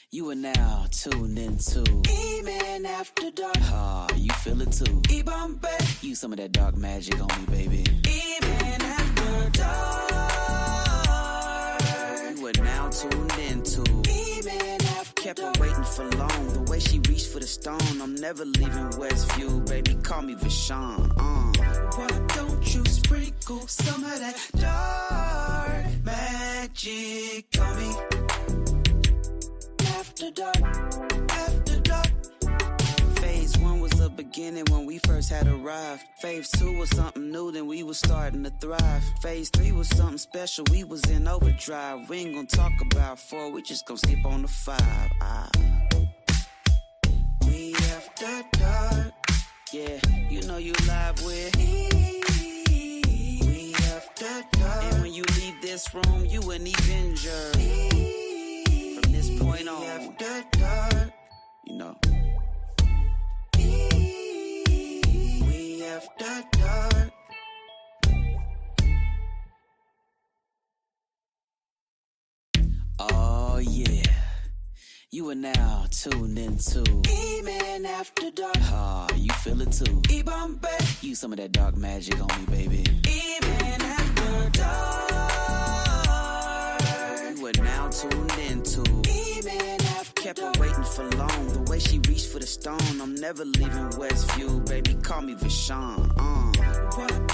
You are now tuned into Even After Dark. you feel it too. E-Bombay. You some of that dark magic on me, baby. Even After Dark. You are now tuned into Even After Kept her Dark. waiting for long. The way she reached for the stone. I'm never leaving Westview, baby. Call me Vashon. Why don't you sprinkle some of that dark magic on me? After dark, after dark. Phase 1 was the beginning when we first had arrived. Phase 2 was something new, then we was starting to thrive. Phase 3 was something special, we was in overdrive. We ain't gonna talk about 4, we just gonna skip on to 5. We after dark. Yeah, you know you live with. We after dark. And when you leave this room, you an Avenger. From this point on, After dark. you know. We after dark. Oh yeah, you are now tuned into Even After Dark. you feel it too. E-Bombay. You some of that dark magic on me, baby. Even After Dark. You are now tuned into Even After Kept her Dark. waiting for long. The way she reached for the stone. I'm never leaving Westview, baby. Call me Vashon. Why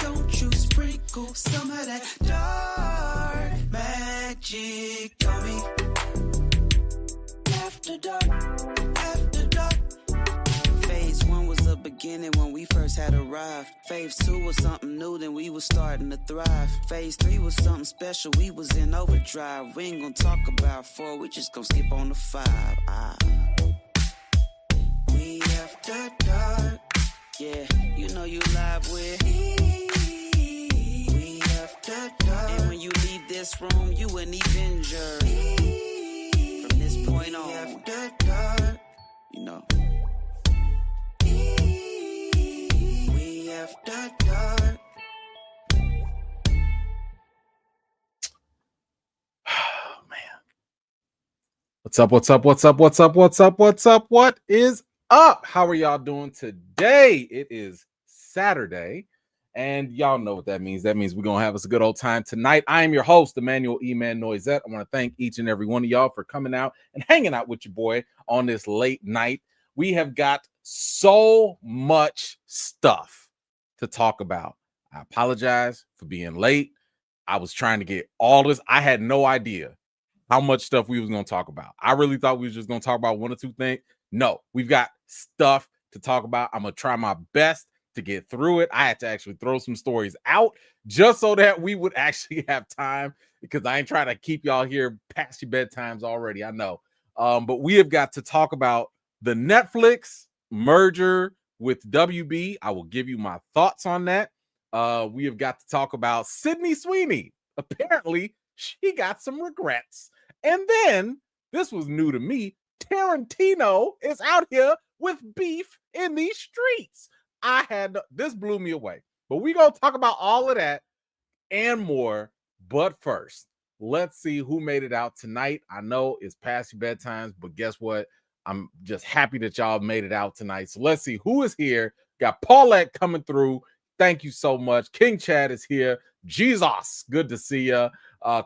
don't you sprinkle some of that dark magic on me? After dark, after dark. Phase 1 was the beginning when we first had arrived. Phase 2 was something new, then we was starting to thrive. Phase 3 was something special, we was in overdrive. We ain't gonna talk about 4, we just gonna skip on to 5. We after dark. Yeah, you know you live with. We after dark. And when you leave this room, you an Avenger. From this point on, After dark. you know. We after dark. What's up? What's up? What's up? What's up? What's up? What's up? What is up? How are y'all doing today? It is Saturday, and y'all know what that means. That means we're gonna have us a good old time tonight. I am your host, Emmanuel E-Man Noisette. I want to thank each and every one of y'all for coming out and hanging out with your boy on this late night. We have got so much stuff to talk about. I apologize for being late. I was trying to get all this. I had no idea how much stuff we was going to talk about. I really thought we was just going to talk about 1 or 2 things. No, we've got stuff to talk about. I'm going to try my best to get through it. I had to actually throw some stories out just so that we would actually have time, because I ain't trying to keep y'all here past your bedtimes already. I know. But we have got to talk about the Netflix merger with WB. I will give you my thoughts on that. We have got to talk about Sydney Sweeney. Apparently, she got some regrets. And then, this was new to me, Tarantino is out here with beef in these streets. This blew me away. But we're going to talk about all of that and more. But first, let's see who made it out tonight. I know it's past your bedtimes, but guess what? I'm just happy that y'all made it out tonight. So let's see who is here. Got Paulette coming through. Thank you so much. King Chad is here. Jesus, good to see you.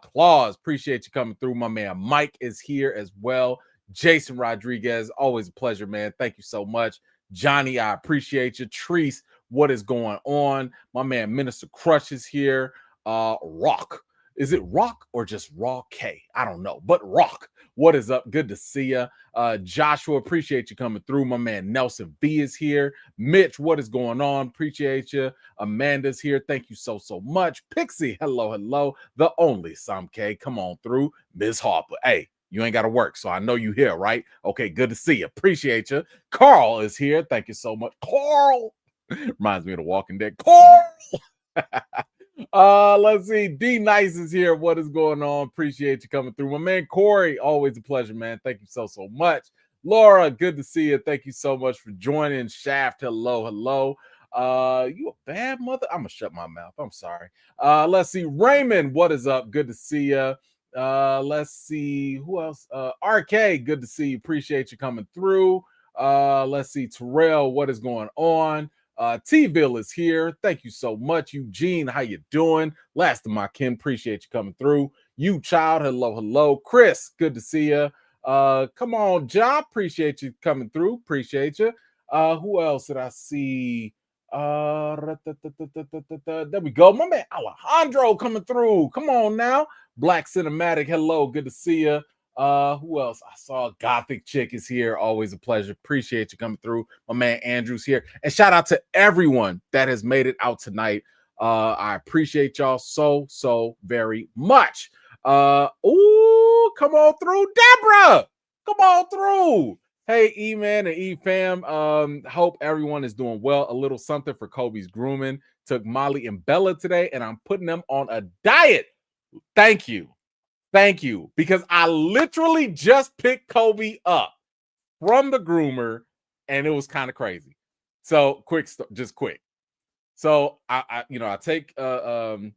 Claus, appreciate you coming through. My man Mike is here as well. Jason Rodriguez, always a pleasure, man. Thank you so much. Johnny, I appreciate you. Treese, what is going on? My man Minister Crush is here. Rock. Is it Rock or just Raw K? I don't know, but Rock, what is up? Good to see you. Joshua, appreciate you coming through. My man Nelson V is here. Mitch, what is going on? Appreciate you. Amanda's here. Thank you so much. Pixie, hello, hello. The only Sam K, come on through. Ms. Harper, hey, you ain't got to work, so I know you here, right? Okay, good to see you. Appreciate you. Carl is here. Thank you so much. Carl. Reminds me of The Walking Dead. Carl. Let's see. D Nice is here. What is going on? Appreciate you coming through. My man Corey, always a pleasure, man. Thank you so much. Laura, good to see you. Thank you so much for joining. Shaft, hello, hello. You a bad mother? I'm gonna shut my mouth. I'm sorry. Let's see. Raymond, what is up? Good to see you. Let's see who else. RK, good to see you. Appreciate you coming through. Let's see, Terrell, what is going on? T-Ville is here. Thank you so much. Eugene, how you doing? Last of my kin, appreciate you coming through. You child, hello. Chris, good to see you. Come on, John, appreciate you coming through. Appreciate you. Who else did I see? There we go. My man Alejandro coming through. Come on now. Black Cinematic, hello, good to see you. Who else? I saw Gothic Chick is here. Always a pleasure. Appreciate you coming through. My man Andrew's here. And shout out to everyone that has made it out tonight. I appreciate y'all so very much. Ooh, come on through, Deborah. Come on through. Hey, E-Man and E-Fam. Hope everyone is doing well. A little something for Kobe's grooming. Took Molly and Bella today, and I'm putting them on a diet. Thank you. Because I literally just picked Kobe up from the groomer, and it was kind of crazy. So quick. So I take Kobe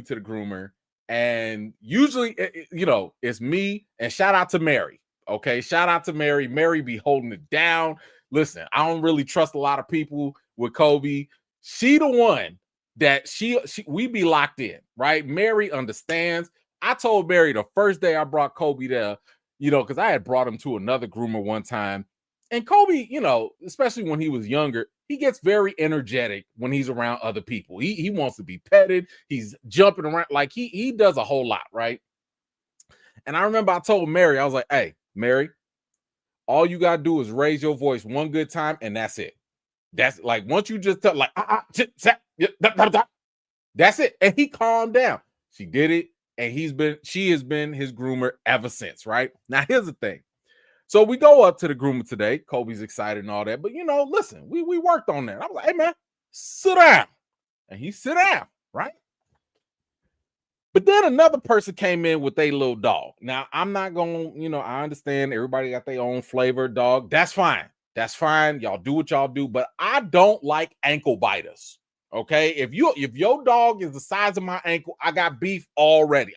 to the groomer, and usually it's me, and shout out to Mary. Okay, shout out to Mary. Mary be holding it down. Listen, I don't really trust a lot of people with Kobe. She the one that we be locked in, right? Mary understands. I told Mary the first day I brought Kobe there, because I had brought him to another groomer one time. And Kobe, especially when he was younger, he gets very energetic when he's around other people. He wants to be petted. He's jumping around. Like he does a whole lot, right? And I remember I told Mary, I was like, hey, Mary, all you got to do is raise your voice one good time, and that's it. That's like, once you just tell, like, that's it. And he calmed down. She did it. And she has been his groomer ever since, right? Now, here's the thing. So we go up to the groomer today. Kobe's excited and all that. But, listen, we worked on that. I was like, hey, man, sit down. And he sit down, right? But then another person came in with a little dog. Now, I'm not going to, I understand everybody got their own flavor dog. That's fine. Y'all do what y'all do. But I don't like ankle biters. Okay, if your dog is the size of my ankle, I got beef already.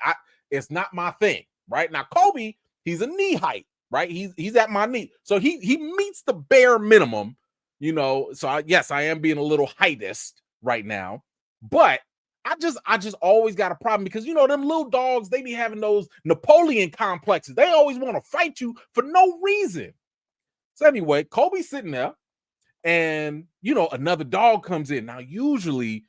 It's not my thing, right? Now Kobe, he's a knee height, right? He's at my knee, so he meets the bare minimum, So I am being a little heightist right now, but I just always got a problem because them little dogs, they be having those Napoleon complexes. They always want to fight you for no reason. So anyway, Kobe's sitting there. And, another dog comes in. Now, usually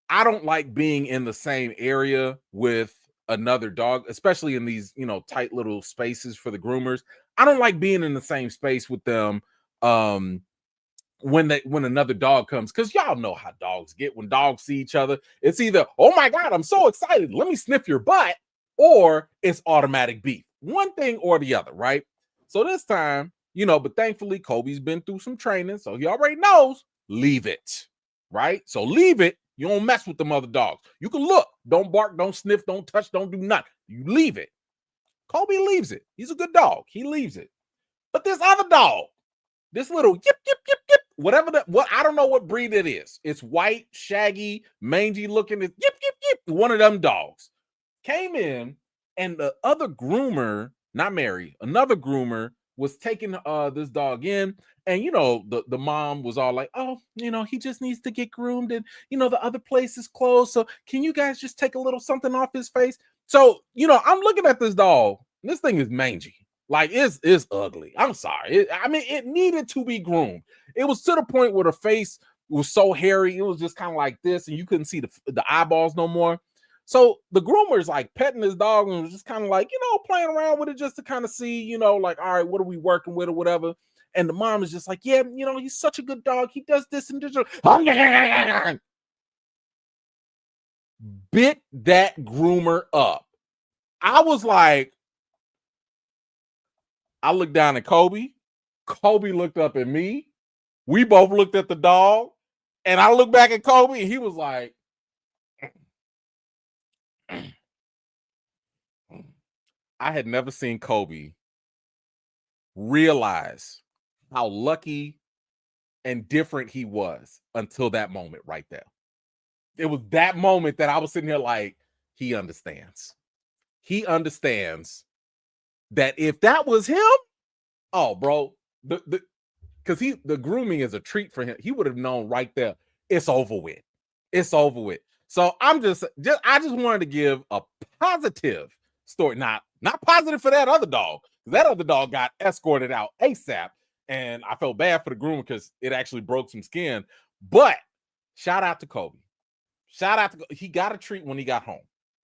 I don't like being in the same area with another dog, especially in these, tight little spaces for the groomers. I don't like being in the same space with them when another dog comes, because y'all know how dogs get when dogs see each other. It's either, oh my God, I'm so excited, let me sniff your butt, or it's automatic beef. One thing or the other, right? So this time, but thankfully Kobe's been through some training, so he already knows, leave it, right? So leave it. You don't mess with them other dogs. You can look, don't bark, don't sniff, don't touch, don't do nothing. You leave it. Kobe leaves it. He's a good dog. He leaves it. But this other dog, this little yip, whatever I don't know what breed it is. It's white, shaggy, mangy looking. It's yip. One of them dogs came in, and the other groomer, not Mary, another groomer was taking this dog in, and the mom was all like, oh, he just needs to get groomed, and the other place is closed, so can you guys just take a little something off his face? So I'm looking at this dog, and this thing is mangy, like it's ugly. I'm sorry, it needed to be groomed. It was to the point where the face was so hairy, it was just kind of like this, and you couldn't see the eyeballs no more. So the groomer's like petting his dog and was just kind of like, playing around with it just to kind of see, like, all right, what are we working with or whatever. And the mom is just like, yeah, he's such a good dog. He does this and this. Bit that groomer up. I was like, I looked down at Kobe. Kobe looked up at me. We both looked at the dog. And I looked back at Kobe and he was like, I had never seen Kobe realize how lucky and different he was until that moment right there. It was that moment that I was sitting here like, he understands. he understands that if that was him, oh, bro, because the grooming is a treat for him. He would have known right there. It's over with. It's over with. So I just wanted to give a positive story. Not positive for that other dog. That other dog got escorted out ASAP, and I felt bad for the groomer because it actually broke some skin. But shout out to Kobe. Shout out to he got a treat when he got home.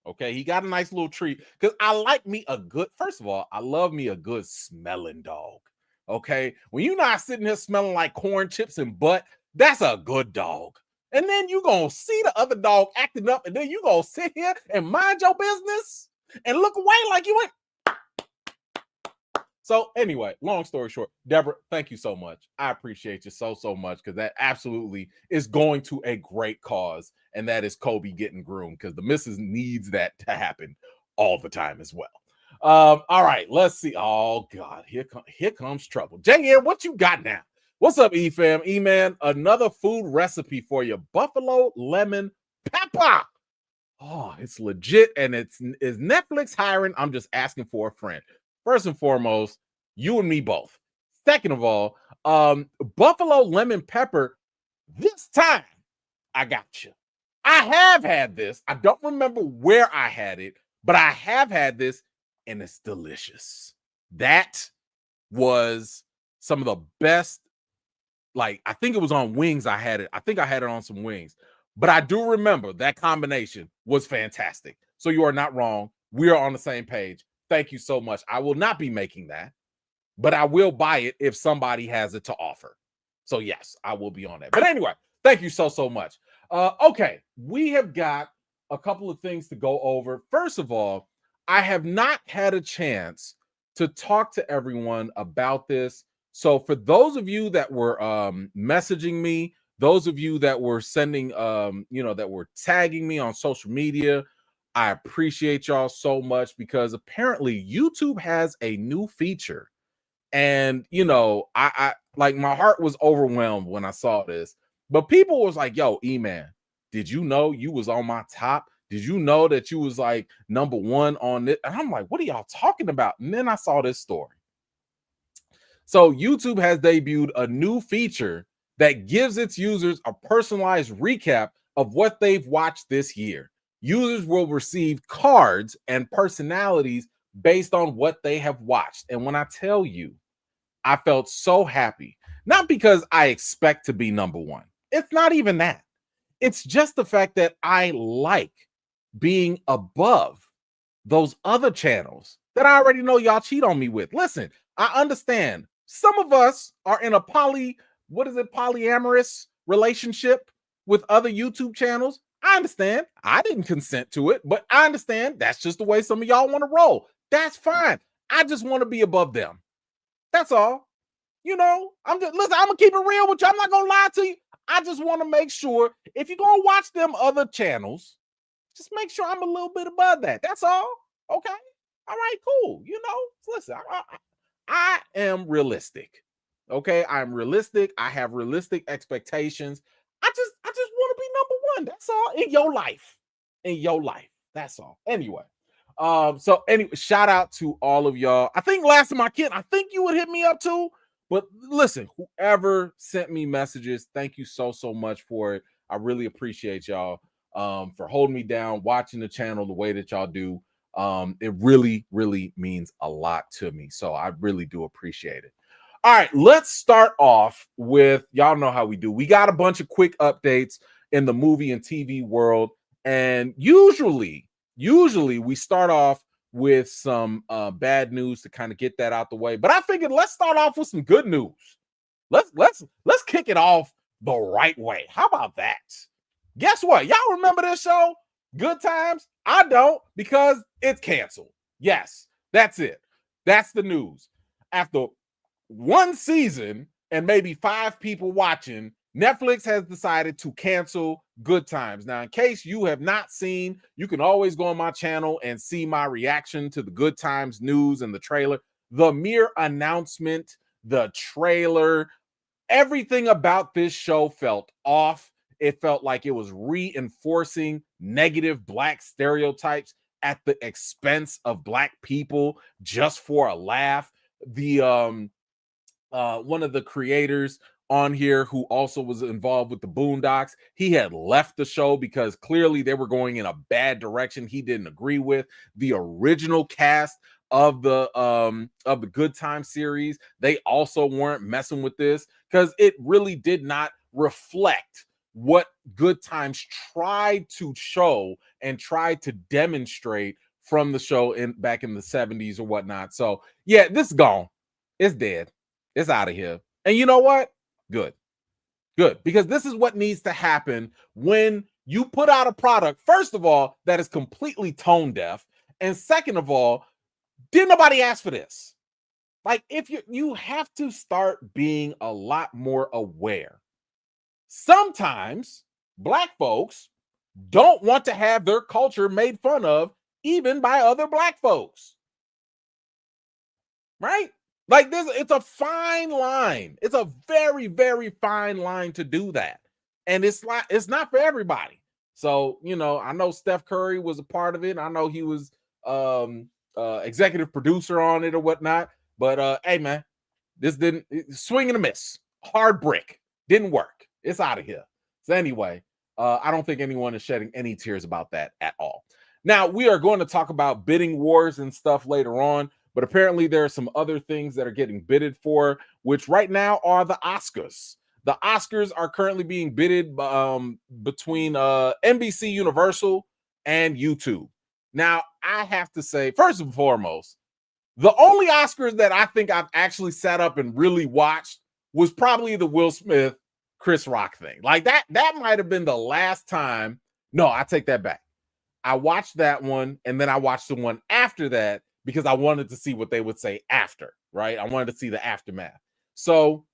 Okay, he got a nice little treat because I like me a good. First of all, I love me a good smelling dog. Okay, when you're not sitting here smelling like corn chips and butt, that's a good dog. And then you gonna see the other dog acting up, and then you gonna sit here and mind your business and look away like you ain't. So anyway, long story short, Deborah, thank you so much. I appreciate you so much because that absolutely is going to a great cause, and that is Kobe getting groomed because the missus needs that to happen all the time as well. All right, let's see. Oh God, here comes trouble. JN, what you got now? What's up, E-Fam? E-Man, another food recipe for you. Buffalo lemon pepper. Oh, it's legit, and is Netflix hiring? I'm just asking for a friend. First and foremost, you and me both. Second of all, buffalo lemon pepper. This time, I got you. I have had this. I don't remember where I had it, but I have had this, and it's delicious. That was some of the best. Like, I think it was on wings. I had it. I think I had it on some wings. But I do remember that combination was fantastic. So you are not wrong. We are on the same page. Thank you so much. I will not be making that, but I will buy it if somebody has it to offer. So yes, I will be on that. But anyway, thank you so much. Okay, we have got a couple of things to go over. First of all, I have not had a chance to talk to everyone about this. So for those of you that were messaging me, those of you that were sending, that were tagging me on social media, I appreciate y'all so much because apparently YouTube has a new feature. And, I like my heart was overwhelmed when I saw this. But people was like, yo, E-Man, did you know you was on my top? Did you know that you was like number one on it? And I'm like, what are y'all talking about? And then I saw this story. So YouTube has debuted a new feature that gives its users a personalized recap of what they've watched this year. Users will receive cards and personalities based on what they have watched. And when I tell you, I felt so happy, not because I expect to be number one. It's not even that. It's just the fact that I like being above those other channels that I already know y'all cheat on me with. Listen, I understand. Some of us are in a polyamorous relationship with other YouTube channels. I understand. I didn't consent to it, but I understand that's just the way some of y'all want to roll. That's fine. I just want to be above them. That's all. I'm gonna keep it real with you. I'm not gonna lie to you. I just want to make sure if you're gonna watch them other channels, just make sure I'm a little bit above that. That's all. Okay. All right, cool. Listen, I am realistic. Okay, I'm realistic. I have realistic expectations. I just want to be number one. That's all in your life. In your life. That's all. Anyway. Anyway, shout out to all of y'all. I think last time I think you would hit me up too. But listen, whoever sent me messages, thank you so much for it. I really appreciate y'all for holding me down, watching the channel the way that y'all do. It really means a lot to me. So I really do appreciate it. All right, let's start off with, y'all know how we do. We got a bunch of quick updates in the movie and TV world. And usually we start off with some bad news to kind of get that out the way. But I figured let's start off with some good news. Let's kick it off the right way. How about that? Guess what? Y'all remember this show? Good Times? I don't, because it's canceled. Yes, that's it. That's the news. After one season and maybe 5 people watching, Netflix has decided to cancel Good Times. Now, in case you have not seen, you can always go on my channel and see my reaction to the Good Times news and the trailer. The mere announcement, the trailer, everything about this show felt off. It felt like it was reinforcing negative Black stereotypes. at the expense of Black people just for a laugh. The one of the creators on here who also was involved with the Boondocks, he had left the show because clearly they were going in a bad direction he didn't agree with. The original cast of the Good Time series, they also weren't messing with this because it really did not reflect what Good Times tried to show and tried to demonstrate from the show back in the 70s or whatnot. So yeah, this is gone. It's dead. It's out of here. And you know what? Good. Because this is what needs to happen when you put out a product, first of all, that is completely tone deaf. And second of all, didn't nobody ask for this? Like, if you have to start being a lot more aware. Sometimes Black folks don't want to have their culture made fun of, even by other Black folks. Right? Like this, it's a fine line. It's a very, very fine line to do that. And it's not for everybody. So, I know Steph Curry was a part of it. I know he was executive producer on it or whatnot. But hey man, this didn't swing and a miss. Hard brick. Didn't work. It's out of here. So anyway, I don't think anyone is shedding any tears about that at all. Now, we are going to talk about bidding wars and stuff later on. But apparently there are some other things that are getting bidded for, which right now are the Oscars. The Oscars are currently being bidded between NBC Universal and YouTube. Now, I have to say, first and foremost, the only Oscars that I think I've actually sat up and really watched was probably the Will Smith, Chris Rock thing. Like that might have been the last time. No, I take that back. I watched that one, and then I watched the one after that, because I wanted to see what they would say after, right? I wanted to see the aftermath. So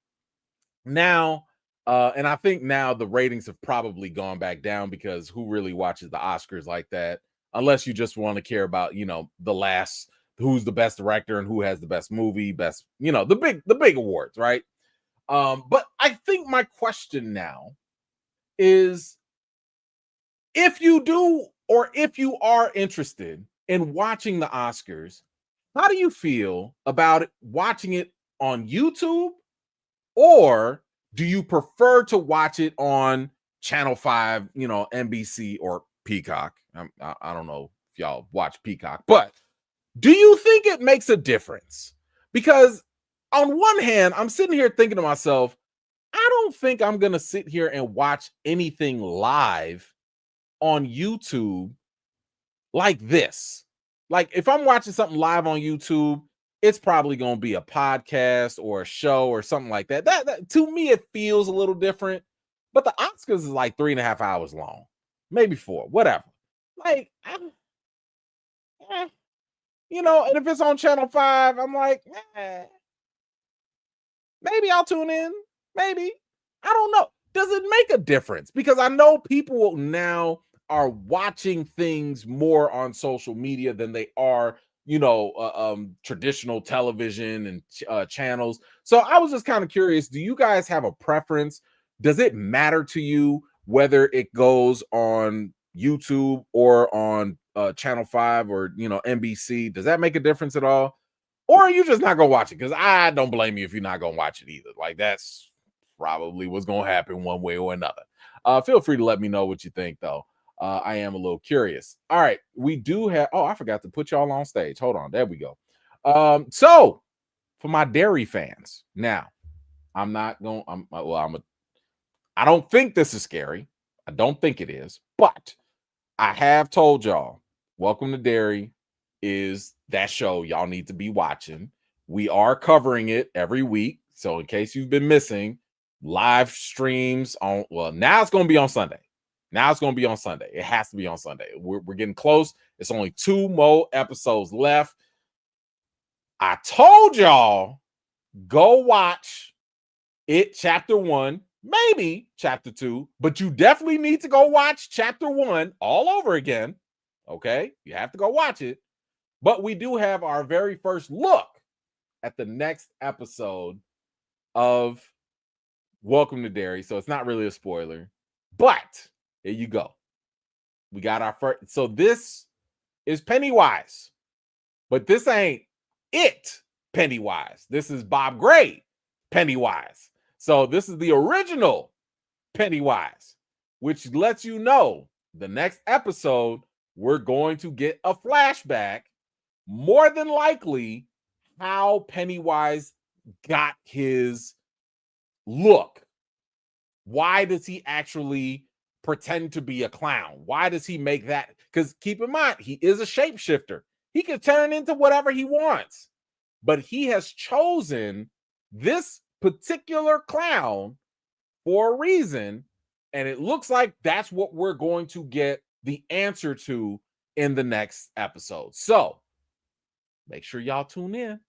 now, and I think now the ratings have probably gone back down because who really watches the Oscars like that? Unless you just want to care about, who's the best director and who has the best movie, the big awards, right? But I think my question now is, if you do, or if you are interested in watching the Oscars, how do you feel about watching it on YouTube, or do you prefer to watch it on Channel 5, NBC or Peacock? I don't know if y'all watch Peacock, but do you think it makes a difference? Because on one hand, I'm sitting here thinking to myself, I don't think I'm going to sit here and watch anything live on YouTube like this. Like, if I'm watching something live on YouTube, it's probably going to be a podcast or a show or something like that. That to me, it feels a little different. But the Oscars is like 3.5 hours long, maybe 4, whatever. Like, and if it's on Channel 5, I'm like, maybe I'll tune in. Maybe. I don't know. Does it make a difference? Because I know people now are watching things more on social media than they are, traditional television and channels. So I was just kind of curious, do you guys have a preference? Does it matter to you whether it goes on YouTube or on Channel 5 or, NBC? Does that make a difference at all? Or are you just not going to watch it? Because I don't blame you if you're not going to watch it either. Like, that's probably what's going to happen one way or another. Feel free to let me know what you think, though. I am a little curious. All right, we do have. Oh, I forgot to put y'all on stage. Hold on, there we go. So for my dairy fans, now I'm not going. I don't think this is scary. I don't think it is, but I have told y'all, Welcome to Dairy is that show y'all need to be watching. We are covering it every week, so in case you've been missing, live streams on. Well, now it's going to be on Sunday. Now it's going to be on Sunday. It has to be on Sunday. We're getting close. It's only 2 more episodes left. I told y'all, go watch it, chapter 1, maybe chapter 2, but you definitely need to go watch chapter 1 all over again. Okay? You have to go watch it. But we do have our very first look at the next episode of Welcome to Dairy. So it's not really a spoiler, but here you go. We got our first. So this is Pennywise. But this ain't it Pennywise. This is Bob Gray Pennywise. So this is the original Pennywise, which lets you know the next episode we're going to get a flashback, more than likely how Pennywise got his look. Why does he actually pretend to be a clown? Why does he make that? Because keep in mind, he is a shapeshifter. He can turn into whatever he wants, but he has chosen this particular clown for a reason, and it looks like that's what we're going to get the answer to in the next episode. So make sure y'all tune in,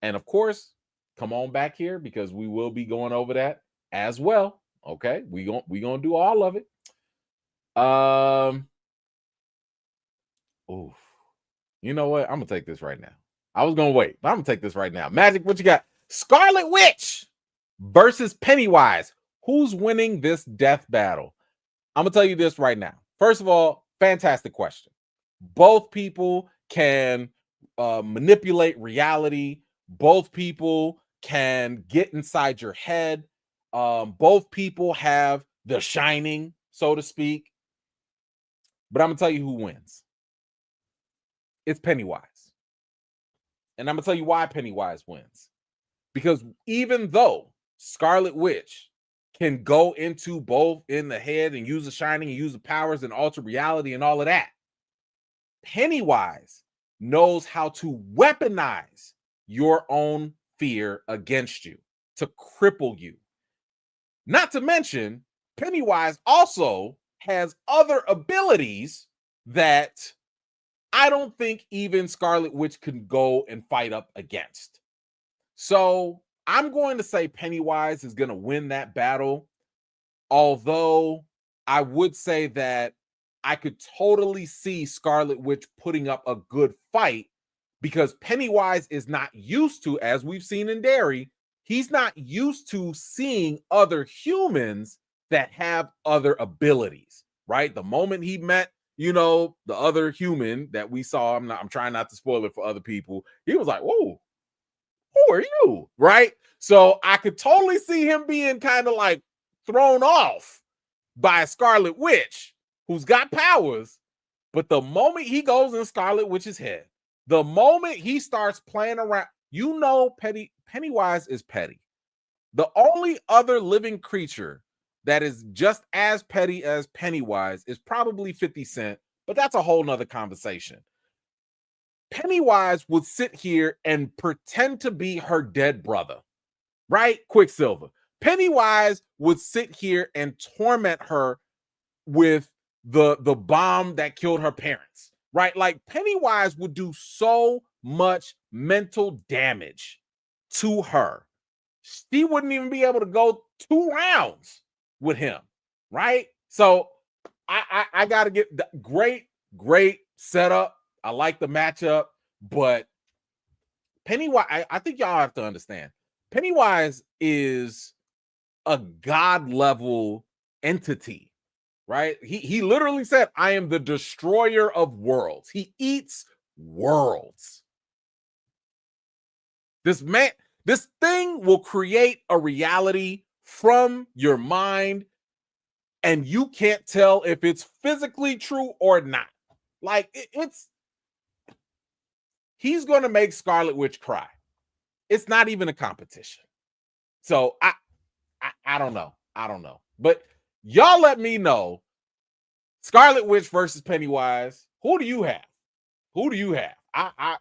and of course, come on back here because we will be going over that as well. Okay, we gonna do all of it. Oof. You know what? I'm gonna take this right now. I was gonna wait, but I'm gonna take this right now. Magic, what you got? Scarlet Witch versus Pennywise. Who's winning this death battle? I'm gonna tell you this right now. First of all, fantastic question. Both people can manipulate reality. Both people can get inside your head. Both people have the shining, so to speak. But I'm gonna tell you who wins. It's Pennywise. And I'm gonna tell you why Pennywise wins. Because even though Scarlet Witch can go into both in the head and use the shining and use the powers and alter reality and all of that, Pennywise knows how to weaponize your own fear against you, to cripple you. Not to mention, Pennywise also has other abilities that I don't think even Scarlet Witch can go and fight up against. So I'm going to say Pennywise is going to win that battle. Although I would say that I could totally see Scarlet Witch putting up a good fight because Pennywise is not used to, as we've seen in Derry, he's not used to seeing other humans that have other abilities, right? The moment he met, the other human that we saw, I'm trying not to spoil it for other people. He was like, "Whoa, who are you?" Right? So I could totally see him being kind of like thrown off by a Scarlet Witch who's got powers. But the moment he goes in Scarlet Witch's head, the moment he starts playing around, Pennywise is petty. The only other living creature that is just as petty as Pennywise is probably 50 Cent, but that's a whole nother conversation. Pennywise would sit here and pretend to be her dead brother, right? Quicksilver. Pennywise would sit here and torment her with the bomb that killed her parents, right? Like Pennywise would do so much mental damage to her. She wouldn't even be able to go 2 rounds with him, right? So I gotta get the great setup. I like the matchup, but Pennywise, I think y'all have to understand, Pennywise is a god level entity, right? He literally said, "I am the destroyer of worlds." He eats worlds. This thing will create a reality from your mind, and you can't tell if it's physically true or not. Like he's going to make Scarlet Witch cry. It's not even a competition. So I don't know. I don't know. But y'all let me know. Scarlet Witch versus Pennywise. Who do you have? Who do you have? I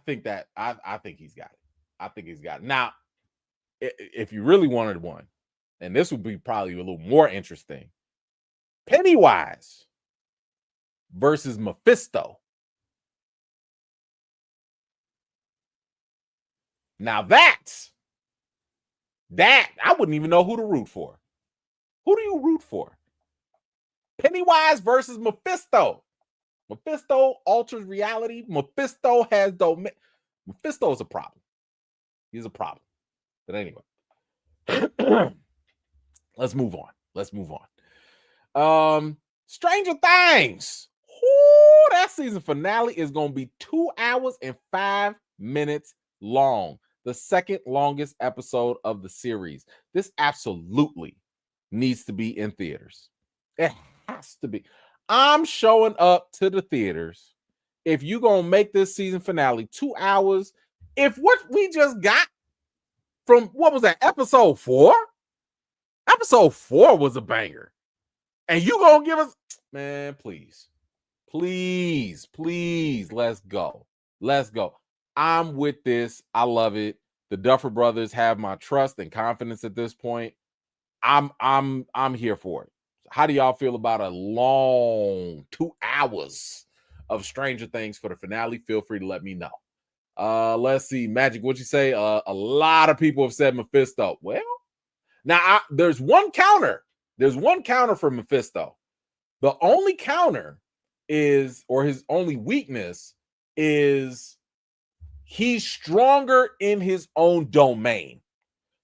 think that I think he's got it. I think he's got it. Now, if you really wanted one, and this would be probably a little more interesting, Pennywise versus Mephisto. Now that I wouldn't even know who to root for. Who do you root for? Pennywise versus Mephisto. Mephisto alters reality. Mephisto has domain. Mephisto is a problem. He's a problem. But anyway, let's move on. Stranger Things. Ooh, that season finale is going to be 2 hours and 5 minutes long. The second longest episode of the series. This absolutely needs to be in theaters. It has to be. I'm showing up to the theaters. If you're going to make this season finale 2 hours, if what we just got from, what was that, episode 4? Episode 4 was a banger. And you going to give us, man, please, let's go. Let's go. I'm with this. I love it. The Duffer Brothers have my trust and confidence at this point. I'm here for it. How do y'all feel about a long 2 hours of Stranger Things for the finale? Feel free to let me know. Let's see. Magic, what'd you say? A lot of people have said Mephisto. Well, now there's one counter. There's one counter for Mephisto. The only counter is, or his only weakness is, he's stronger in his own domain.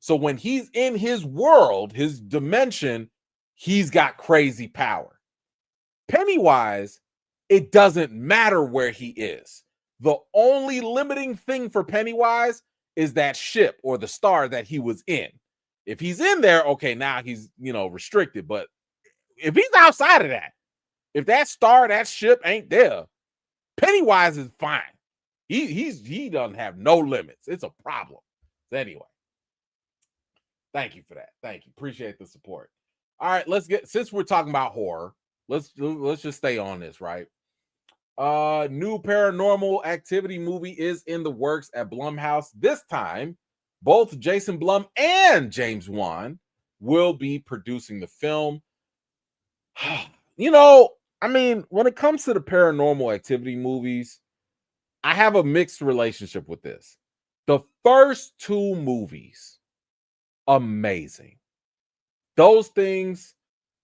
So when he's in his world, his dimension, he's got crazy power. Pennywise, it doesn't matter where he is. The only limiting thing for Pennywise is that ship or the star that he was in. If he's in there, okay, now he's, restricted. But if he's outside of that, if that star, that ship ain't there, Pennywise is fine. He doesn't have no limits. It's a problem. So anyway, thank you for that. Thank you. Appreciate the support. All right, since we're talking about horror, let's just stay on this, right? New Paranormal Activity movie is in the works at Blumhouse. This time, both Jason Blum and James Wan will be producing the film. When it comes to the Paranormal Activity movies, I have a mixed relationship with this. The first 2 movies, amazing. Those things,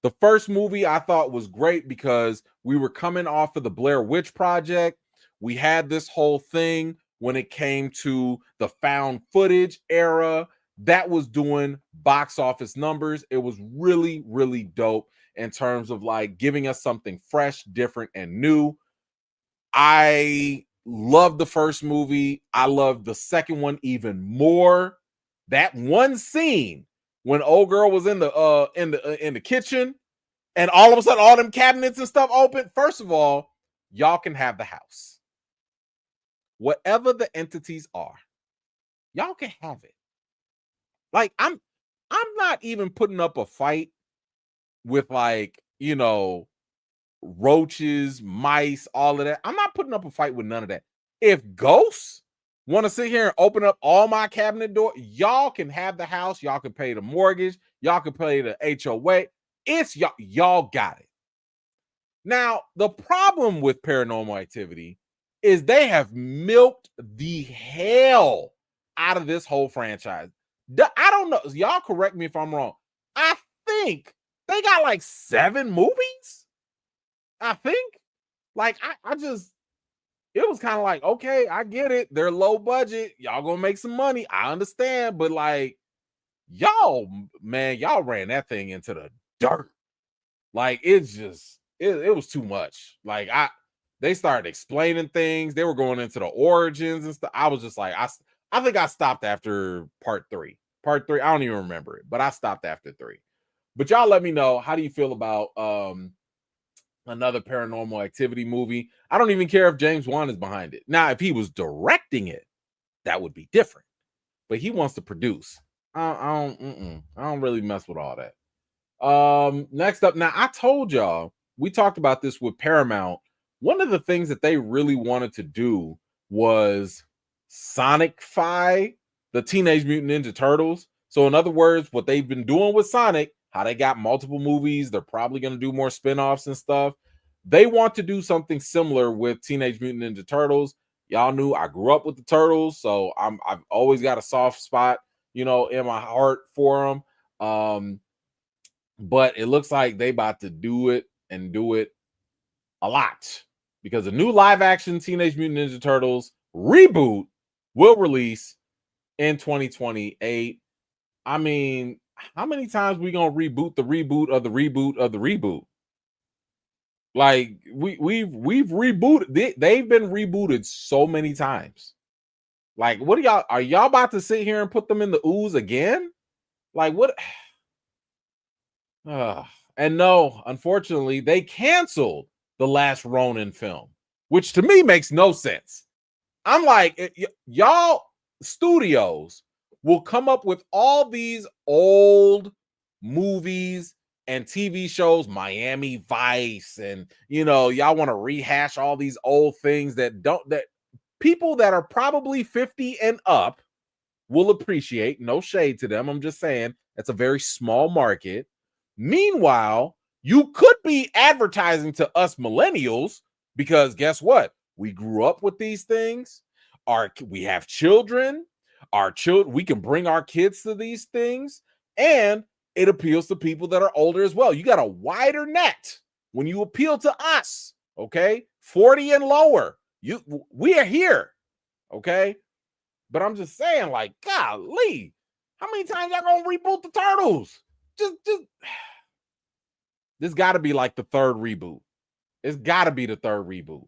the first movie I thought was great because we were coming off of the Blair Witch Project. We had this whole thing when it came to the found footage era that was doing box office numbers. It was really, really dope in terms of like giving us something fresh, different, and new. I love the first movie. I love the second one even more. That one scene when old girl was in the kitchen and all of a sudden all them cabinets and stuff open. First of all, y'all can have the house. Whatever the entities are, y'all can have it. Like I'm not even putting up a fight with roaches, mice, all of that. I'm not putting up a fight with none of that. If ghosts want to sit here and open up all my cabinet door, y'all can have the house. Y'all can pay the mortgage. Y'all can pay the HOA. It's y'all got it. Now, the problem with Paranormal Activity is they have milked the hell out of this whole franchise. I don't know. Y'all correct me if I'm wrong. I think they got like 7 movies. I think. Like, it was kind of like, okay, I get it. They're low budget. Y'all gonna make some money. I understand. But like, y'all ran that thing into the dirt. Like, it's just, it was too much. Like, they started explaining things. They were going into the origins and stuff. I was just like, I think I stopped after part 3. Part 3, I don't even remember it, but I stopped after 3. But y'all let me know, how do you feel about another Paranormal Activity movie? I don't even care if James Wan is behind it. Now, if he was directing it, that would be different. But he wants to produce. I don't really mess with all that. Next up, now I told y'all, we talked about this with Paramount. One of the things that they really wanted to do was Sonicify the Teenage Mutant Ninja Turtles. So in other words, what they've been doing with Sonic, how they got multiple movies, they're probably going to do more spinoffs and stuff. They want to do something similar with Teenage Mutant Ninja Turtles. Y'all knew I grew up with the Turtles, so I've always got a soft spot, in my heart for them. But it looks like they about to do it and do it a lot, because a new live action Teenage Mutant Ninja Turtles reboot will release in 2028. I mean, how many times we gonna reboot the reboot of the reboot of the reboot? Like we've rebooted. They've been rebooted so many times. Like, what are y'all about to sit here and put them in the ooze again? Like, what? And no, unfortunately, they canceled the last Ronin film, which to me makes no sense. I'm like, y'all studios will come up with all these old movies and TV shows, Miami Vice, and y'all want to rehash all these old things that people that are probably 50 and up will appreciate. No shade to them. I'm just saying that's a very small market. Meanwhile, you could be advertising to us millennials because guess what? We grew up with these things. We have children. We can bring our kids to these things, and it appeals to people that are older as well. You got a wider net when you appeal to us. Okay, 40 and lower. We are here. Okay, but I'm just saying, like, golly, how many times y'all gonna reboot the Turtles? Just this got to be like the third reboot. It's got to be the third reboot.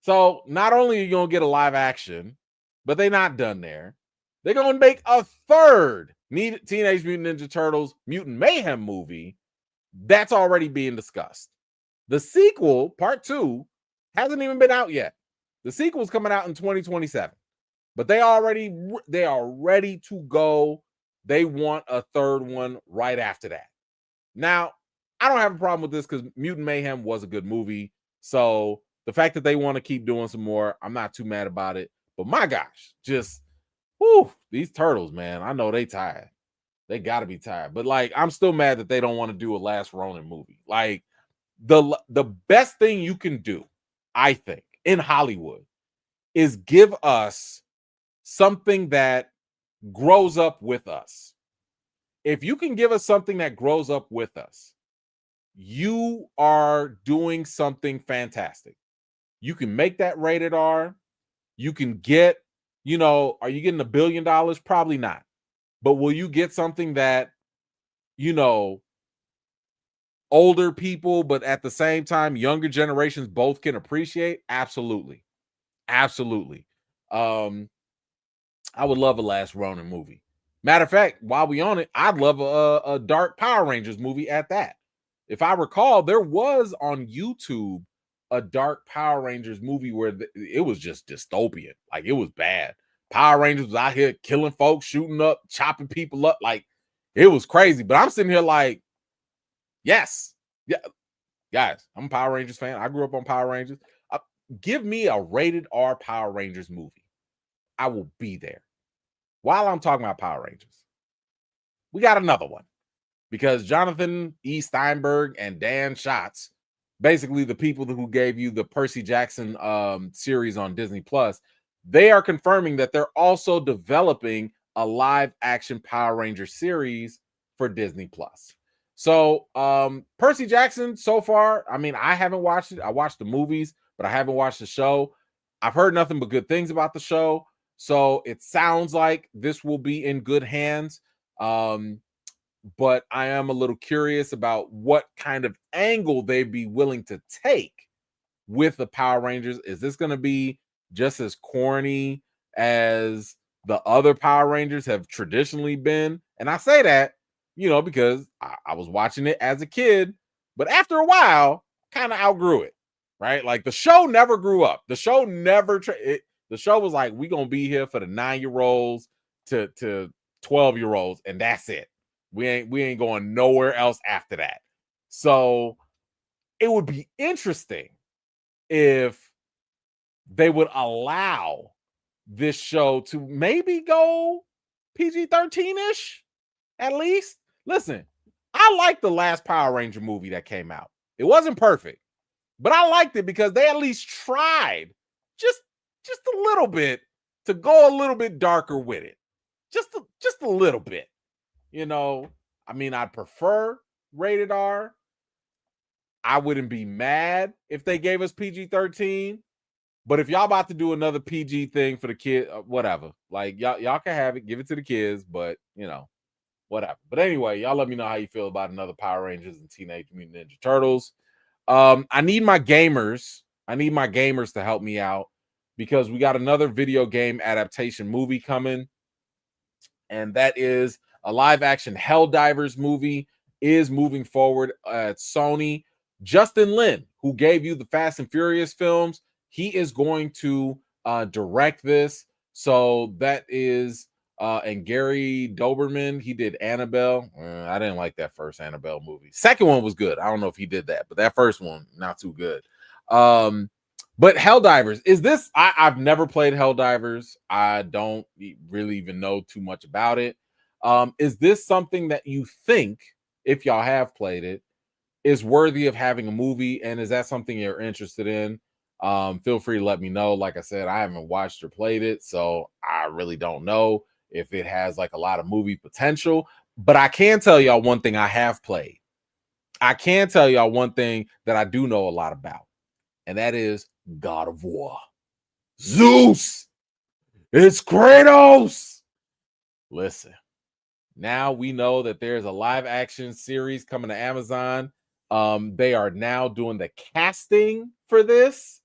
So not only are you gonna get a live action, but they're not done there. They're gonna make a third Teenage Mutant Ninja Turtles Mutant Mayhem movie that's already being discussed. The sequel, part 2, hasn't even been out yet. The sequel is coming out in 2027. But they are ready to go. They want a third one right after that. Now, I don't have a problem with this because Mutant Mayhem was a good movie. So the fact that they want to keep doing some more, I'm not too mad about it. But my gosh, these turtles, man, I know they tired. They got to be tired. But like, I'm still mad that they don't want to do a last Ronin movie. Like, the best thing you can do, I think, in Hollywood is give us something that grows up with us. If you can give us something that grows up with us, you are doing something fantastic. You can make that rated R. You can get, are you getting $1 billion? Probably not. But will you get something that, older people, but at the same time, younger generations both can appreciate? Absolutely. Absolutely. I would love a last Ronin movie. Matter of fact, while we on it, I'd love a Dark Power Rangers movie at that. If I recall, there was on YouTube a Dark Power Rangers movie where it was just dystopian. Like, it was bad. Power Rangers was out here killing folks, shooting up, chopping people up. Like, it was crazy. But I'm sitting here like, yes. Yeah. Guys, I'm a Power Rangers fan. I grew up on Power Rangers. Give me a rated R Power Rangers movie. I will be there. While I'm talking about Power Rangers, we got another one because Jonathan E. Steinberg and Dan Schatz, basically the people who gave you the Percy Jackson series on Disney Plus, they are confirming that they're also developing a live action Power Ranger series for Disney Plus. So Percy Jackson, so far, I mean, I haven't watched it. I watched the movies, but I haven't watched the show. I've heard nothing but good things about the show. So it sounds like this will be in good hands. But I am a little curious about what kind of angle they'd be willing to take with the Power Rangers. Is this going to be just as corny as the other Power Rangers have traditionally been? And I say that, because I was watching it as a kid, but after a while, kind of outgrew it, right? Like, the show never grew up. The show never, the show was like, we going to be here for the 9-year-olds to 12-year-olds, and that's it. We ain't going nowhere else after that. So it would be interesting if they would allow this show to maybe go PG-13-ish, at least. Listen, I liked the last Power Ranger movie that came out. It wasn't perfect, but I liked it because they at least tried just a little bit to go a little bit darker with it. Just a little bit. I mean, I'd prefer rated R. I wouldn't be mad if they gave us PG-13. But if y'all about to do another PG thing for the kid, whatever. Like, y'all can have it, give it to the kids, but whatever. But anyway, y'all let me know how you feel about another Power Rangers and Teenage Mutant Ninja Turtles. I need my gamers to help me out because we got another video game adaptation movie coming, and that is a live action Helldivers movie is moving forward at Sony. Justin Lin, who gave you the Fast and Furious films, he is going to direct this. So that is and Gary Doberman, he did Annabelle. I didn't like that first Annabelle movie. Second one was good. I don't know if he did that, but that first one, not too good. But Helldivers, is this? I've never played Helldivers. I don't really even know too much about it. Is this something that you think, if y'all have played it, is worthy of having a movie? And is that something you're interested in? Feel free to let me know. Like I said, I haven't watched or played it, so I really don't know if it has like a lot of movie potential. But I can tell y'all one thing I have played. I can tell y'all one thing that I do know a lot about, and that is God of War. Zeus! It's Kratos! Listen, now we know that there's a live action series coming to Amazon. They are now doing the casting for this.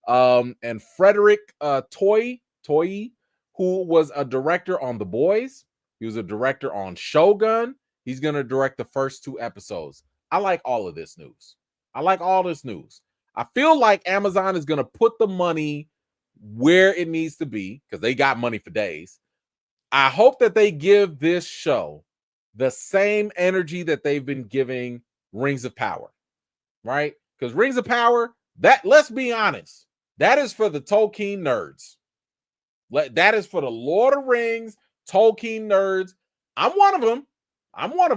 And Frederick Toy, who was a director on The Boys, he was a director on Shogun. He's going to direct the first 2 episodes. I like all of this news. I feel like Amazon is going to put the money where it needs to be because they got money for days. I hope that they give this show the same energy that they've been giving Rings of Power, right? Because Rings of Power, that, let's be honest, that is for the Tolkien nerds. That is for the Lord of Rings, Tolkien nerds. I'm one of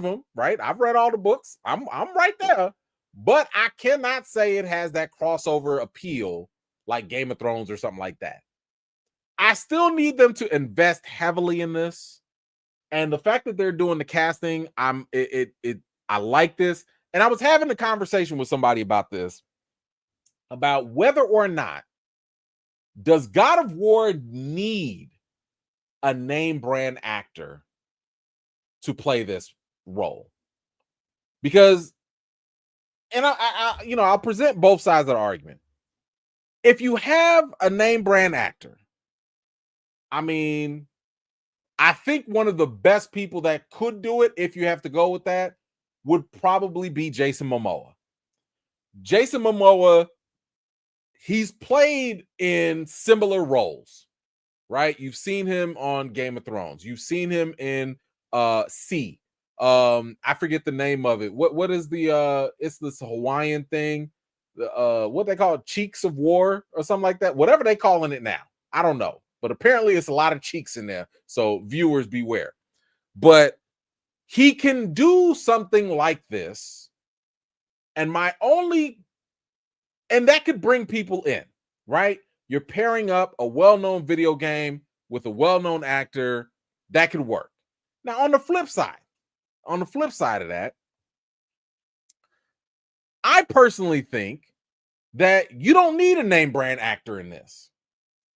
them, right? I've read all the books. I'm right there. But I cannot say it has that crossover appeal like Game of Thrones or something like that. I still need them to invest heavily in this. And the fact that they're doing the casting, I like this. And I was having a conversation with somebody about this, about whether or not does God of War need a name brand actor to play this role? Because, and I'll present both sides of the argument. If you have a name brand actor, I mean, I think one of the best people that could do it, if you have to go with that, would probably be Jason Momoa. Jason Momoa, he's played in similar roles, right? You've seen him on Game of Thrones. You've seen him in C. I forget the name of it. What is the it's this Hawaiian thing, what they call it, Cheeks of War or something like that, whatever they calling it now. I don't know, but apparently it's a lot of cheeks in there, so viewers beware. But he can do something like this, and that could bring people in, right? You're pairing up a well-known video game with a well-known actor. That could work. Now, on the flip side of that, I personally think that you don't need a name brand actor in this.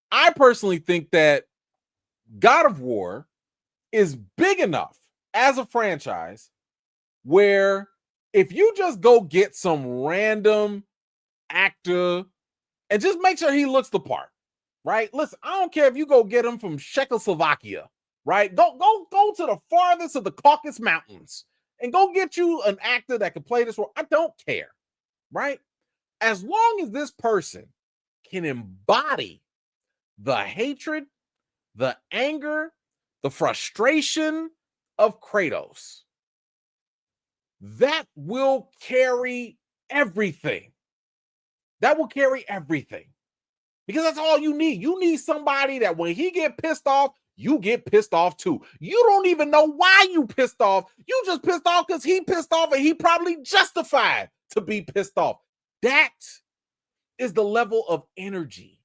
I personally think that God of War is big enough as a franchise where if you just go get some random actor and just make sure he looks the part, right? Listen, I don't care if you go get him from Czechoslovakia, right? Go to the farthest of the Caucasus Mountains and go get you an actor that can play this role. I don't care, right? As long as this person can embody the hatred, the anger, the frustration of Kratos, that will carry everything. That will carry everything. Because that's all you need. You need somebody that when he get pissed off, you get pissed off too. You don't even know why you pissed off. You just pissed off because he pissed off and he probably justified to be pissed off. That is the level of energy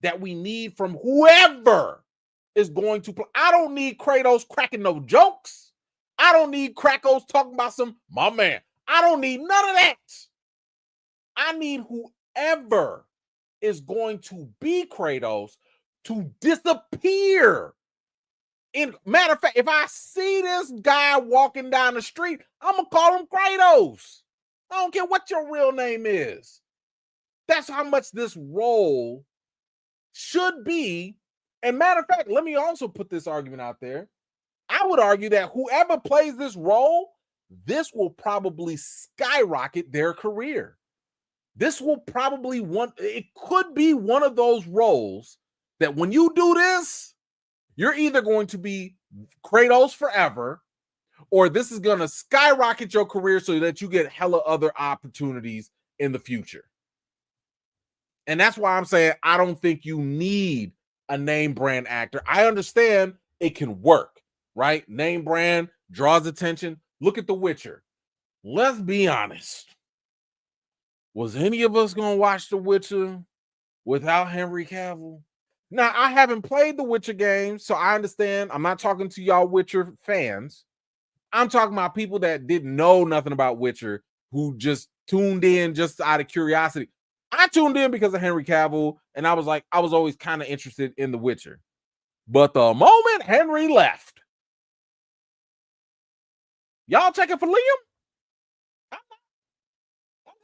that we need from whoever is going to play. I don't need Kratos cracking no jokes. I don't need Kratos talking about my man. I don't need none of that. I need whoever is going to be Kratos to disappear. Matter of fact, if I see this guy walking down the street, I'm going to call him Kratos. I don't care what your real name is. That's how much this role should be. And matter of fact, let me also put this argument out there. I would argue that whoever plays this role, this will probably skyrocket their career. This will probably it could be one of those roles that when you do this, you're either going to be Kratos forever, or this is going to skyrocket your career so that you get hella other opportunities in the future. And that's why I'm saying I don't think you need a name brand actor. I understand it can work, right? Name brand draws attention. Look at The Witcher. Let's be honest. Was any of us going to watch The Witcher without Henry Cavill? Now, I haven't played the Witcher game, so I understand. I'm not talking to y'all Witcher fans. I'm talking about people that didn't know nothing about Witcher, who just tuned in just out of curiosity. I tuned in because of Henry Cavill, and I was always kind of interested in The Witcher. But the moment Henry left, y'all checking for Liam? I'm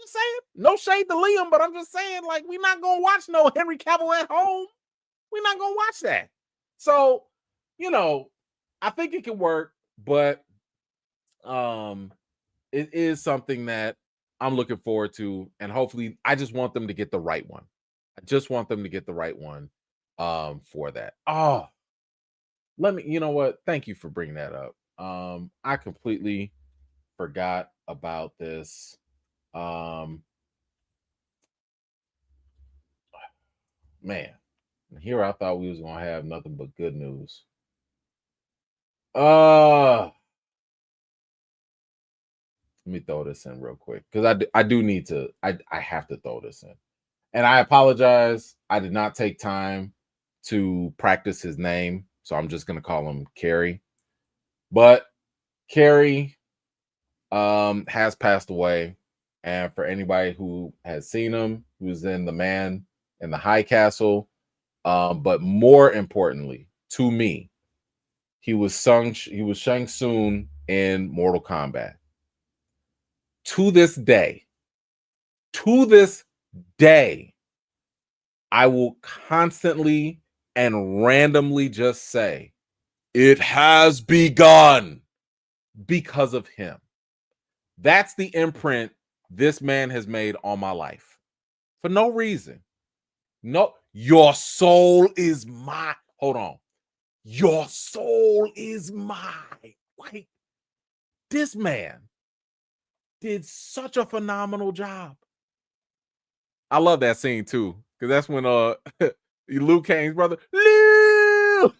just saying, no shade to Liam, but I'm just saying, like, we're not going to watch no Henry Cavill at home. We're not going to watch that. So, you know, I think it can work, but it is something that I'm looking forward to, and hopefully I just want them to get the right one. I just want them to get the right one for that. Oh, you know what? Thank you for bringing that up. I completely forgot about this. Man, here I thought we was gonna have nothing but good news. Let me throw this in real quick because I do need to. I have to throw this in, and I apologize. I did not take time to practice his name, so I'm just gonna call him Carrie. But Carrie has passed away, and for anybody who has seen him, who's in The Man in the High Castle, but more importantly to me, he was Shang Tsung in Mortal Kombat. To this day, I will constantly and randomly just say, it has begun because of him. That's the imprint this man has made on my life for no reason. No, your soul is mine. Hold on. Your soul is mine. Like, this man did such a phenomenal job. I love that scene too, because that's when Liu Kang's brother, Liu.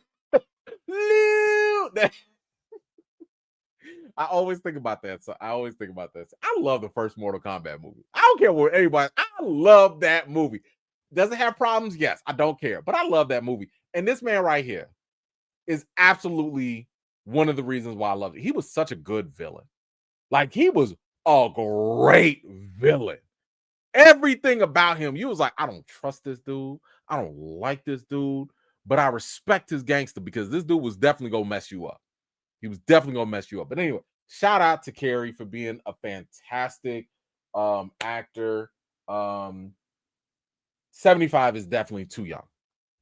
I always think about that. So I love the first Mortal Kombat movie. I don't care what anybody. I love that movie. Does it have problems? Yes. I don't care, but I love that movie. And this man right here is absolutely one of the reasons why I love it. He was such a good villain. Like, he was a great villain. Everything about him, you was like, I don't trust this dude. I don't like this dude, but I respect his gangster because this dude was definitely going to mess you up. He was definitely going to mess you up. But anyway, shout out to Carrie for being a fantastic actor. 75 is definitely too young.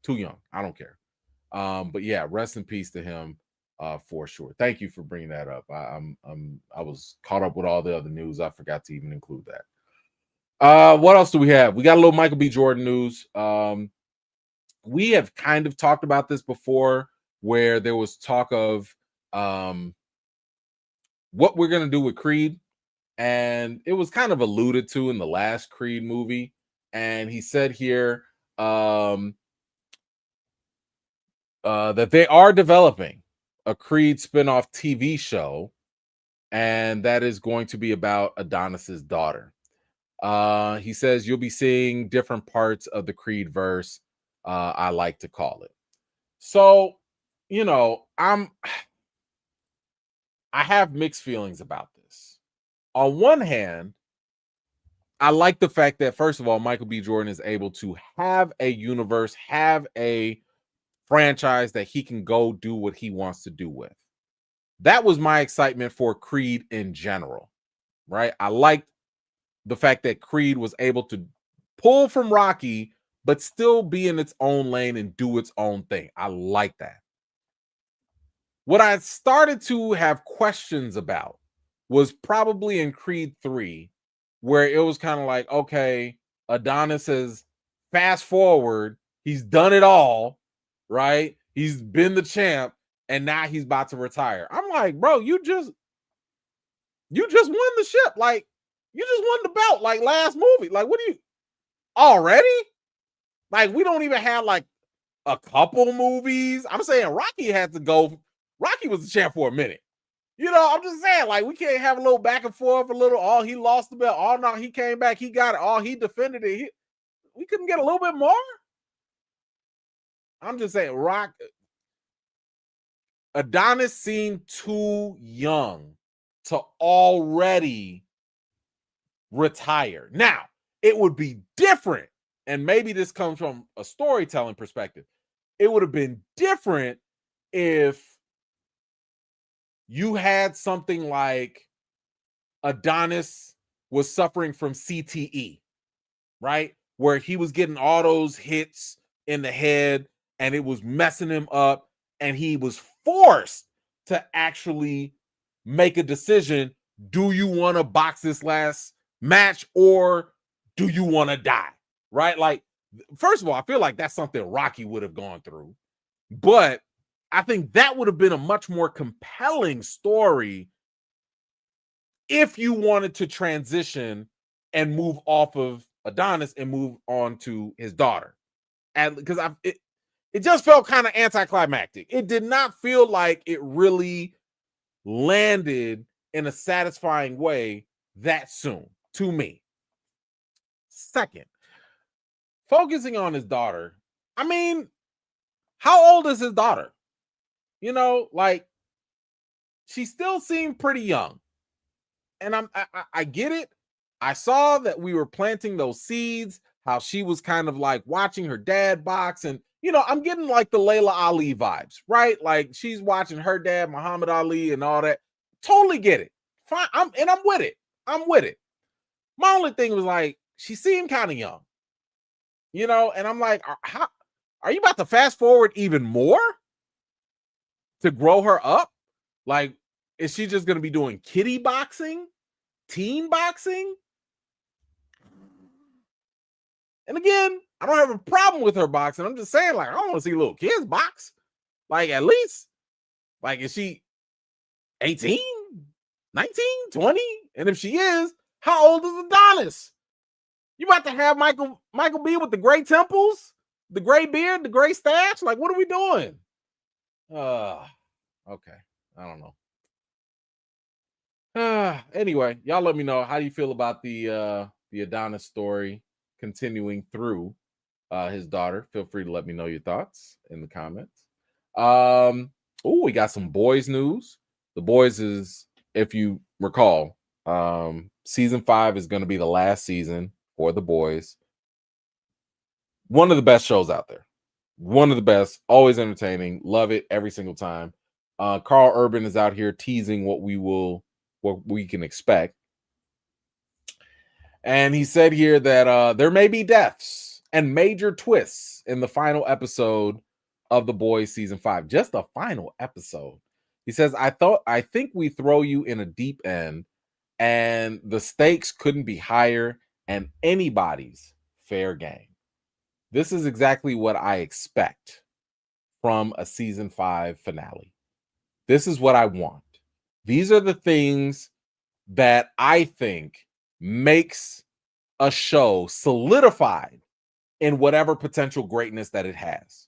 Too young. I don't care. But yeah, rest in peace to him for sure. Thank you for bringing that up. I was caught up with all the other news. I forgot to even include that. What else do we have? We got a little Michael B. Jordan news. We have kind of talked about this before, where there was talk of what we're gonna do with Creed, and it was kind of alluded to in the last Creed movie. And he said here that they are developing a Creed spinoff TV show, and that is going to be about Adonis's daughter. He says you'll be seeing different parts of the Creed verse, I like to call it. So, you know, I have mixed feelings about this. On one hand, I like the fact that, first of all, Michael B. Jordan is able to have a universe, have a franchise that he can go do what he wants to do with. That was my excitement for Creed in general, right? I liked the fact that Creed was able to pull from Rocky, but still be in its own lane and do its own thing. I like that. What I started to have questions about was probably in Creed 3, where it was kind of like, okay, Adonis has fast forward, he's done it all, right? He's been the champ, and now he's about to retire. I'm like, bro, you just won the ship. Like, you just won the belt, like last movie. Like, what do you already? Like, we don't even have like a couple movies. I'm saying Rocky had to go. Rocky was the champ for a minute. You know, I'm just saying, like, we can't have a little back and forth, a little, oh, he lost the belt. Oh, no, he came back, he got it. Oh, he defended it. We couldn't get a little bit more? I'm just saying, Adonis seemed too young to already retire. Now, it would be different, and maybe this comes from a storytelling perspective. It would have been different if you had something like Adonis was suffering from CTE, right? Where he was getting all those hits in the head and it was messing him up, and he was forced to actually make a decision. Do you want to box this last match or do you want to die? Right? Like, first of all, I feel like that's something Rocky would have gone through, but I think that would have been a much more compelling story if you wanted to transition and move off of Adonis and move on to his daughter. And because it just felt kind of anticlimactic. It did not feel like it really landed in a satisfying way that soon to me. Second, focusing on his daughter. I mean, how old is his daughter? You know, like, she still seemed pretty young. And I get it. I saw that we were planting those seeds, how she was kind of like watching her dad box. And, you know, I'm getting like the Layla Ali vibes, right? Like, she's watching her dad, Muhammad Ali, and all that. Totally get it. Fine. I'm with it. I'm with it. My only thing was like, she seemed kind of young, you know, and I'm like, how are you about to fast forward even more to grow her up? Like, is she just going to be doing kiddie boxing, teen boxing? And again, I don't have a problem with her boxing. I'm just saying, like, I don't want to see little kids box. Like, at least, like, is she 18, 19, 20? And if she is, how old is Adonis? You about to have Michael B with the gray temples, the gray beard, the gray stash? Like, what are we doing? Okay. I don't know. Anyway, y'all let me know, how do you feel about the Adonis story continuing through his daughter? Feel free to let me know your thoughts in the comments. We got some boys news. The Boys is, if you recall, season 5 is going to be the last season for The Boys. One of the best shows out there. One of the best, always entertaining. Love it every single time. Carl Urban is out here teasing what we can expect. And he said here that there may be deaths and major twists in the final episode of The Boys season 5. Just the final episode. He says, I think we throw you in a deep end and the stakes couldn't be higher and anybody's fair game. This is exactly what I expect from a season 5 finale. This is what I want. These are the things that I think makes a show solidified in whatever potential greatness that it has.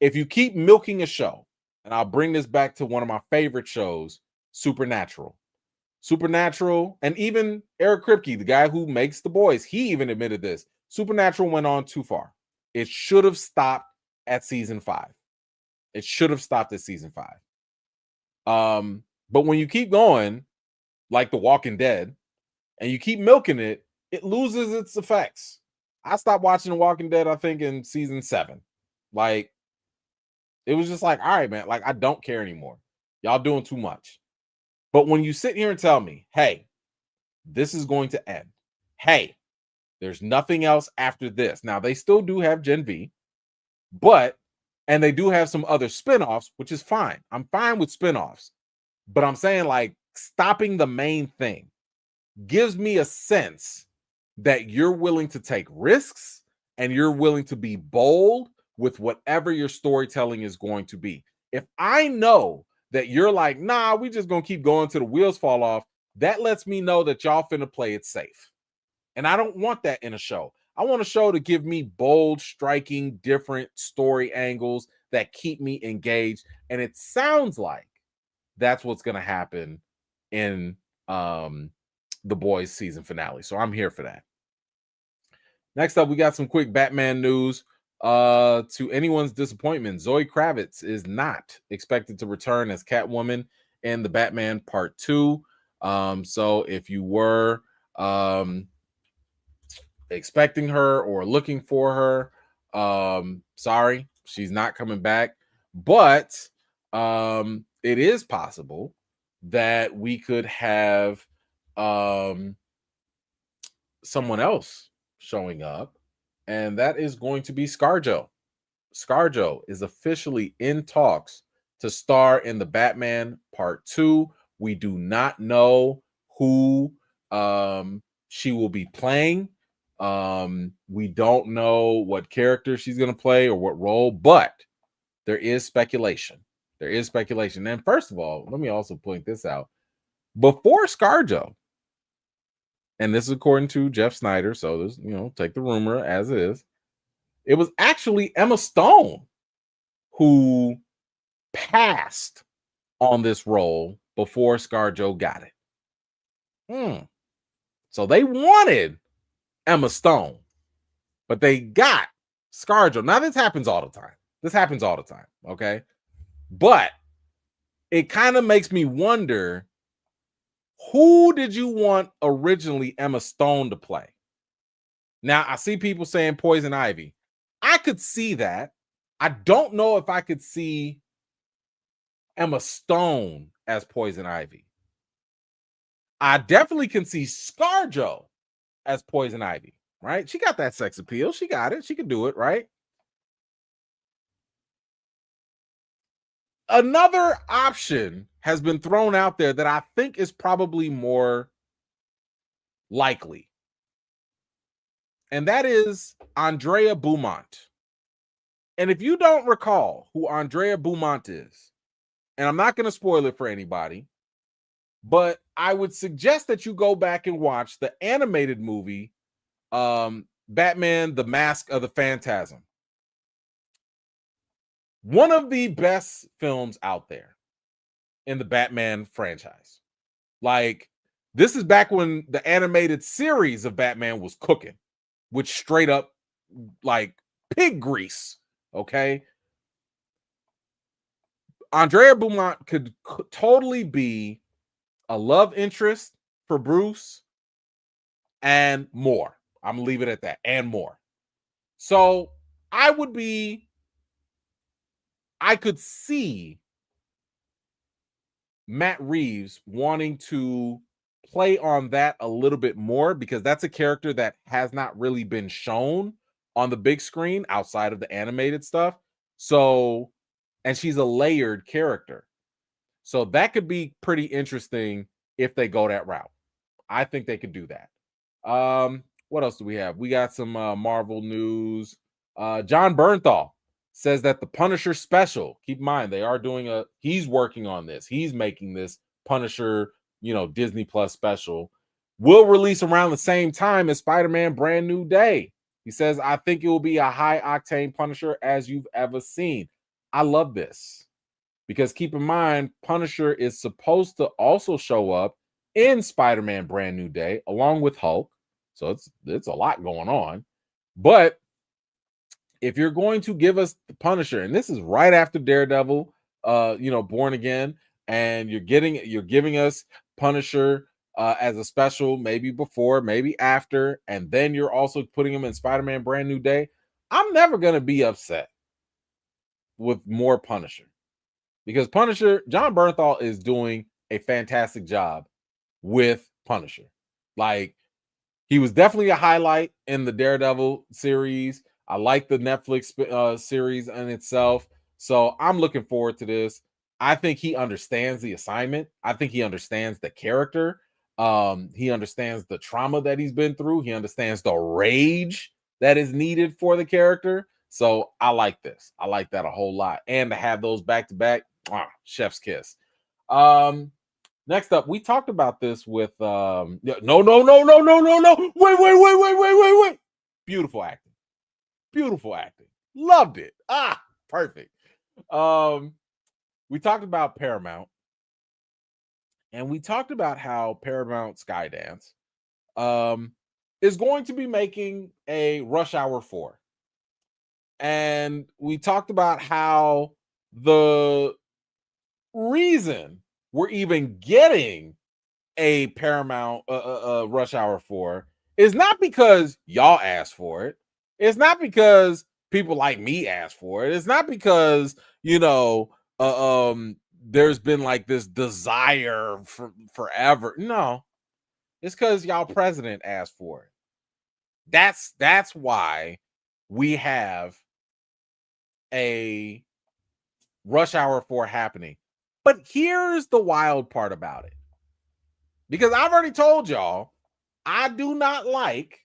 If you keep milking a show, and I'll bring this back to one of my favorite shows, Supernatural, and even Eric Kripke, the guy who makes The Boys, he even admitted this. Supernatural went on too far. It should have stopped at season 5. It should have stopped at season 5. But when you keep going, like The Walking Dead, and you keep milking it, it loses its effects. I stopped watching The Walking Dead, I think, in season 7. Like, it was just like, all right, man, like, I don't care anymore. Y'all doing too much. But when you sit here and tell me, hey, this is going to end. hey, there's nothing else after this. Now, they still do have Gen V, and they do have some other spinoffs, which is fine. I'm fine with spinoffs, but I'm saying like stopping the main thing gives me a sense that you're willing to take risks and you're willing to be bold with whatever your storytelling is going to be. If I know that you're like, nah, we just gonna keep going till the wheels fall off, that lets me know that y'all finna play it safe. And I don't want that in a show. I want a show to give me bold, striking, different story angles that keep me engaged. And it sounds like that's what's gonna happen in The Boys season finale. So I'm here for that. Next up, we got some quick Batman news. To anyone's disappointment, Zoe Kravitz is not expected to return as Catwoman in the Batman Part 2. So if you were expecting her or looking for her, sorry, she's not coming back. But it is possible that we could have someone else showing up, and that is going to be ScarJo. ScarJo is officially in talks to star in the Batman Part 2. We do not know who she will be playing. We don't know what character she's going to play or what role, but there is speculation. There is speculation. And first of all, let me also point this out. Before ScarJo, and this is according to Jeff Snyder, so there's, take the rumor as is, it was actually Emma Stone who passed on this role before ScarJo got it. So they wanted Emma Stone, but they got ScarJo. Now, this happens all the time. Okay? But it kind of makes me wonder, who did you want originally Emma Stone to play? Now, I see people saying Poison Ivy. I could see that. I don't know if I could see Emma Stone as Poison Ivy. I definitely can see ScarJo as Poison Ivy, right? She got that sex appeal. She got it. She can do it, right? Another option has been thrown out there that I think is probably more likely, and that is Andrea Beaumont. And if you don't recall who Andrea Beaumont is, and I'm not going to spoil it for anybody, but I would suggest that you go back and watch the animated movie, Batman, The Mask of the Phantasm. One of the best films out there in the Batman franchise. Like, this is back when the animated series of Batman was cooking, with straight up, like, pig grease, okay? Andrea Beaumont could totally be a love interest for Bruce and more. I'm gonna leave it at that, and more. So I could see Matt Reeves wanting to play on that a little bit more, because that's a character that has not really been shown on the big screen outside of the animated stuff. So, and she's a layered character. So that could be pretty interesting if they go that route. I think they could do that. What else do we have? We got some Marvel news. John Bernthal says that the Punisher special, keep in mind, he's working on this. He's making this Punisher, Disney Plus special, will release around the same time as Spider-Man Brand New Day. He says, I think it will be a high octane Punisher as you've ever seen. I love this, because keep in mind, Punisher is supposed to also show up in Spider-Man Brand New Day along with Hulk. So it's a lot going on. But if you're going to give us the Punisher, and this is right after Daredevil, Born Again, and you're giving us Punisher as a special, maybe before, maybe after, and then you're also putting him in Spider-Man Brand New Day, I'm never going to be upset with more Punisher, because Punisher, John Bernthal is doing a fantastic job with Punisher. Like, He was definitely a highlight in the Daredevil series. I like the Netflix series in itself. So I'm looking forward to this. I think he understands the assignment. I think he understands the character. He understands the trauma that he's been through. He understands the rage that is needed for the character. So I like this. I like that a whole lot. And to have those back to back, chef's kiss. Next up, we talked about this with no. Wait. Beautiful acting. Loved it. Perfect. We talked about Paramount, and we talked about how Paramount Skydance is going to be making a Rush Hour 4. And we talked about how the reason we're even getting a Paramount Rush Hour 4 is not because y'all asked for it. It's not because people like me asked for it. It's not because, there's been like this desire for forever. No, it's because y'all president asked for it. That's why we have a Rush Hour 4 happening. But here's the wild part about it. Because I've already told y'all, I do not like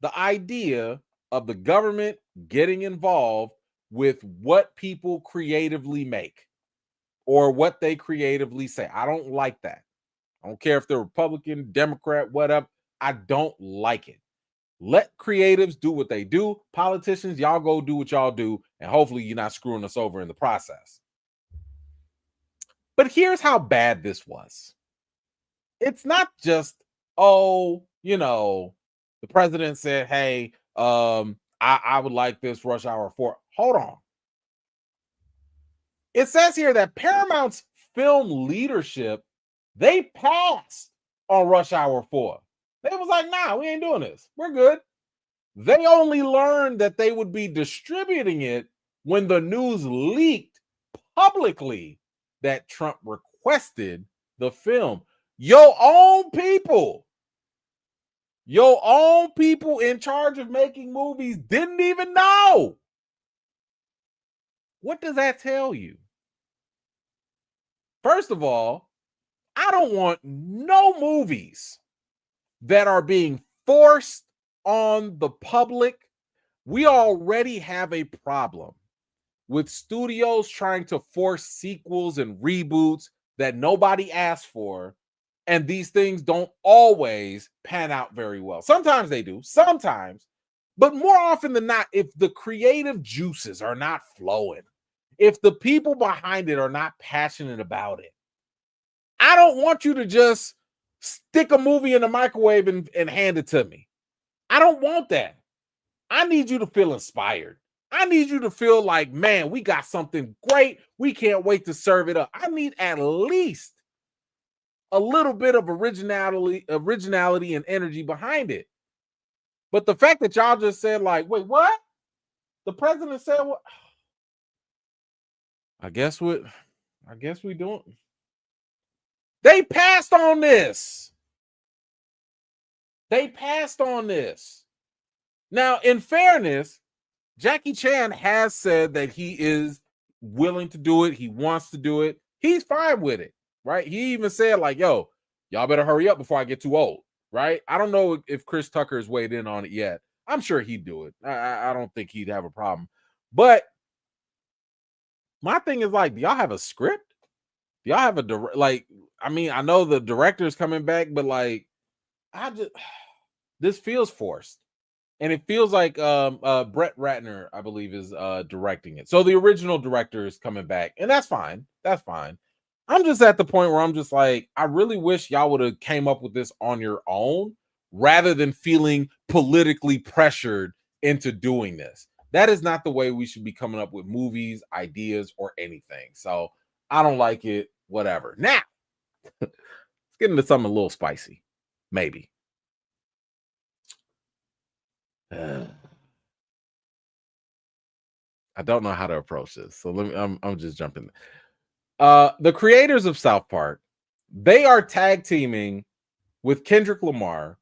the idea of the government getting involved with what people creatively make or what they creatively say. I don't like that. I don't care if they're Republican, Democrat, whatever. I don't like it. Let creatives do what they do. Politicians, y'all go do what y'all do, and hopefully you're not screwing us over in the process. But here's how bad this was. It's not just, the president said, hey, I would like this Rush Hour 4. Hold on. It says here that Paramount's film leadership, they passed on Rush Hour 4. They was like, nah, we ain't doing this. We're good. They only learned that they would be distributing it when the news leaked publicly that Trump requested the film. Your own people in charge of making movies didn't even know. What does that tell you? First of all, I don't want no movies that are being forced on the public. We already have a problem with studios trying to force sequels and reboots that nobody asked for. And these things don't always pan out very well. Sometimes they do, but more often than not, if the creative juices are not flowing, if the people behind it are not passionate about it, I don't want you to just stick a movie in the microwave and hand it to me. I don't want that. I need you to feel inspired. I need you to feel like, man, we got something great. We can't wait to serve it up. I need at least a little bit of originality and energy behind it. But the fact that y'all just said, like, wait, what? The president said what? I guess we don't. They passed on this. Now, in fairness, Jackie Chan has said that he is willing to do it. He wants to do it. He's fine with it, right? He even said, like, yo, y'all better hurry up before I get too old, right? I don't know if Chris Tucker has weighed in on it yet. I'm sure he'd do it. I don't think he'd have a problem. But my thing is, like, do y'all have a script? Do y'all have I know the director's coming back, but like, this feels forced. And it feels like Brett Ratner, I believe, is directing it. So the original director is coming back, and that's fine. I'm just at the point where I'm just like, I really wish y'all would have came up with this on your own rather than feeling politically pressured into doing this. That is not the way we should be coming up with movies, ideas, or anything. So I don't like it, whatever. Now, let's get into something a little spicy, maybe. I don't know how to approach this, so I'm just jumping. The creators of South Park, they are tag teaming with Kendrick Lamar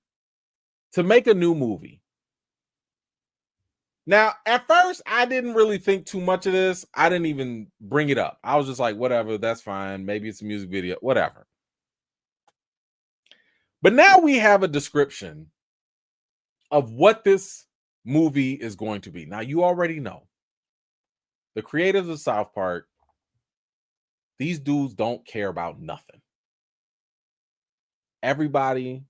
to make a new movie. Now, at first, I didn't really think too much of this. I didn't even bring it up. I was just like, whatever, that's fine. Maybe it's a music video, whatever. But now we have a description of what this movie is going to be. Now, you already know the creators of South Park, these dudes don't care about nothing. Everybody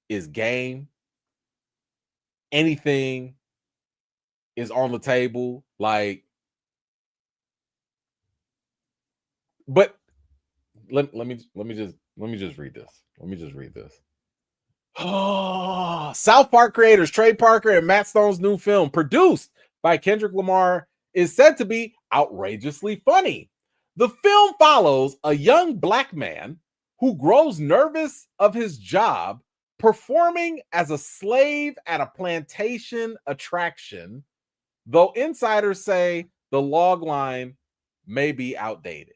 is game. Anything is on the table. Like, but let me just read this. Let me just read this. Oh, South Park creators Trey Parker and Matt Stone's new film, produced by Kendrick Lamar, is said to be outrageously funny. The film follows a young black man who grows nervous of his job performing as a slave at a plantation attraction, though insiders say the log line may be outdated.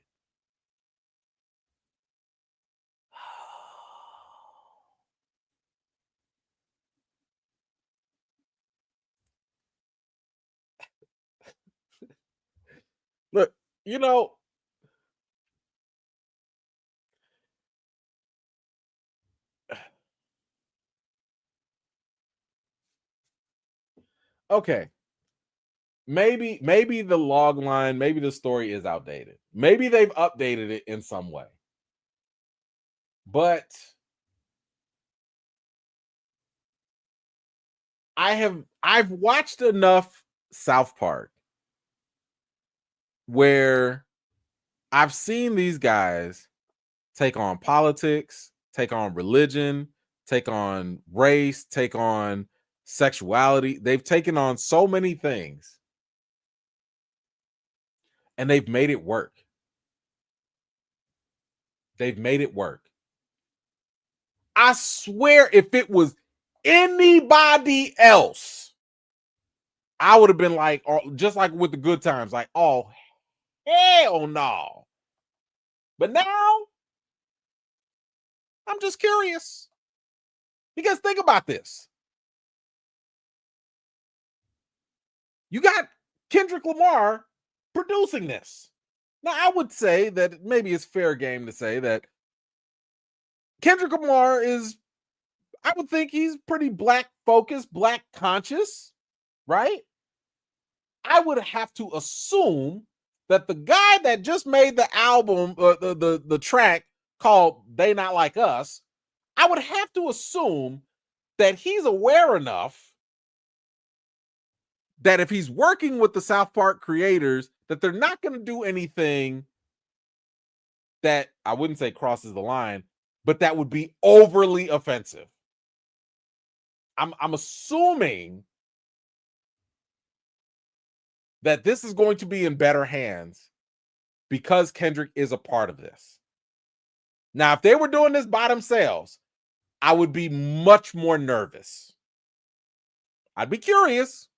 Look, you know, okay. Maybe the log line, maybe the story is outdated. Maybe they've updated it in some way. But I've watched enough South Park where I've seen these guys take on politics, take on religion, take on race, take on sexuality. They've taken on so many things and they've made it work. They've made it work. I swear, if it was anybody else, I would have been like, or just like with the Good Times, like, oh, hell no. But now, I'm just curious. Because think about this. You got Kendrick Lamar producing this. Now, I would say that maybe it's fair game to say that Kendrick Lamar is, I would think he's pretty black focused, black conscious, right? I would have to assume that the guy that just made the album, the track called They Not Like Us, I would have to assume that he's aware enough that if he's working with the South Park creators, that they're not going to do anything that I wouldn't say crosses the line, but that would be overly offensive. I'm assuming that this is going to be in better hands because Kendrick is a part of this. Now, if they were doing this by themselves, I would be much more nervous. I'd be curious,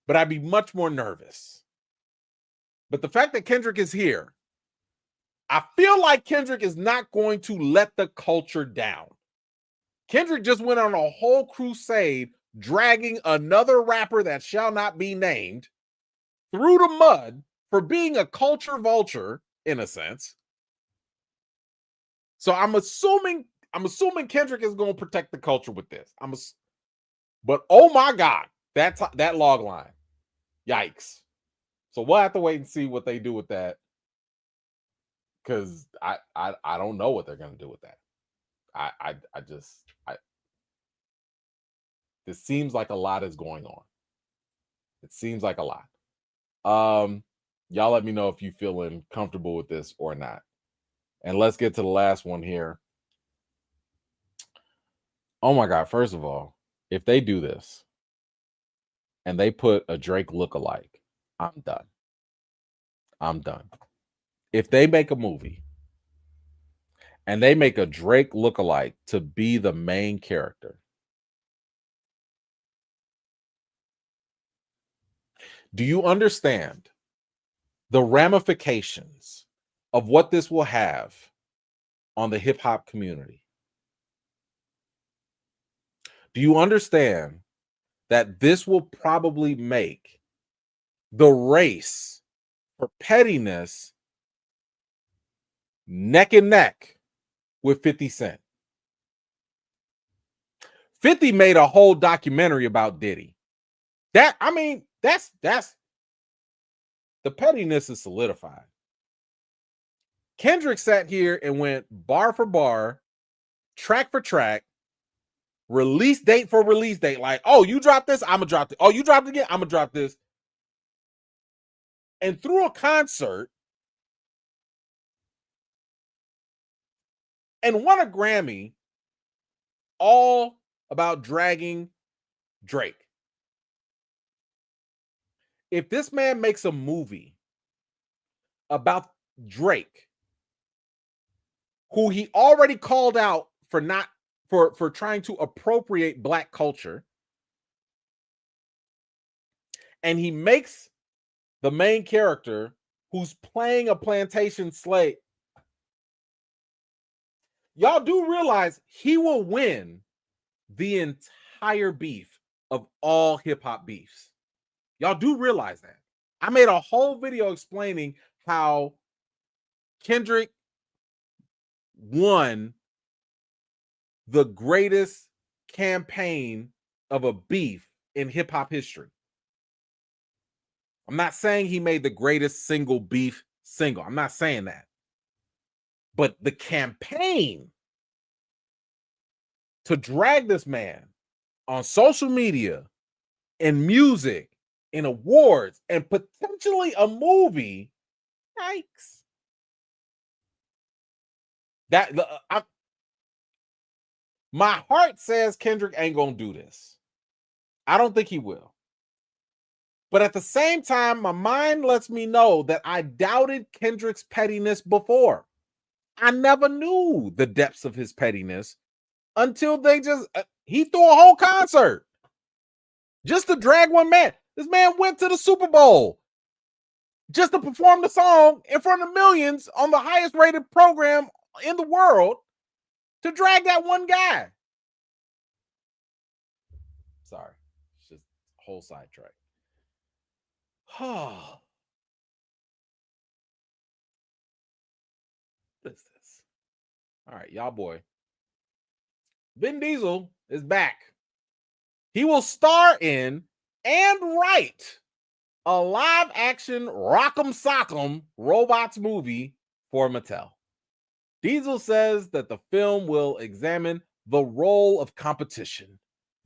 but I'd be much more nervous. But the fact that Kendrick is here, I feel like Kendrick is not going to let the culture down. Kendrick just went on a whole crusade dragging another rapper that shall not be named through the mud for being a culture vulture, in a sense. So I'm assuming Kendrick is going to protect the culture with this. But oh my God, that log line. Yikes. So we'll have to wait and see what they do with that. Because I don't know what they're going to do with that. This seems like a lot is going on. It seems like a lot. Y'all let me know if you feeling comfortable with this or not. And let's get to the last one here. Oh my God, first of all, if they do this and they put a Drake lookalike, I'm done. I'm done. If they make a movie and they make a Drake lookalike to be the main character, do you understand the ramifications of what this will have on the hip hop community? Do you understand that this will probably make the race for pettiness neck and neck with 50 Cent? 50 made a whole documentary about Diddy. That's the pettiness is solidified. Kendrick sat here and went bar for bar, track for track, release date for release date. Like, oh, you dropped this, I'm gonna drop it. Oh, you dropped it again, I'm gonna drop this. And through a concert and won a Grammy, all about dragging Drake. If this man makes a movie about Drake, who he already called out for not for trying to appropriate Black culture, and he makes the main character who's playing a plantation slave, y'all do realize he will win the entire beef of all hip-hop beefs. Y'all do realize that. I made a whole video explaining how Kendrick won the greatest campaign of a beef in hip-hop history. I'm not saying he made the greatest single beef single. I'm not saying that. But the campaign to drag this man on social media, in music, in awards, and potentially a movie, yikes. My heart says Kendrick ain't gonna do this. I don't think he will. But at the same time, my mind lets me know that I doubted Kendrick's pettiness before. I never knew the depths of his pettiness until he threw a whole concert just to drag one man. This man went to the Super Bowl just to perform the song in front of millions on the highest rated program in the world to drag that one guy. Sorry, it's just a whole sidetrack. What is this? All right, y'all boy. Vin Diesel is back. He will star in and write a live-action Rock'em Sock'em robots movie for Mattel. Diesel says that the film will examine the role of competition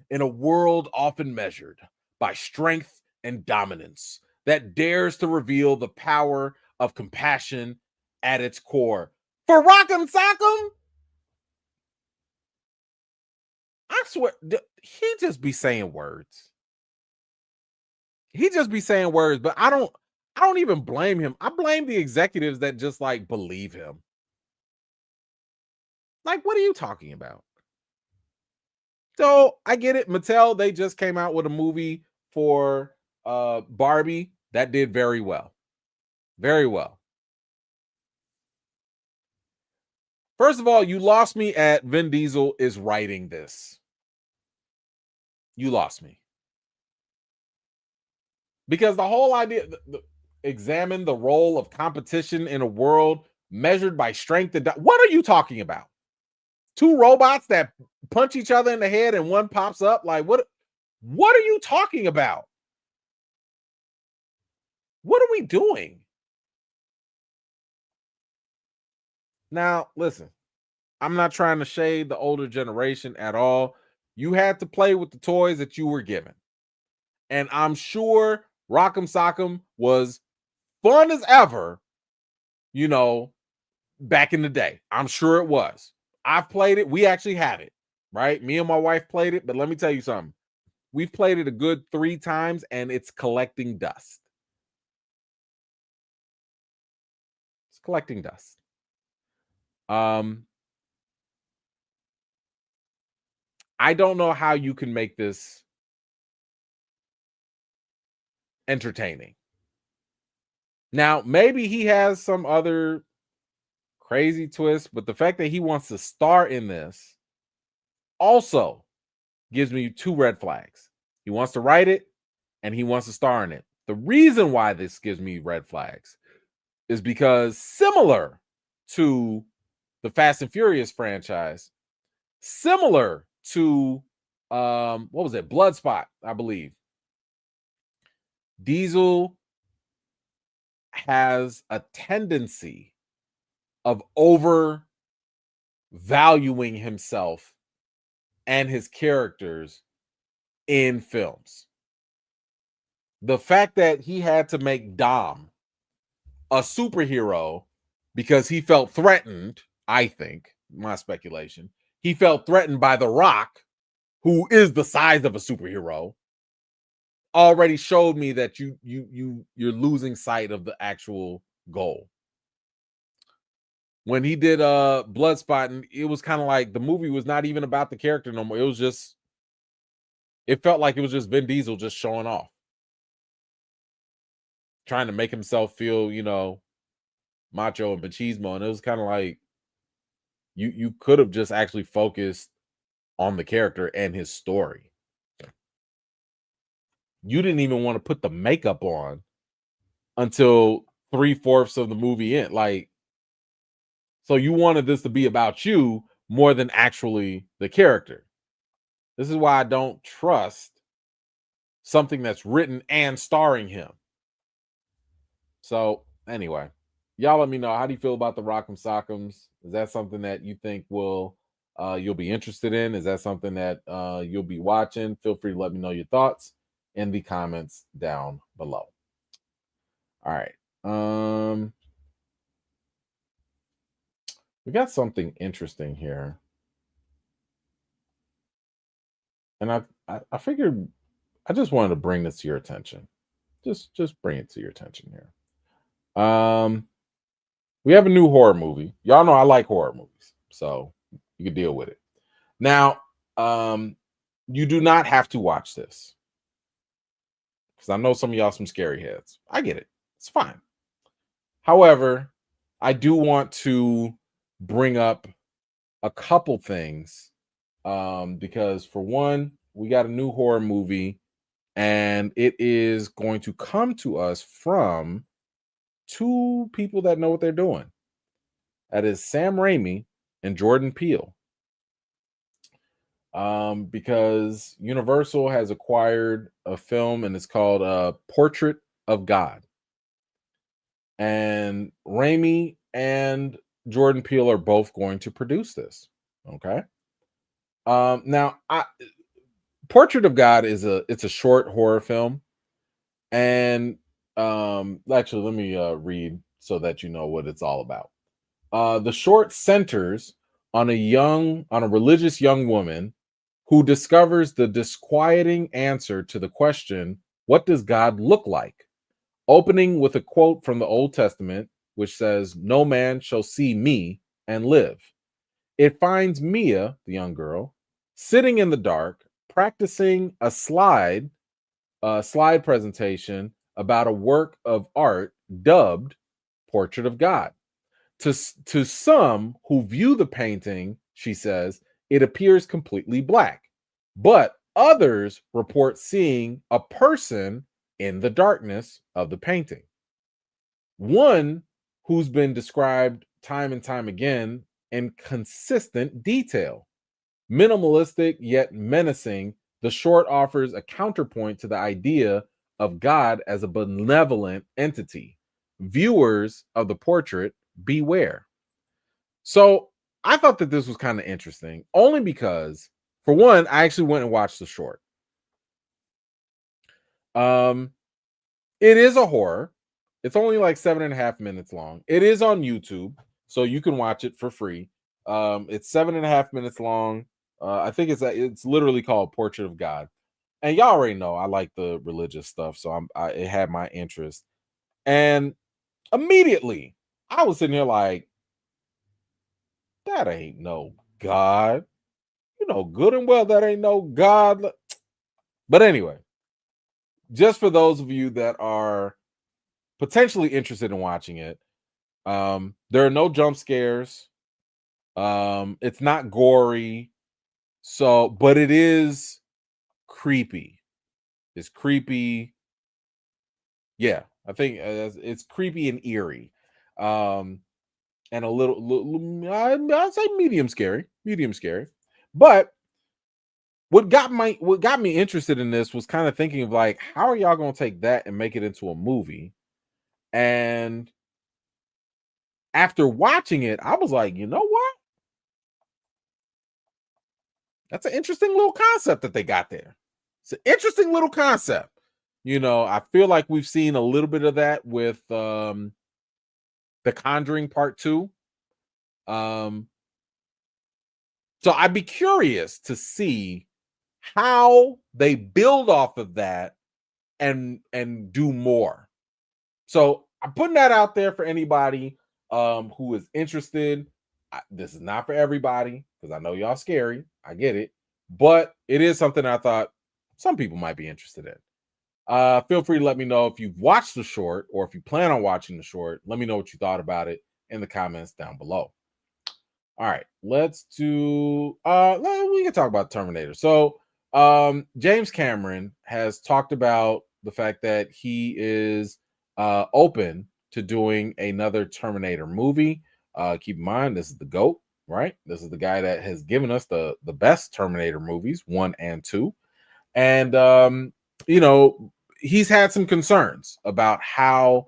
in a world often measured by strength and dominance that dares to reveal the power of compassion at its core. For Rock'em Sock'em? I swear, he just be saying words. He just be saying words, but I don't even blame him. I blame the executives that just like believe him. Like, what are you talking about? So I get it. Mattel, they just came out with a movie for Barbie that did very well. Very well. First of all, you lost me at Vin Diesel is writing this. You lost me. Because the whole idea, examine the role of competition in a world measured by strength and what are you talking about? Two robots that punch each other in the head and one pops up? Like, what are you talking about? What are we doing? Now, listen, I'm not trying to shade the older generation at all. You had to play with the toys that you were given. And I'm sure Rock'em Sock'em was fun as ever, you know, back in the day. I'm sure it was. I've played it. We actually have it, right? Me and my wife played it, but let me tell you something. We've played it a good 3 times and it's collecting dust. It's collecting dust. I don't know how you can make this entertaining. Now, maybe he has some other crazy twist, but the fact that he wants to star in this also gives me 2 red flags. He wants to write it and he wants to star in it. The reason why this gives me red flags is because similar to the Fast and Furious franchise, similar to what was it? Bloodspot, I believe. Diesel has a tendency of overvaluing himself and his characters in films. The fact that he had to make Dom a superhero because he felt threatened, I think, my speculation, he felt threatened by The Rock, who is the size of a superhero, already showed me that you're losing sight of the actual goal. When he did Bloodspot, it was kind of like the movie was not even about the character no more. It was just, it felt like it was just Vin Diesel just showing off, trying to make himself feel, you know, macho and machismo. And it was kind of like you could have just actually focused on the character and his story. You didn't even want to put the makeup on until 3/4 of the movie in. Like, so you wanted this to be about you more than actually the character. This is why I don't trust something that's written and starring him. So anyway, y'all let me know, how do you feel about the Rock'em Sock'ems? Is that something that you think will you'll be interested in? Is that something that you'll be watching? Feel free to let me know your thoughts in the comments down below. All right. We got something interesting here. And I figured I just wanted to bring this to your attention. Just bring it to your attention here. We have a new horror movie. Y'all know I like horror movies, so you can deal with it. Now, you do not have to watch this, because I know some of y'all some scary heads. I get it. It's fine. However, I do want to bring up a couple things, because for one, we got a new horror movie, and it is going to come to us from 2 people that know what they're doing. That is Sam Raimi and Jordan Peele. Because Universal has acquired a film, and it's called Portrait of God. And Raimi and Jordan Peele are both going to produce this. Okay. Now, Portrait of God it's a short horror film, and actually, let me read so that you know what it's all about. The short centers on a religious young woman who discovers the disquieting answer to the question, what does God look like? Opening with a quote from the Old Testament, which says, "No man shall see me and live." It finds Mia, the young girl, sitting in the dark, practicing a slide presentation about a work of art dubbed Portrait of God. To some who view the painting, she says, it appears completely black, but others report seeing a person in the darkness of the painting. One who's been described time and time again in consistent detail. Minimalistic yet menacing, the short offers a counterpoint to the idea of God as a benevolent entity. Viewers of the portrait, beware. So I thought that this was kind of interesting, only because, for one, I actually went and watched the short. It is a horror. It's only like 7.5 minutes long. It is on YouTube, so you can watch it for free. It's 7.5 minutes long. I think it's literally called Portrait of God. And y'all already know I like the religious stuff, so it had my interest. And immediately I was sitting here like, that ain't no God. You know good and well that ain't no God. But anyway, just for those of you that are potentially interested in watching it, there are no jump scares. It's not gory. So, but it is creepy. It's creepy. Yeah, I think it's creepy and eerie. And a little I'd say medium scary. But what got me interested in this was kind of thinking of like, how are y'all gonna take that and make it into a movie? And after watching it, I was like, you know what? That's an interesting little concept that they got there. It's an interesting little concept. I feel like we've seen a little bit of that with The Conjuring Part 2. So I'd be curious to see how they build off of that and do more. So I'm putting that out there for anybody who is interested. This is not for everybody because I know y'all scary. I get it, but it is something I thought some people might be interested in. Feel free to let me know if you've watched the short or if you plan on watching the short. Let me know what you thought about it in the comments down below. All right, let's do we can talk about Terminator. So James Cameron has talked about the fact that he is open to doing another Terminator movie. Keep in mind, this is the GOAT, right? This is the guy that has given us the best Terminator movies, 1 and 2. And he's had some concerns about how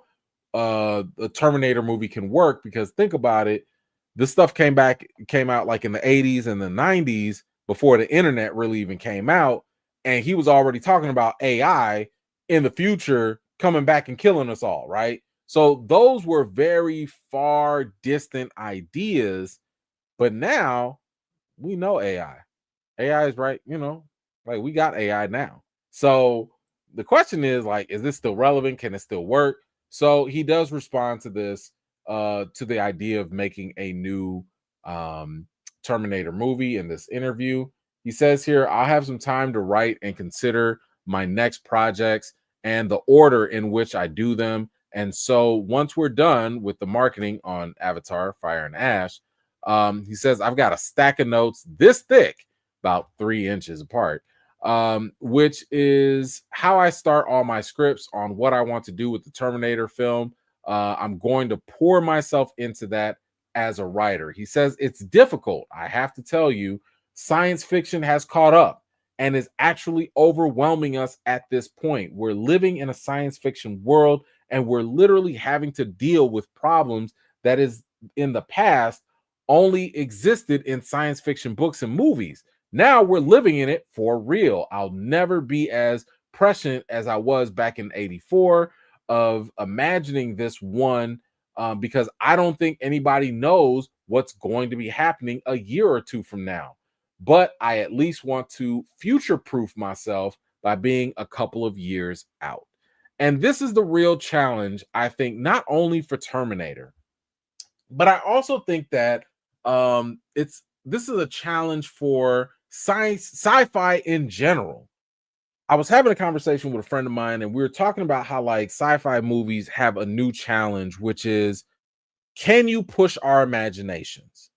the Terminator movie can work, because think about it, this stuff came out like in the 80s and the 90s before the internet really even came out, and he was already talking about AI in the future coming back and killing us all, right? So those were very far distant ideas, but now we know AI is right, like we got AI now. So the question is, like, is this still relevant? Can it still work? So he does respond to this, to the idea of making a new Terminator movie in this interview. He says here, I'll have some time to write and consider my next projects and the order in which I do them. And so once we're done with the marketing on Avatar, Fire and Ash, he says, I've got a stack of notes this thick, about 3 inches apart, which is how I start all my scripts on what I want to do with the Terminator film. I'm going to pour myself into that as a writer. He says it's difficult. I have to tell you, science fiction has caught up and is actually overwhelming us at this point. We're living in a science fiction world, and we're literally having to deal with problems that is in the past only existed in science fiction books and movies. Now we're living in it for real. I'll never be as prescient as I was back in 84 of imagining this one, because I don't think anybody knows what's going to be happening a year or two from now. But I at least want to future-proof myself by being a couple of years out. And this is the real challenge, I think, not only for Terminator, but I also think that this is a challenge for sci-fi in general. I was having a conversation with a friend of mine, and we were talking about how like sci-fi movies have a new challenge, which is, can you push our imaginations?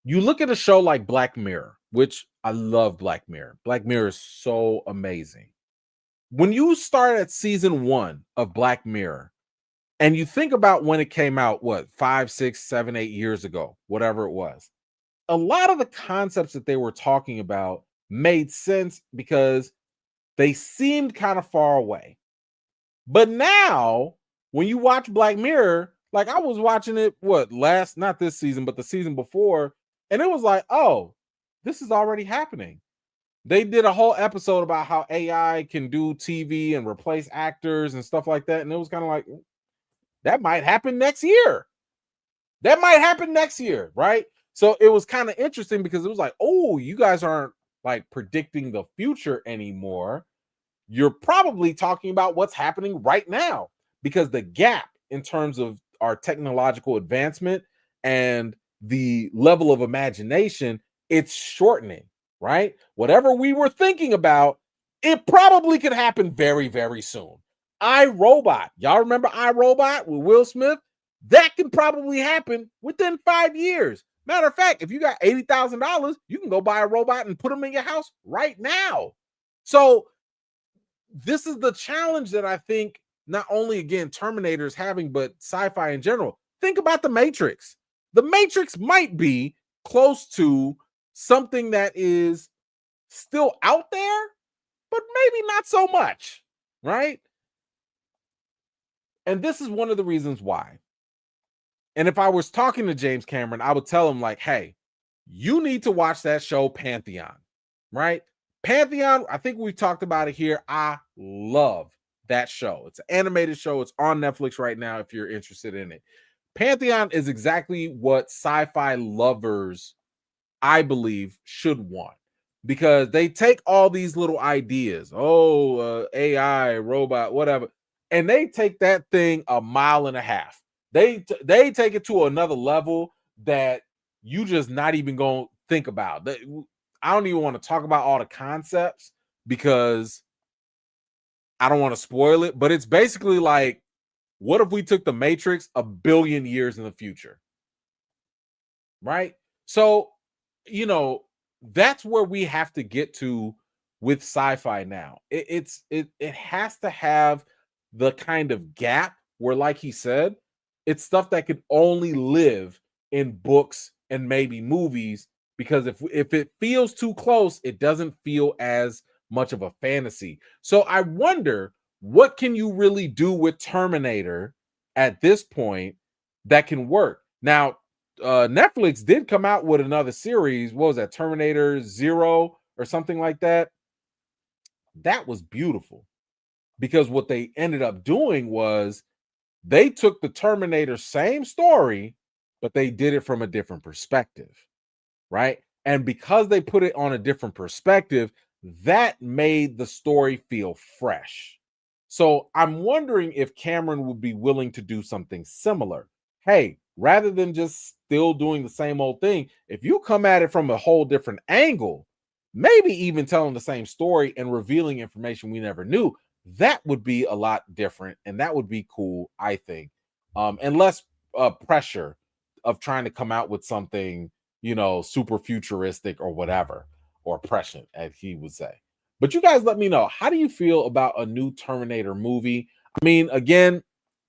You look at a show like Black Mirror, which I love. Black Mirror. Black Mirror is so amazing. When you start at season 1 of Black Mirror, and you think about when it came out, what, 5, 6, 7, 8 years ago, whatever it was, a lot of the concepts that they were talking about made sense because they seemed kind of far away. But now, when you watch Black Mirror, like I was watching it, not this season, but the season before, and it was like, oh, this is already happening. They did a whole episode about how AI can do TV and replace actors and stuff like that. And it was kind of like, that might happen next year. Right? So it was kind of interesting because it was like, oh, you guys aren't like predicting the future anymore. You're probably talking about what's happening right now, because the gap in terms of our technological advancement and the level of imagination, it's shortening, right? Whatever we were thinking about, it probably could happen very, very soon. iRobot. Y'all remember iRobot with Will Smith? That can probably happen within 5 years. Matter of fact, if you got $80,000, you can go buy a robot and put them in your house right now. So this is the challenge that I think not only again Terminator is having, but sci-fi in general. Think about the Matrix. The Matrix might be close to something that is still out there, but maybe not so much, right? And this is one of the reasons why. And if I was talking to James Cameron, I would tell him, like, hey, you need to watch that show Pantheon, right? Pantheon, I think we've talked about it here. I love that show. It's an animated show. It's on Netflix right now if you're interested in it. Pantheon is exactly what sci-fi lovers, I believe, should want, because they take all these little ideas, AI, robot, whatever, and they take that thing a mile and a half. They take it to another level that you just not even gonna think about. I don't even want to talk about all the concepts because I don't want to spoil it, but it's basically like, what if we took the Matrix a billion years in the future? Right? So, that's where we have to get to with sci-fi now. It has to have the kind of gap where, like he said, it's stuff that could only live in books and maybe movies, because if it feels too close, it doesn't feel as much of a fantasy. So I wonder, what can you really do with Terminator at this point that can work? Now, Netflix did come out with another series. What was that? Terminator Zero or something like that. That was beautiful, because what they ended up doing was they took the Terminator same story, but they did it from a different perspective, right? And because they put it on a different perspective, that made the story feel fresh. So I'm wondering if Cameron would be willing to do something similar. Hey, rather than just still doing the same old thing, if you come at it from a whole different angle, maybe even telling the same story and revealing information we never knew, that would be a lot different, and that would be cool, I think. And less pressure of trying to come out with something, super futuristic or whatever, or prescient, as he would say. But you guys let me know, how do you feel about a new Terminator movie? I mean, again,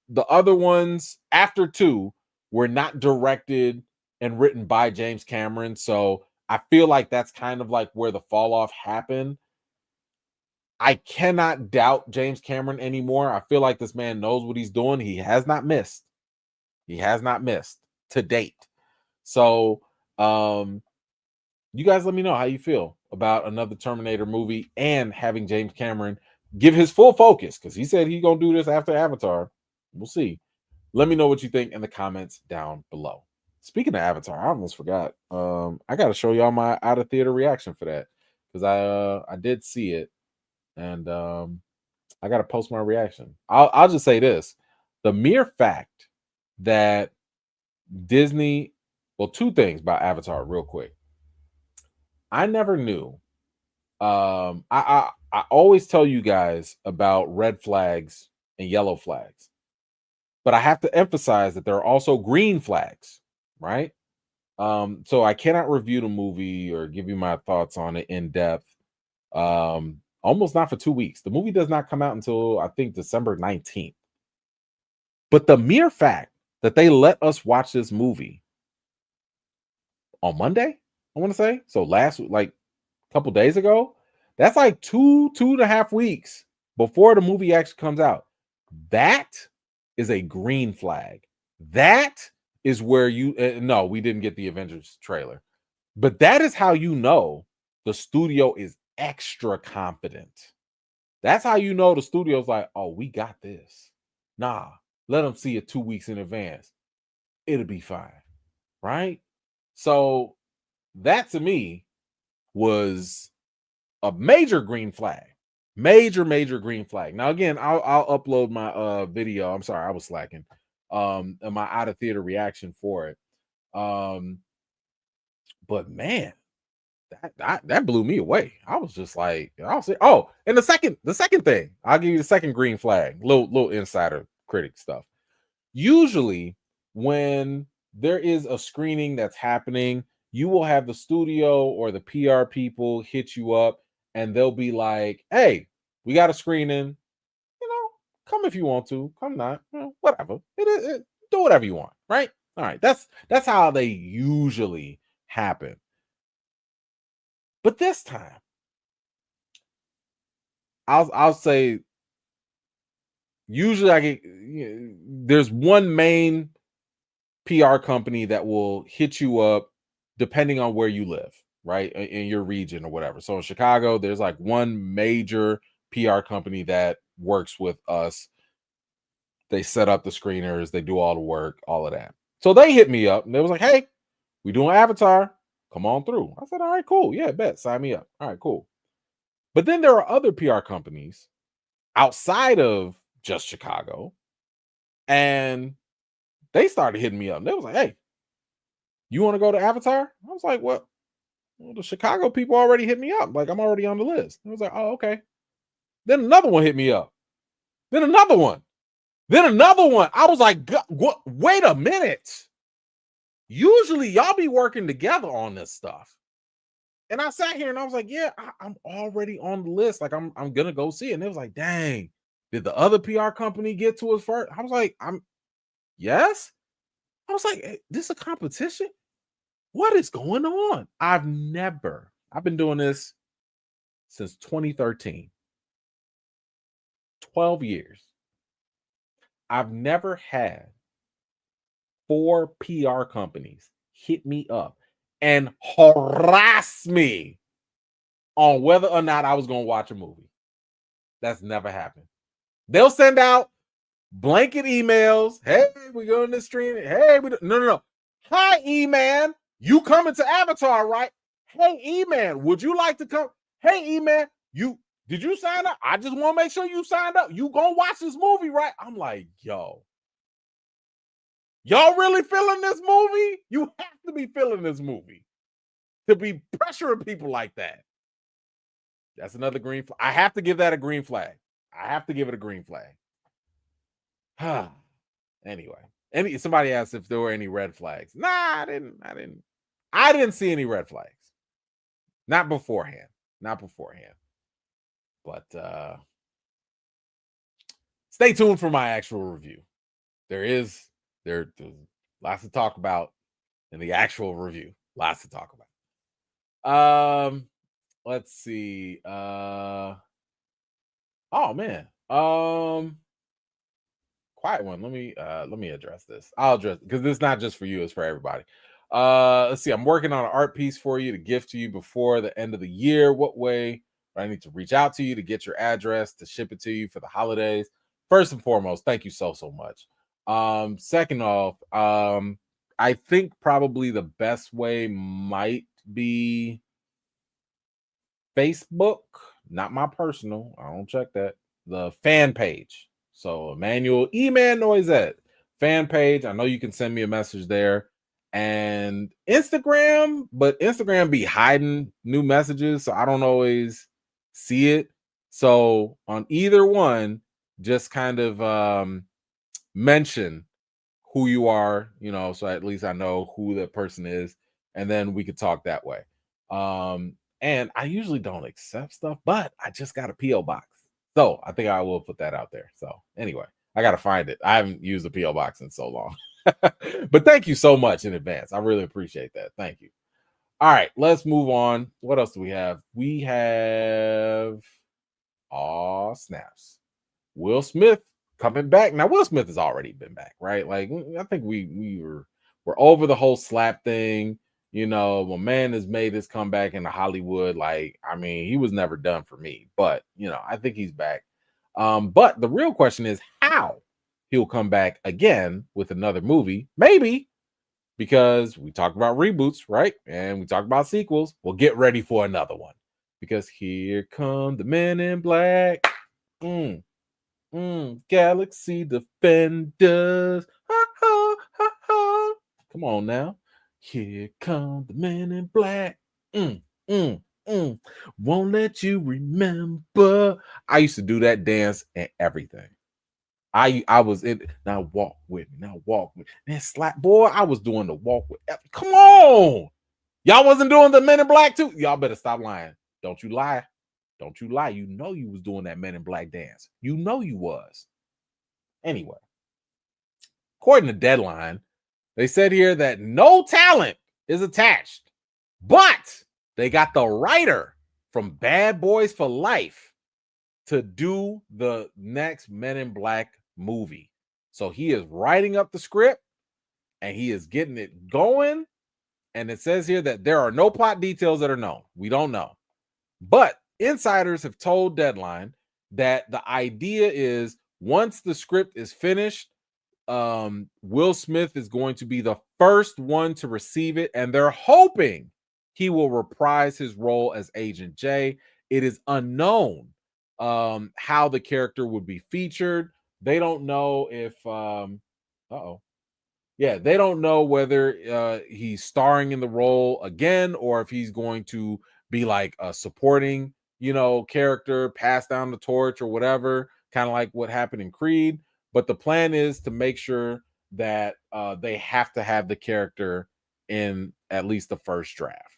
the other ones after 2 were not directed and written by James Cameron. So I feel like that's kind of like where the fall off happened. I cannot doubt James Cameron anymore. I feel like this man knows what he's doing. He has not missed. He has not missed to date. So, you guys let me know how you feel about another Terminator movie and having James Cameron give his full focus, because he said he's going to do this after Avatar. We'll see. Let me know what you think in the comments down below. Speaking of Avatar, I almost forgot. I got to show y'all my out of theater reaction for that, because I did see it, and I got to post my reaction. I'll just say this: the mere fact that Disney, well, 2 things about Avatar, real quick. I never knew. I always tell you guys about red flags and yellow flags, but I have to emphasize that there are also green flags, right? So I cannot review the movie or give you my thoughts on it in depth. Almost not for 2 weeks. The movie does not come out until, I think, December 19th. But the mere fact that they let us watch this movie on Monday, I want to say, so last, like, a couple days ago, that's like 2.5 weeks before the movie actually comes out. That is a green flag. That is where you no, we didn't get the Avengers trailer, but that is how you know the studio is extra confident. That's how you know the studio's like, oh, we got this. Nah, let them see it 2 weeks in advance. It'll be fine, right? So that to me was a major green flag. Major green flag. Now, again, I'll upload my video. I'm sorry, I was slacking. And my out of theater reaction for it. But man, that blew me away. I was just like, I'll say, oh, and the second thing, I'll give you the second green flag, little insider critic stuff. Usually when there is a screening that's happening, you will have the studio or the PR people hit you up and they'll be like, "Hey, we got a screening. Come if you want to. Come not. Whatever. Do whatever you want. Right? All right. That's how they usually happen. But this time, I'll say usually I get there's one main PR company that will hit you up depending on where you live, right? In your region or whatever. So in Chicago, there's like one major PR company that works with us. They set up the screeners, they do all the work, all of that. So they hit me up and they was like, "Hey, we doing Avatar. Come on through." I said, "All right, cool. Yeah, bet. Sign me up." All right, cool. But then there are other PR companies outside of just Chicago, and they started hitting me up. They was like, "Hey, you want to go to Avatar?" I was like, "What? Well, the Chicago people already hit me up. Like, I'm already on the list." I was like, "Oh, okay." Then another one hit me up. Then another one. Then another one. I was like, "What? Wait a minute. Usually y'all be working together on this stuff." And I sat here and I was like, "Yeah, I'm already on the list. Like, I'm gonna go see it." And it was like, "Dang, did the other PR company get to us first?" I was like, yes. I was like, "This is a competition? What is going on?" I've been doing this since 2013, 12 years. I've never had 4 PR companies hit me up and harass me on whether or not I was going to watch a movie. That's never happened. They'll send out blanket emails. "Hey, we going to stream it. Hey, no. Hi, E-Man. You coming to Avatar, right? Hey, E-Man, would you like to come? Hey, E-Man, did you sign up? I just want to make sure you signed up. You gonna watch this movie, right?" I'm like, "Yo, y'all really feeling this movie? You have to be feeling this movie to be pressuring people like that." That's another green flag. I have to give that a green flag. I have to give it a green flag. Anyway, somebody asked if there were any red flags. Nah, I didn't see any red flags. Not beforehand. But stay tuned for my actual review. There's lots to talk about in the actual review. Lots to talk about. Let's see. Oh man. Quiet one. Let me address this. I'll address because this is not just for you, it's for everybody. Let's see. I'm working on an art piece for you to gift to you before the end of the year. What way do I need to reach out to you to get your address to ship it to you for the holidays? First and foremost, thank you so much. Second off, I think probably the best way might be Facebook, not my personal. I don't check that. The fan page. So Emmanuel E-Man Noisette fan page. I know you can send me a message there. And Instagram, but Instagram be hiding new messages, so I don't always see it. So on either one, just kind of mention who you are, so at least I know who that person is, and then we could talk that way. And I usually don't accept stuff, but I just got a PO box. So I think I will put that out there. So anyway, I got to find it. I haven't used a PO box in so long. But thank you so much in advance. I really appreciate that. Thank you. All right, let's move on. What else do we have? We have snaps. Will Smith coming back. Now, Will Smith has already been back, right? Like, I think we're over the whole slap thing. My man has made his comeback into Hollywood. Like, I mean, he was never done for me, but I think he's back. But the real question is how he'll come back again with another movie, maybe, because we talked about reboots, right? And we talked about sequels. Well, get ready for another one, because here come the Men in Black. Galaxy Defenders. Ha, ha, ha, ha. Come on now. Here come the Men in Black. Won't let you remember. I used to do that dance and everything. I was in. Now walk with me. Man, slap boy. I was doing the walk with. Come on. Y'all wasn't doing the Men in Black too. Y'all better stop lying. Don't you lie. Don't you lie. You know you was doing that Men in Black dance. You know you was. Anyway, according to Deadline, they said here that no talent is attached, but they got the writer from Bad Boys for Life to do the next Men in Black movie. So he is writing up the script and he is getting it going. And it says here that there are no plot details that are known. We don't know. But insiders have told Deadline that the idea is once the script is finished, Will Smith is going to be the first one to receive it, and they're hoping he will reprise his role as Agent J. It is unknown how the character would be featured. They don't know if they don't know whether he's starring in the role again or if he's going to be like a supporting, character, pass down the torch or whatever, kind of like what happened in Creed. But the plan is to make sure that they have to have the character in at least the first draft.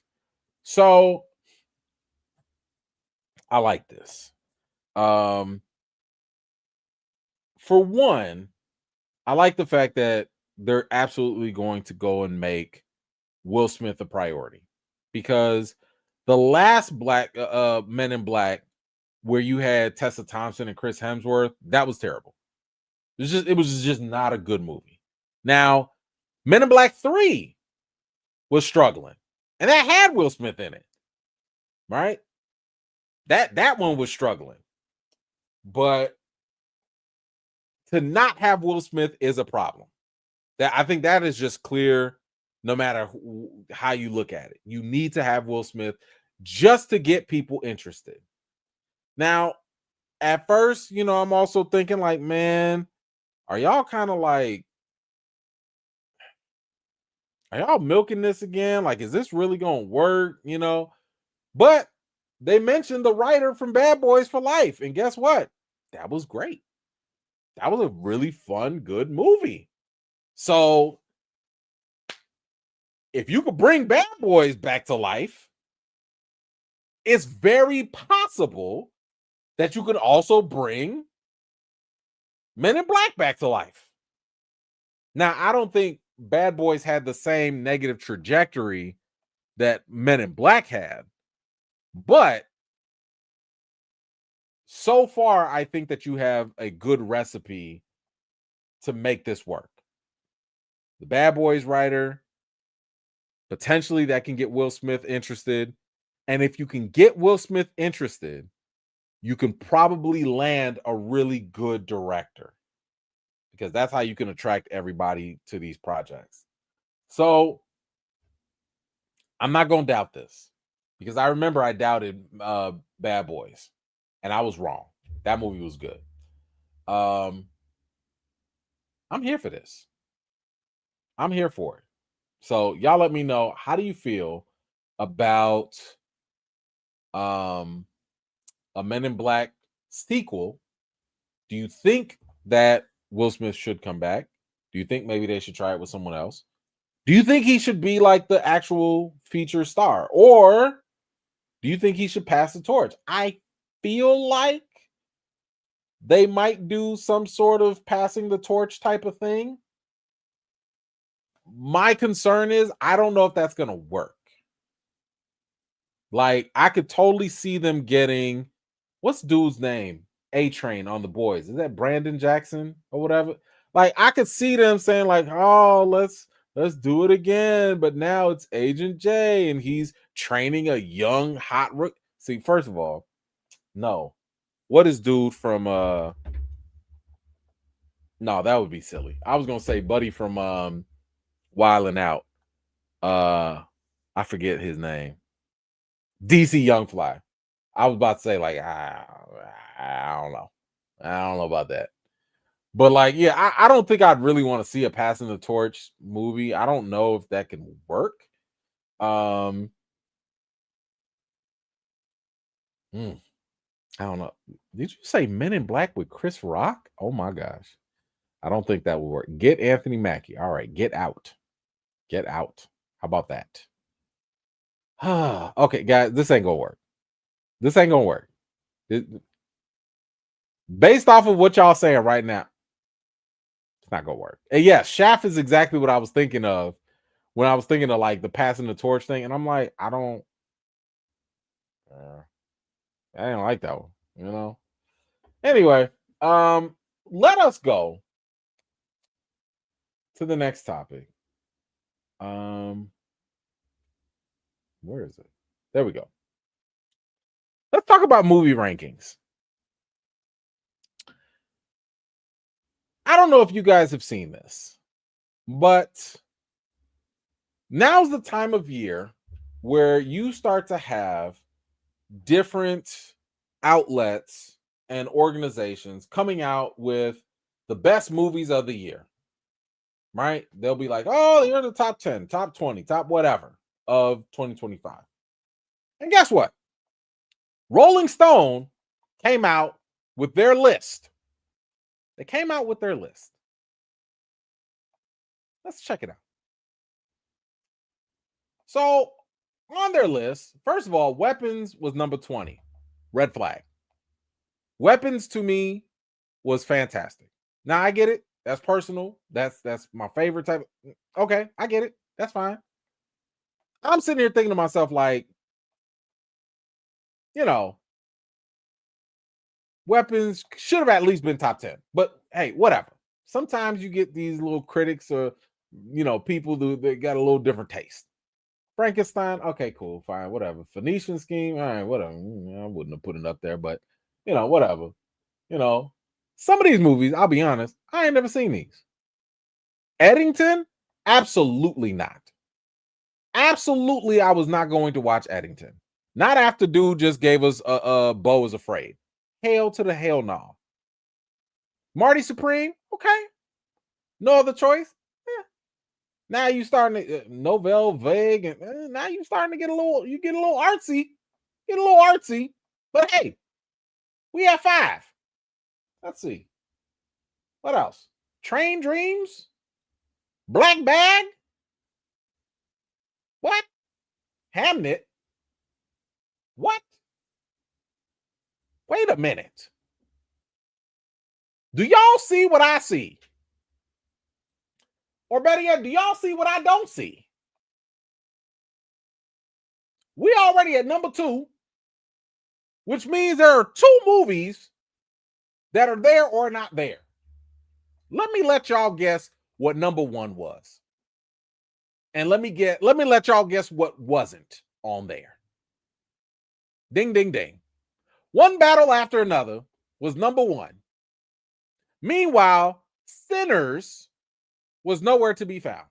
So I like this. For one, I like the fact that they're absolutely going to go and make Will Smith a priority, because the last Men in Black, where you had Tessa Thompson and Chris Hemsworth, that was terrible. It was just not a good movie. Now, Men in Black 3 was struggling, and that had Will Smith in it, right? That one was struggling, but to not have Will Smith is a problem. That I think that is just clear. No matter how you look at it, you need to have Will Smith just to get people interested. Now, at first, I'm also thinking like, man, are y'all kind of like, are y'all milking this again? Like, is this really going to work? But they mentioned the writer from Bad Boys for Life. And guess what? That was great. That was a really fun, good movie. So if you could bring Bad Boys back to life, it's very possible that you could also bring Men in Black back to life. Now, I don't think Bad Boys had the same negative trajectory that Men in Black had, but so far, I think that you have a good recipe to make this work. The Bad Boys writer, potentially that can get Will Smith interested. And if you can get Will Smith interested, you can probably land a really good director, because that's how you can attract everybody to these projects. So I'm not going to doubt this, because I remember I doubted Bad Boys and I was wrong. That movie was good. I'm here for this. I'm here for it. So y'all let me know, how do you feel about a Men in Black sequel? Do you think that Will Smith should come back? Do you think maybe they should try it with someone else? Do you think he should be like the actual feature star? Or do you think he should pass the torch? I feel like they might do some sort of passing the torch type of thing. My concern is I don't know if that's going to work. Like, I could totally see them getting, what's dude's name? A-Train on The Boys. Is that Brandon Jackson or whatever? Like, I could see them saying like, oh, let's do it again. But now it's Agent J and he's training a young hot rook. See, first of all, no. What is dude from no, that would be silly. I was gonna say Buddy from Wildin' Out. I forget his name. DC Young Fly. I was about to say like I don't know. I don't know about that. But like, yeah, I don't think I'd really want to see a passing the torch movie. I don't know if that can work. I don't know. Did you say Men in Black with Chris Rock? Oh my gosh. I don't think that will work. Get Anthony Mackie. All right, Get Out. Get Out. How about that? Okay, guys, this ain't gonna work. This ain't gonna work. Based off of what y'all saying right now, it's not gonna work. And yeah, Shaft is exactly what I was thinking of when I was thinking of like the passing the torch thing, and I'm like, I didn't like that one, you know. Anyway, let us go to the next topic. Where is it? There we go. Let's talk about movie rankings. I don't know if you guys have seen this, but now's the time of year where you start to have different outlets and organizations coming out with the best movies of the year, right? They'll be like, oh, you're in the top 10, top 20, top whatever of 2025. And guess what? Rolling Stone came out with their list. They came out with their list. Let's check it out. So, on their list, first of all, Weapons was number 20. Red flag. Weapons to me was fantastic. Now I get it. That's personal. That's my favorite type. Okay, I get it. That's fine. I'm sitting here thinking to myself, like, you know, Weapons should have at least been top 10. But hey, whatever. Sometimes you get these little critics or, you know, people that got a little different taste. Frankenstein, okay, cool, fine, whatever. Phoenician Scheme, all right, whatever. I wouldn't have put it up there, but, you know, whatever. You know, some of these movies, I'll be honest, I ain't never seen these. Eddington, absolutely not. Absolutely, I was not going to watch Eddington. Not after dude just gave us a Beau is Afraid. Hell to the hell no. Marty Supreme, okay. No other choice. Yeah. Now you starting to Novell Vague, and now you starting to get a little artsy. Get a little artsy. But hey, we have 5. Let's see. What else? Train Dreams? Black Bag? What? Hamnet? What? Wait a minute. Do y'all see what I see? Or better yet, do y'all see what I don't see? We already at number 2, which means there are 2 movies that are there or not there. Let me let y'all guess what number 1 was. And let me let y'all guess what wasn't on there. Ding, ding, ding. One Battle After Another was number 1. Meanwhile, Sinners was nowhere to be found.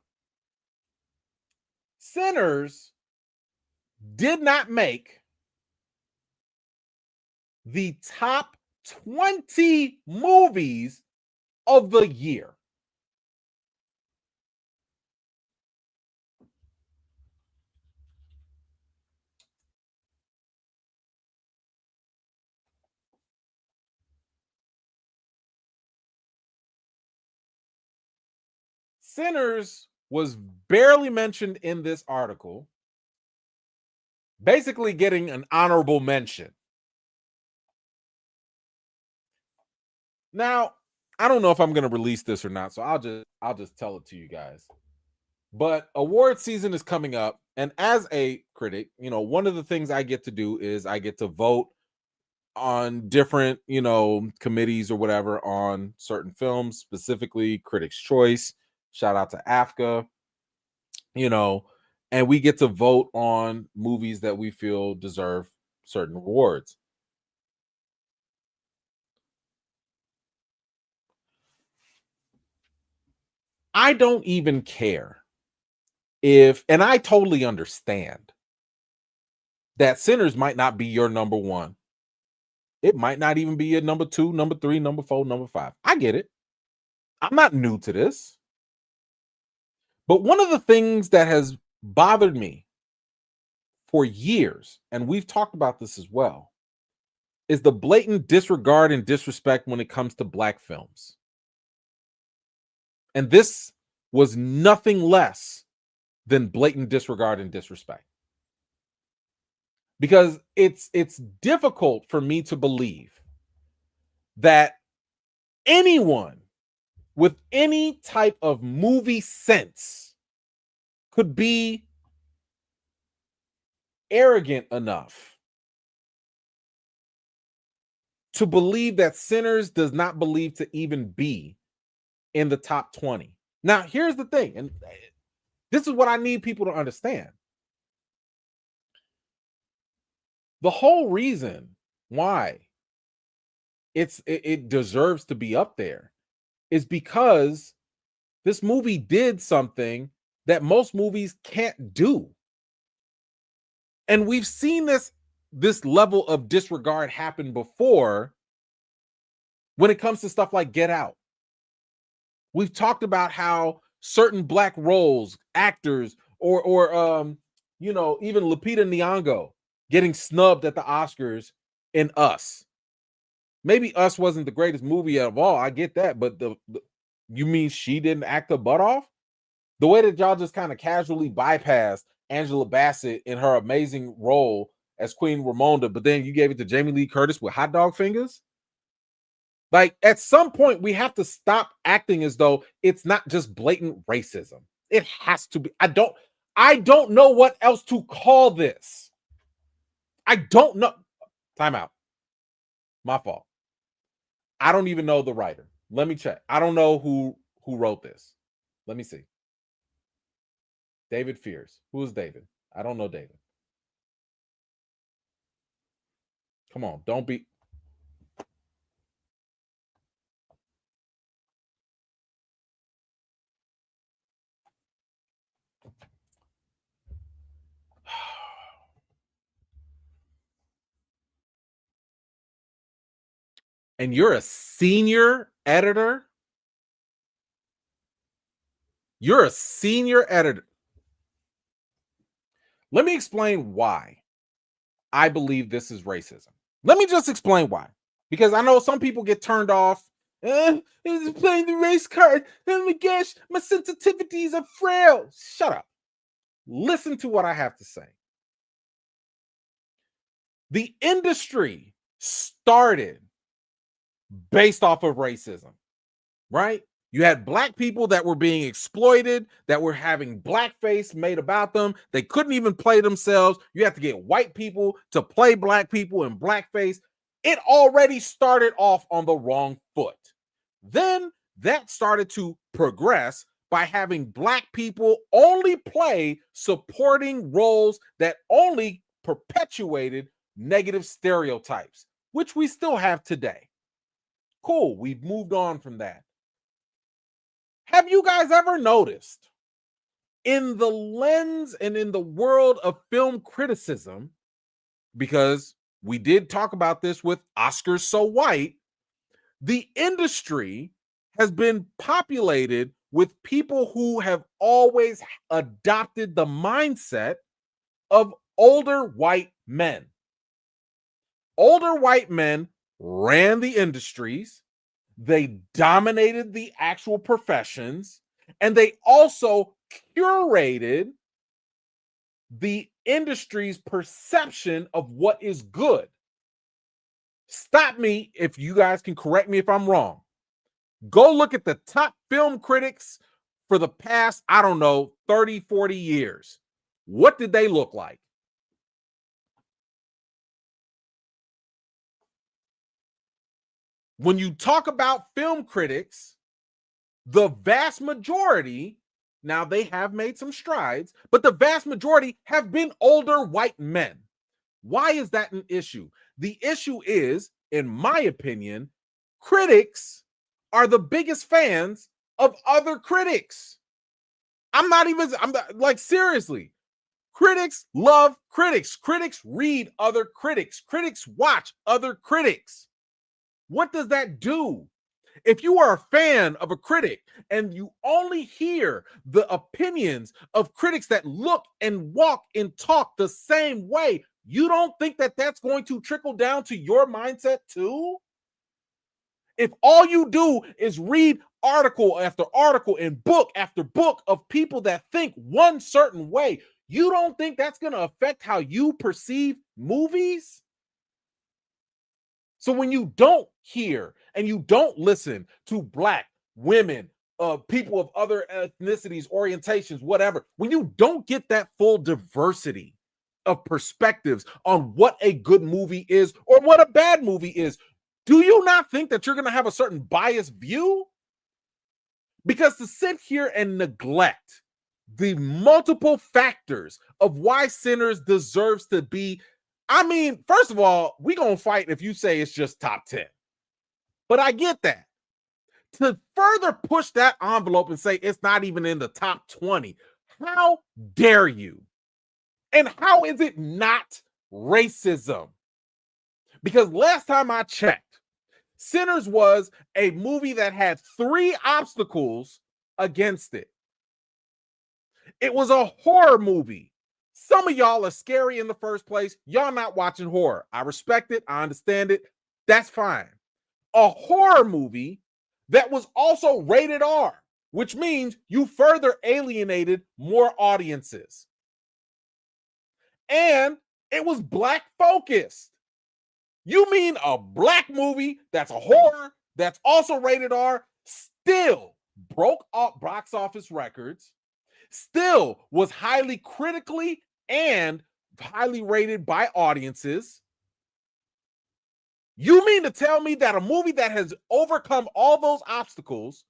Sinners did not make the top 20 movies of the year. Sinners was barely mentioned in this article, basically getting an honorable mention. Now, I don't know if I'm going to release this or not, so I'll just tell it to you guys. But award season is coming up, and as a critic, you know, one of the things I get to do is I get to vote on different, you know, committees or whatever on certain films, specifically Critics' Choice. Shout out to AFCA, you know, and we get to vote on movies that we feel deserve certain awards. I don't even care if, and I totally understand that Sinners might not be your number 1. It might not even be your number 2, number 3, number 4, number 5. I get it. I'm not new to this. But one of the things that has bothered me for years, and we've talked about this as well, is the blatant disregard and disrespect when it comes to Black films. And this was nothing less than blatant disregard and disrespect. because it's difficult for me to believe that anyone with any type of movie sense could be arrogant enough to believe that Sinners does not believe to even be in the top 20. Now, here's the thing, and this is what I need people to understand. The whole reason why it deserves to be up there is because this movie did something that most movies can't do. And we've seen this level of disregard happen before when it comes to stuff like Get Out. We've talked about how certain black roles, actors, or even Lupita Nyong'o getting snubbed at the Oscars in Us. Maybe Us wasn't the greatest movie of all. I get that, but you mean she didn't act her butt off? The way that y'all just kind of casually bypassed Angela Bassett in her amazing role as Queen Ramonda, but then you gave it to Jamie Lee Curtis with hot dog fingers? Like, at some point, we have to stop acting as though it's not just blatant racism. It has to be. I don't know what else to call this. I don't know. Time out. My fault. I don't even know the writer. Let me check. I don't know who wrote this. Let me see. David Fears. Who is David? I don't know David. Come on, don't be. And you're a senior editor? You're a senior editor. Let me explain why I believe this is racism. Let me just explain why. Because I know some people get turned off. He's playing the race card. Oh my gosh, my sensitivities are frail. Shut up. Listen to what I have to say. The industry started based off of racism, right? You had black people that were being exploited, that were having blackface made about them. They couldn't even play themselves. You have to get white people to play black people in blackface. It already started off on the wrong foot. Then that started to progress by having black people only play supporting roles that only perpetuated negative stereotypes, which we still have today. Cool, we've moved on from that. Have you guys ever noticed in the lens and in the world of film criticism, because we did talk about this with Oscars So White, the industry has been populated with people who have always adopted the mindset of older white men. Older white men ran the industries, they dominated the actual professions, and they also curated the industry's perception of what is good. Stop me if you guys can correct me if I'm wrong. Go look at the top film critics for the past, 30, 40 years. What did they look like? When you talk about film critics, the vast majority, now they have made some strides, but the vast majority have been older white men. Why is that an issue? The issue is, in my opinion, critics are the biggest fans of other critics. I'm seriously. Critics love critics. Critics read other critics. Critics watch other critics. What does that do? If you are a fan of a critic and you only hear the opinions of critics that look and walk and talk the same way, you don't think that that's going to trickle down to your mindset too? If all you do is read article after article and book after book of people that think one certain way, You don't think that's going to affect how you perceive movies? So when you don't hear and you don't listen to Black women, people of other ethnicities, orientations, whatever, when you don't get that full diversity of perspectives on what a good movie is or what a bad movie is, do you not think that you're going to have a certain biased view? Because to sit here and neglect the multiple factors of why Sinners deserves to be, I mean, first of all, we're going to fight if you say it's just top 10. But I get that. To further push that envelope and say it's not even in the top 20, how dare you? And how is it not racism? Because last time I checked, Sinners was a movie that had 3 obstacles against it. It was a horror movie. Some of y'all are scary in the first place. Y'all not watching horror. I respect it. I understand it. That's fine. A horror movie that was also rated R, which means you further alienated more audiences. And it was Black focused. You mean a Black movie that's a horror, that's also rated R, still broke box office records, still was highly critically and highly rated by audiences? You mean to tell me that a movie that has overcome all those obstacles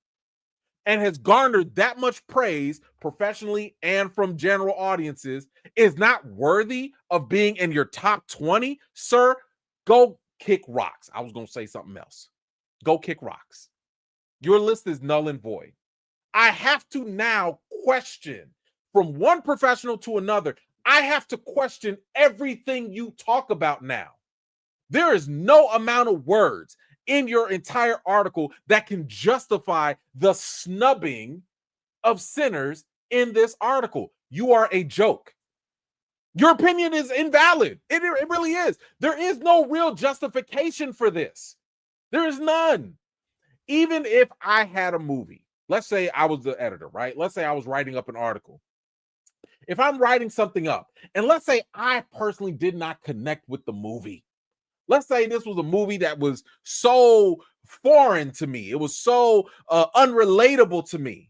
and has garnered that much praise professionally and from general audiences is not worthy of being in your top 20? Sir, go kick rocks. I was going to say something else. Go kick rocks. Your list is null and void. I have to now question from one professional to another. I have to question everything you talk about now. There is no amount of words in your entire article that can justify the snubbing of Sinners in this article. You are a joke. Your opinion is invalid. It really is. There is no real justification for this. There is none. Even if I had a movie, let's say I was the editor, right? Let's say I was writing up an article. If I'm writing something up, and let's say I personally did not connect with the movie. Let's say this was a movie that was so foreign to me. It was so unrelatable to me.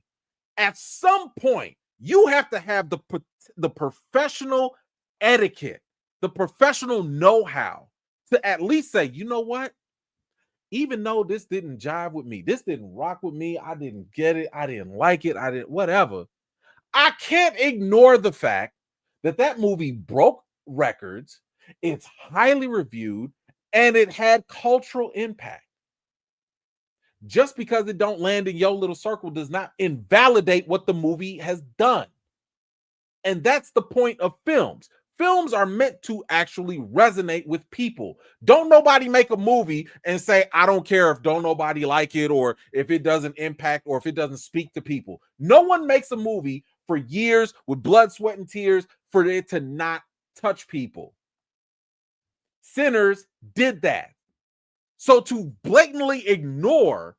At some point, you have to have the professional etiquette, the professional know-how to at least say, you know what? Even though this didn't jive with me, this didn't rock with me, I didn't get it, I didn't like it, I didn't whatever. I can't ignore the fact that that movie broke records, it's highly reviewed, and it had cultural impact. Just because it don't land in your little circle does not invalidate what the movie has done. And that's the point of films. Films are meant to actually resonate with people. Don't nobody make a movie and say, I don't care if don't nobody like it or if it doesn't impact or if it doesn't speak to people. No one makes a movie for years with blood, sweat, and tears for it to not touch people. Sinners did that. So to blatantly ignore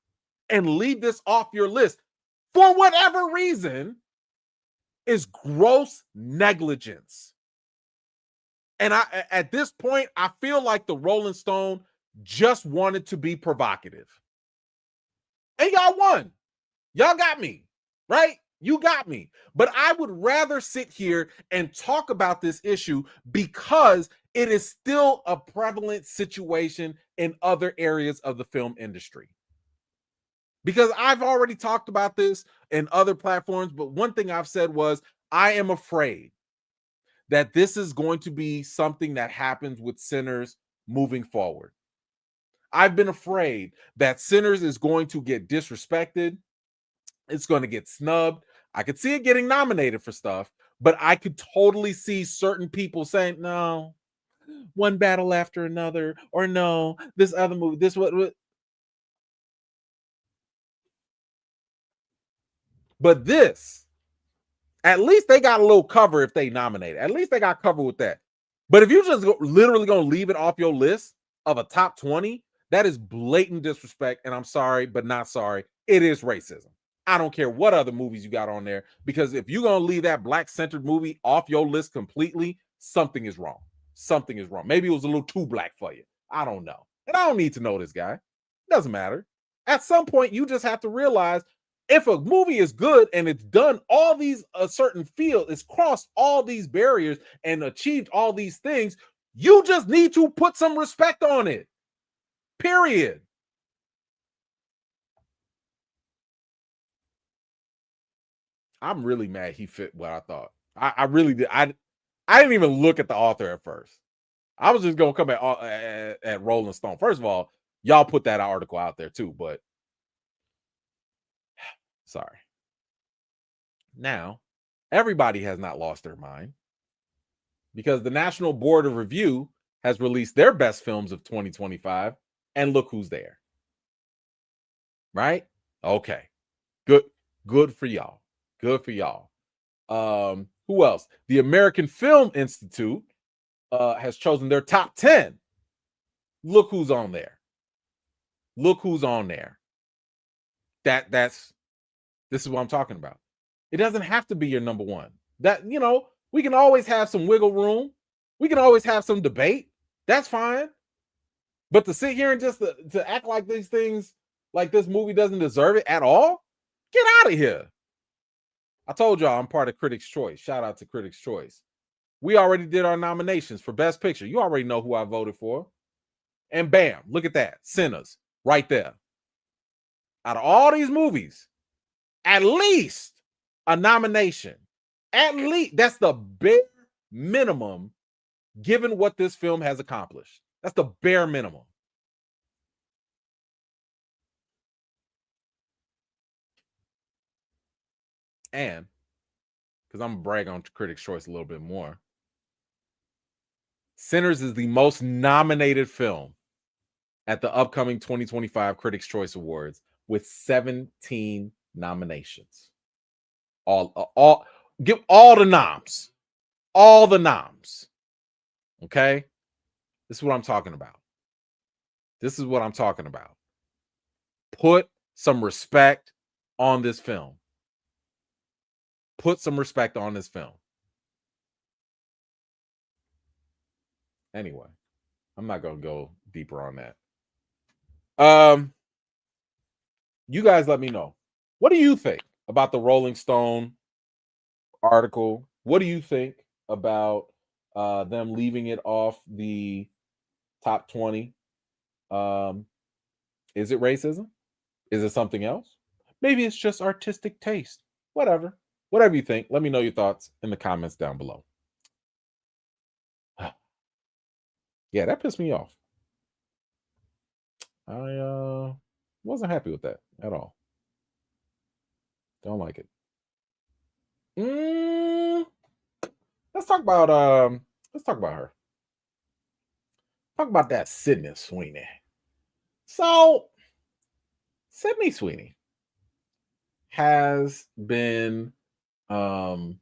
and leave this off your list for whatever reason is gross negligence. And at this point, I feel like the Rolling Stone just wanted to be provocative. And y'all won. Y'all got me, right? You got me. But I would rather sit here and talk about this issue because it is still a prevalent situation in other areas of the film industry. Because I've already talked about this in other platforms, but one thing I've said was, I am afraid that this is going to be something that happens with Sinners moving forward. I've been afraid that Sinners is going to get disrespected. It's going to get snubbed. I could see it getting nominated for stuff, but I could totally see certain people saying, no, one battle after another, or no, this other movie, this what. But this, at least they got a little cover if they nominate. At least they got cover with that. But if you just literally going to leave it off your list of a top 20, that is blatant disrespect. And I'm sorry, but not sorry. It is racism. I don't care what other movies you got on there, because if you're going to leave that black-centered movie off your list completely, something is wrong. Something is wrong. Maybe it was a little too black for you. I don't know. And I don't need to know this guy. It doesn't matter. At some point, you just have to realize if a movie is good and it's done all these certain field, it's crossed all these barriers and achieved all these things, you just need to put some respect on it. Period. I'm really mad he fit what I thought. I really did. I didn't even look at the author at first. I was just going to come at Rolling Stone. First of all, y'all put that article out there too, but sorry. Now, everybody has not lost their mind, because the National Board of Review has released their best films of 2025, and look who's there. Right? Okay. Good for y'all. Good for y'all. Who else? The American Film Institute has chosen their top 10. Look who's on there. Look who's on there. This is what I'm talking about. It doesn't have to be your number one. We can always have some wiggle room. We can always have some debate. That's fine. But to sit here and just to act like these things, like this movie doesn't deserve it at all, get out of here. I told y'all I'm part of Critics' Choice. Shout out to Critics' Choice. We already did our nominations for Best Picture. You already know who I voted for. And bam, look at that. Sinners, right there. Out of all these movies, at least a nomination. At least. That's the bare minimum given what this film has accomplished. That's the bare minimum. And because I'm going to brag on Critics' Choice a little bit more, Sinners is the most nominated film at the upcoming 2025 Critics' Choice Awards with 17 nominations. Give all the noms. All the noms. Okay? This is what I'm talking about. This is what I'm talking about. Put some respect on this film. Put some respect on this film. Anyway, I'm not going to go deeper on that. You guys let me know. What do you think about the Rolling Stone article? What do you think about them leaving it off the top 20? Is it racism? Is it something else? Maybe it's just artistic taste. Whatever you think. Let me know your thoughts in the comments down below. Yeah, that pissed me off. I wasn't happy with that at all. Don't like it. Let's talk about her. Talk about that Sydney Sweeney. So Sydney Sweeney has been in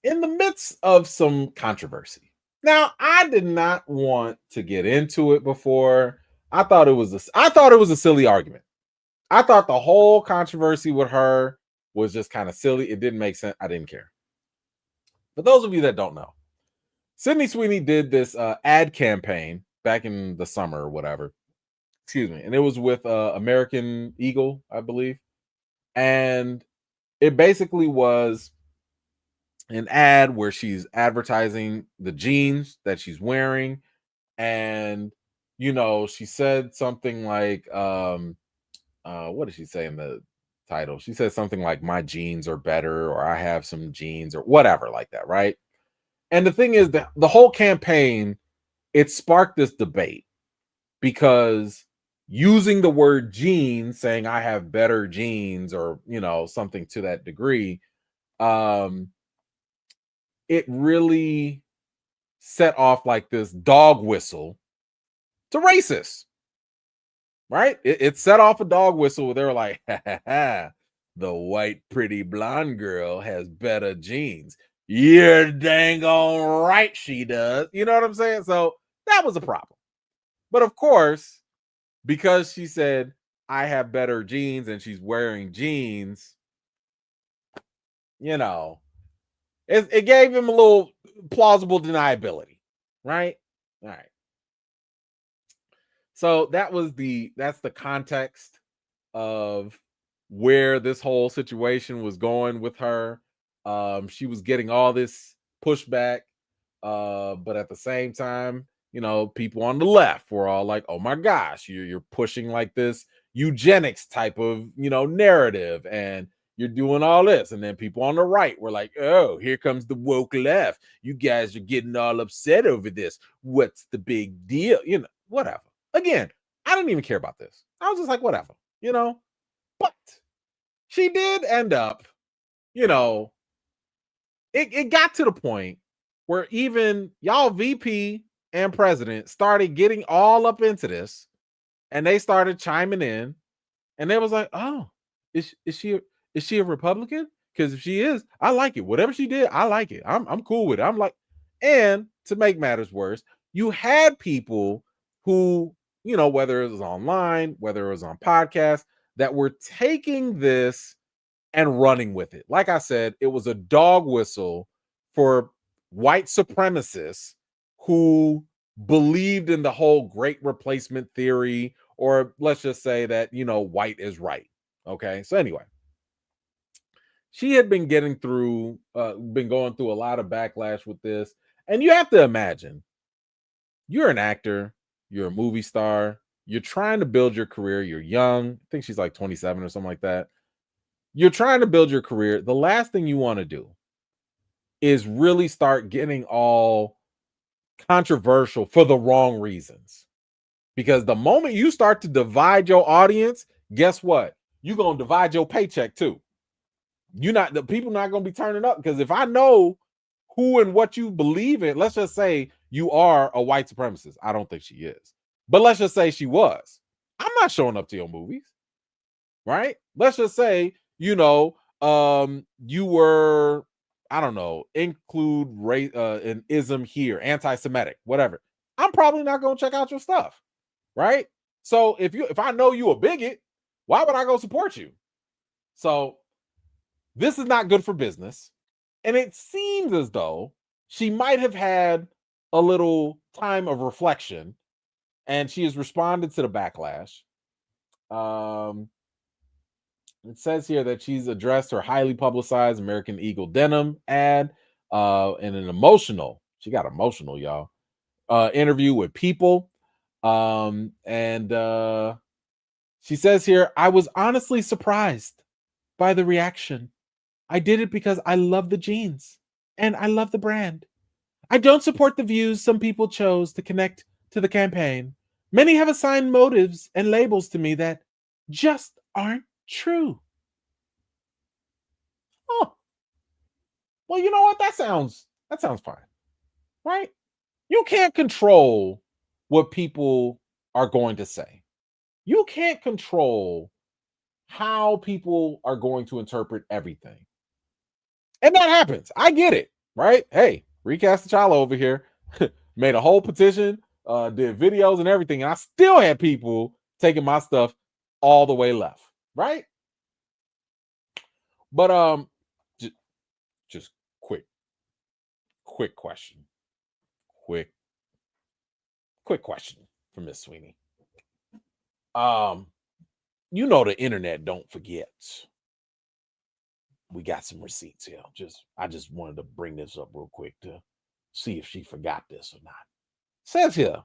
the midst of some controversy. Now, I did not want to get into it before. I thought it was a silly argument. I thought the whole controversy with her was just kind of silly. It didn't make sense. I didn't care. For those of you that don't know, Sydney Sweeney did this ad campaign back in the summer or whatever. Excuse me. And it was with American Eagle, I believe. And it basically was an ad where she's advertising the jeans that she's wearing. And, she said something like, what did she say in the title? She said something like, my jeans are better, or I have some jeans, or whatever like that, right? And the thing is that the whole campaign, it sparked this debate, because using the word jeans, saying I have better jeans, or, something to that degree, it really set off like this dog whistle to racists, right? It set off a dog whistle where they were like, ha, ha, ha, the white pretty blonde girl has better jeans. You're dang on right she does. You know what I'm saying? So that was a problem. But of course, because she said, I have better genes and she's wearing jeans, you know, it gave him a little plausible deniability, right? All right. So that's the context of where this whole situation was going with her. She was getting all this pushback, but at the same time, people on the left were all like, "Oh my gosh, you're pushing like this eugenics type of narrative, and you're doing all this." And then people on the right were like, "Oh, here comes the woke left. You guys are getting all upset over this. What's the big deal? Whatever." Again, I didn't even care about this. I was just like, whatever, But she did end up, it got to the point where even y'all VP and president started getting all up into this, and they started chiming in, and they was like, "Oh, is she a Republican? Because if she is, I like it. Whatever she did, I like it. I'm cool with it." I'm like, and to make matters worse, you had people who, whether it was online, whether it was on podcasts, that were taking this and running with it. Like I said, it was a dog whistle for white supremacists who believed in the whole great replacement theory, or let's just say that, white is right. Okay. So anyway, she had been going through a lot of backlash with this. And you have to imagine, you're an actor, you're a movie star, you're trying to build your career, you're young. I think she's like 27 or something like that. You're trying to build your career. The last thing you want to do is really start getting all controversial for the wrong reasons. Because the moment you start to divide your audience, guess what? You're going to divide your paycheck too. The people not going to be turning up, because if I know who and what you believe in, let's just say you are a white supremacist. I don't think she is. But let's just say she was. I'm not showing up to your movies. Right? Let's just say, you were, I don't know, include race, an ism here, anti-Semitic, whatever. I'm probably not going to check out your stuff. Right? So if I know you a bigot, why would I go support you? So this is not good for business. And it seems as though she might have had a little time of reflection, and she has responded to the backlash. It says here that she's addressed her highly publicized American Eagle denim ad in an emotional, she got emotional, y'all, interview with People. And she says here, "I was honestly surprised by the reaction. I did it because I love the jeans and I love the brand. I don't support the views some people chose to connect to the campaign. Many have assigned motives and labels to me that just aren't true." Oh, well, you know what? That sounds fine, right? You can't control what people are going to say. You can't control how people are going to interpret everything. And that happens. I get it, right? Hey, Recast T'Challa over here made a whole petition, did videos and everything, and I still had people taking my stuff all the way left, right? But just quick question. Quick question for Miss Sweeney. The internet don't forget. We got some receipts here. I just wanted to bring this up real quick to see if she forgot this or not. Says here,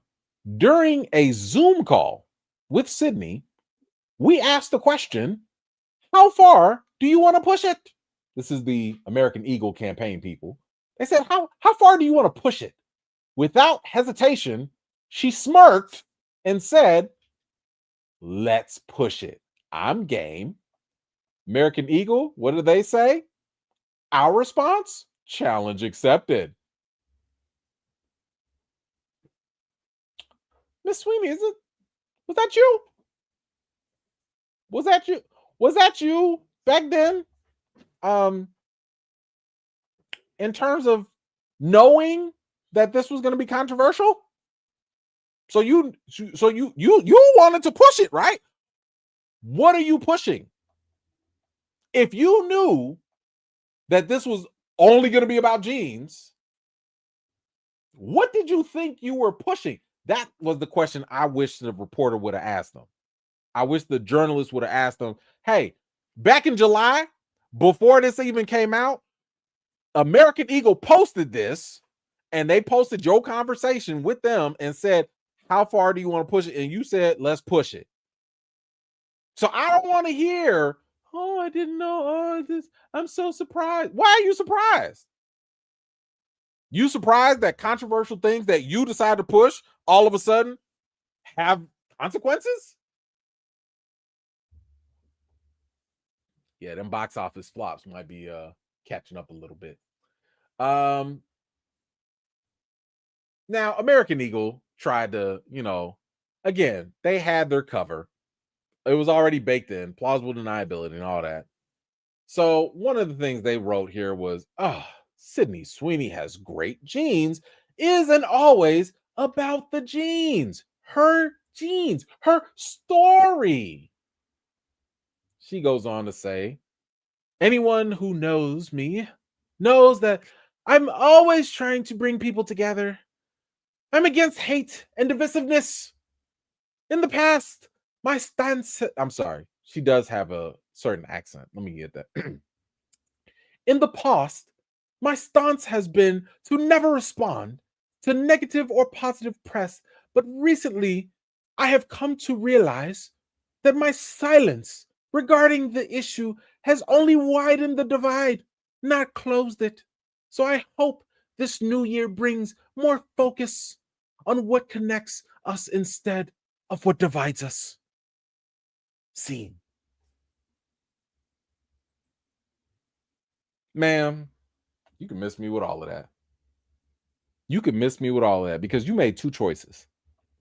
during a Zoom call with Sydney, we asked the question, "How far do you want to push it?" This is the American Eagle campaign people. They said, how far do you want to push it? Without hesitation, she smirked and said, "Let's push it. I'm game." American Eagle, what did they say? Our response? Challenge accepted. Miss Sweeney, was that you? Was that you back then? In terms of knowing that this was going to be controversial? So you wanted to push it, right? What are you pushing? If you knew that this was only going to be about jeans, what did you think you were pushing? That was the question I wish the reporter would have asked them. I wish the journalist would have asked them, hey, back in July, before this even came out, American Eagle posted this, and they posted your conversation with them and said, how far do you want to push it? And you said, let's push it. So I don't want to hear, oh, I didn't know. Oh, this, I'm so surprised. Why are you surprised? You surprised that controversial things that you decide to push all of a sudden have consequences? Yeah, them box office flops might be catching up a little bit. Now, American Eagle tried to, again, they had their cover. It was already baked in, plausible deniability and all that. So one of the things they wrote here was, Sydney Sweeney has great genes, isn't always about the genes, her story. She goes on to say, anyone who knows me knows that I'm always trying to bring people together. I'm against hate and divisiveness. In the past, my stance... I'm sorry. She does have a certain accent. Let me get that. In the past, my stance has been to never respond to negative or positive press, but recently I have come to realize that my silence regarding the issue has only widened the divide, not closed it. So I hope this new year brings more focus on what connects us instead of what divides us. Scene. Ma'am, you can miss me with all of that. You can miss me with all of that because you made two choices.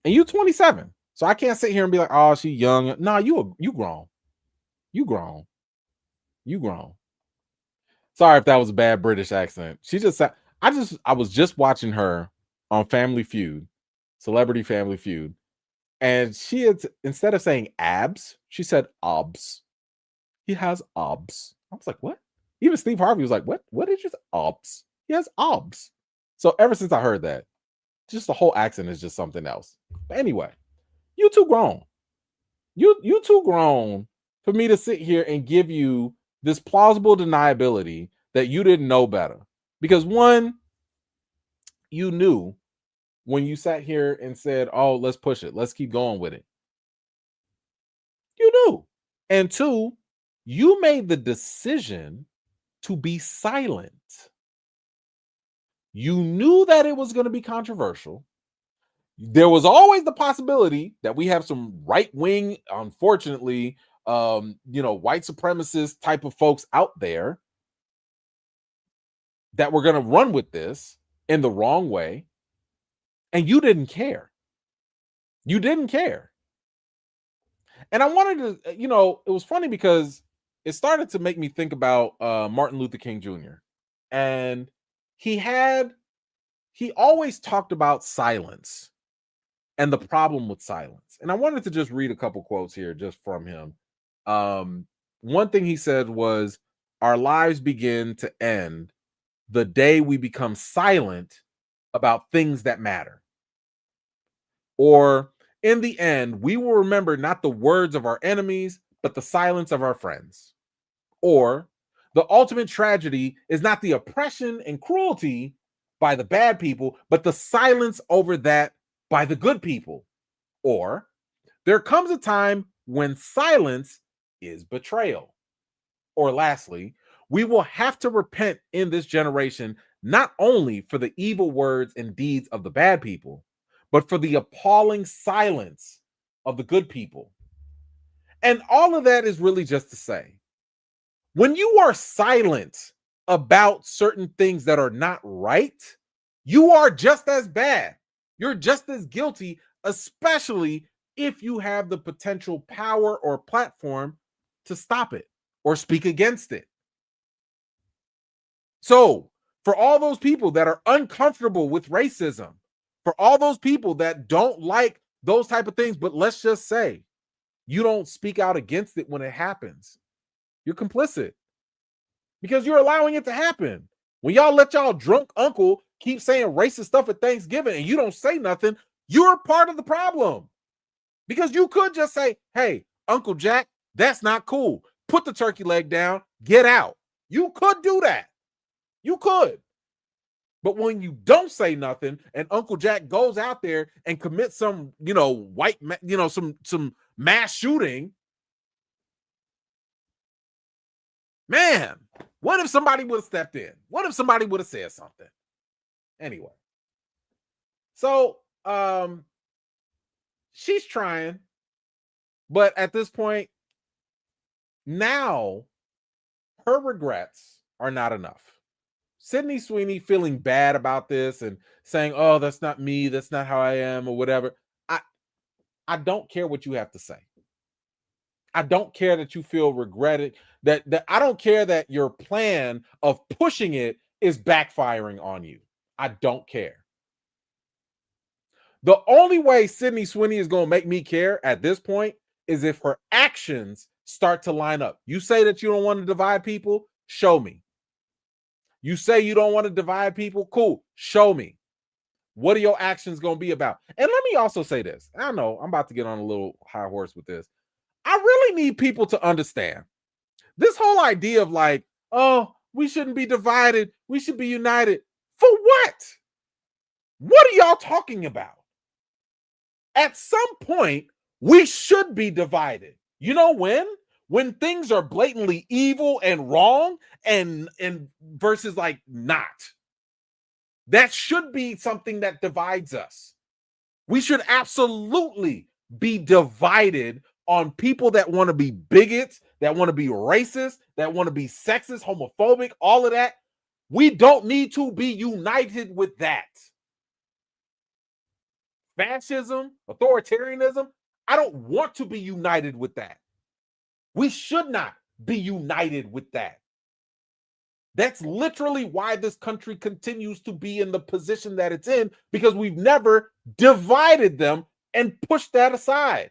And you 27. So I can't sit here and be like, oh, she young. No, you grown. You grown. You grown. Sorry if that was a bad British accent. I was just watching her on Family Feud, Celebrity Family Feud. And she had, instead of saying abs, she said obs. He has obs. I was like, what? Even Steve Harvey was like, what? What did you say? Obs. He has obs. So ever since I heard that, just the whole accent is just something else. But anyway, you too grown. You too grown for me to sit here and give you this plausible deniability that you didn't know better. Because one, you knew when you sat here and said, oh, let's push it. Let's keep going with it. You knew. And two, you made the decision to be silent. You knew that it was going to be controversial. There was always the possibility that we have some right-wing, unfortunately, white supremacist type of folks out there that were going to run with this in the wrong way. And you didn't care. You didn't care. And I wanted to, it was funny because it started to make me think about Martin Luther King Jr. And he always talked about silence and the problem with silence. And I wanted to just read a couple quotes here just from him. One thing he said was, our lives begin to end the day we become silent about things that matter. Or in the end, we will remember not the words of our enemies, but the silence of our friends. Or the ultimate tragedy is not the oppression and cruelty by the bad people, but the silence over that by the good people. Or there comes a time when silence is betrayal. Or lastly, we will have to repent in this generation, not only for the evil words and deeds of the bad people, but for the appalling silence of the good people. And all of that is really just to say, when you are silent about certain things that are not right, you are just as bad. You're just as guilty, especially if you have the potential power or platform to stop it or speak against it. So, for all those people that are uncomfortable with racism, for all those people that don't like those type of things, but let's just say you don't speak out against it when it happens, you're complicit because you're allowing it to happen. When y'all let y'all drunk uncle keep saying racist stuff at Thanksgiving and you don't say nothing, you're part of the problem. Because you could just say, hey, Uncle Jack, that's not cool. Put the turkey leg down, get out. You could do that. You could. But when you don't say nothing and Uncle Jack goes out there and commits some, some mass shooting, man, what if somebody would have stepped in? What if somebody would have said something? Anyway. So, she's trying, but at this point, now her regrets are not enough. Sydney Sweeney feeling bad about this and saying, oh, that's not me, that's not how I am, or whatever. I don't care what you have to say. I don't care that you feel regretted, that I don't care that your plan of pushing it is backfiring on you. I don't care. The only way Sydney Sweeney is going to make me care at this point is if her actions start to line up. You say that you don't want to divide people, show me. You say you don't want to divide people, cool, show me. What are your actions going to be about? And let me also say this. I know I'm about to get on a little high horse with this. I really need people to understand this whole idea of like, oh, we shouldn't be divided, we should be united. For what? What are y'all talking about? At some point, we should be divided. You know when? When things are blatantly evil and wrong and versus like not. That should be something that divides us. We should absolutely be divided on people that want to be bigots, that want to be racist, that want to be sexist, homophobic, all of that. We don't need to be united with that. Fascism, authoritarianism, I don't want to be united with that. We should not be united with that. That's literally why this country continues to be in the position that it's in, because we've never divided them and pushed that aside.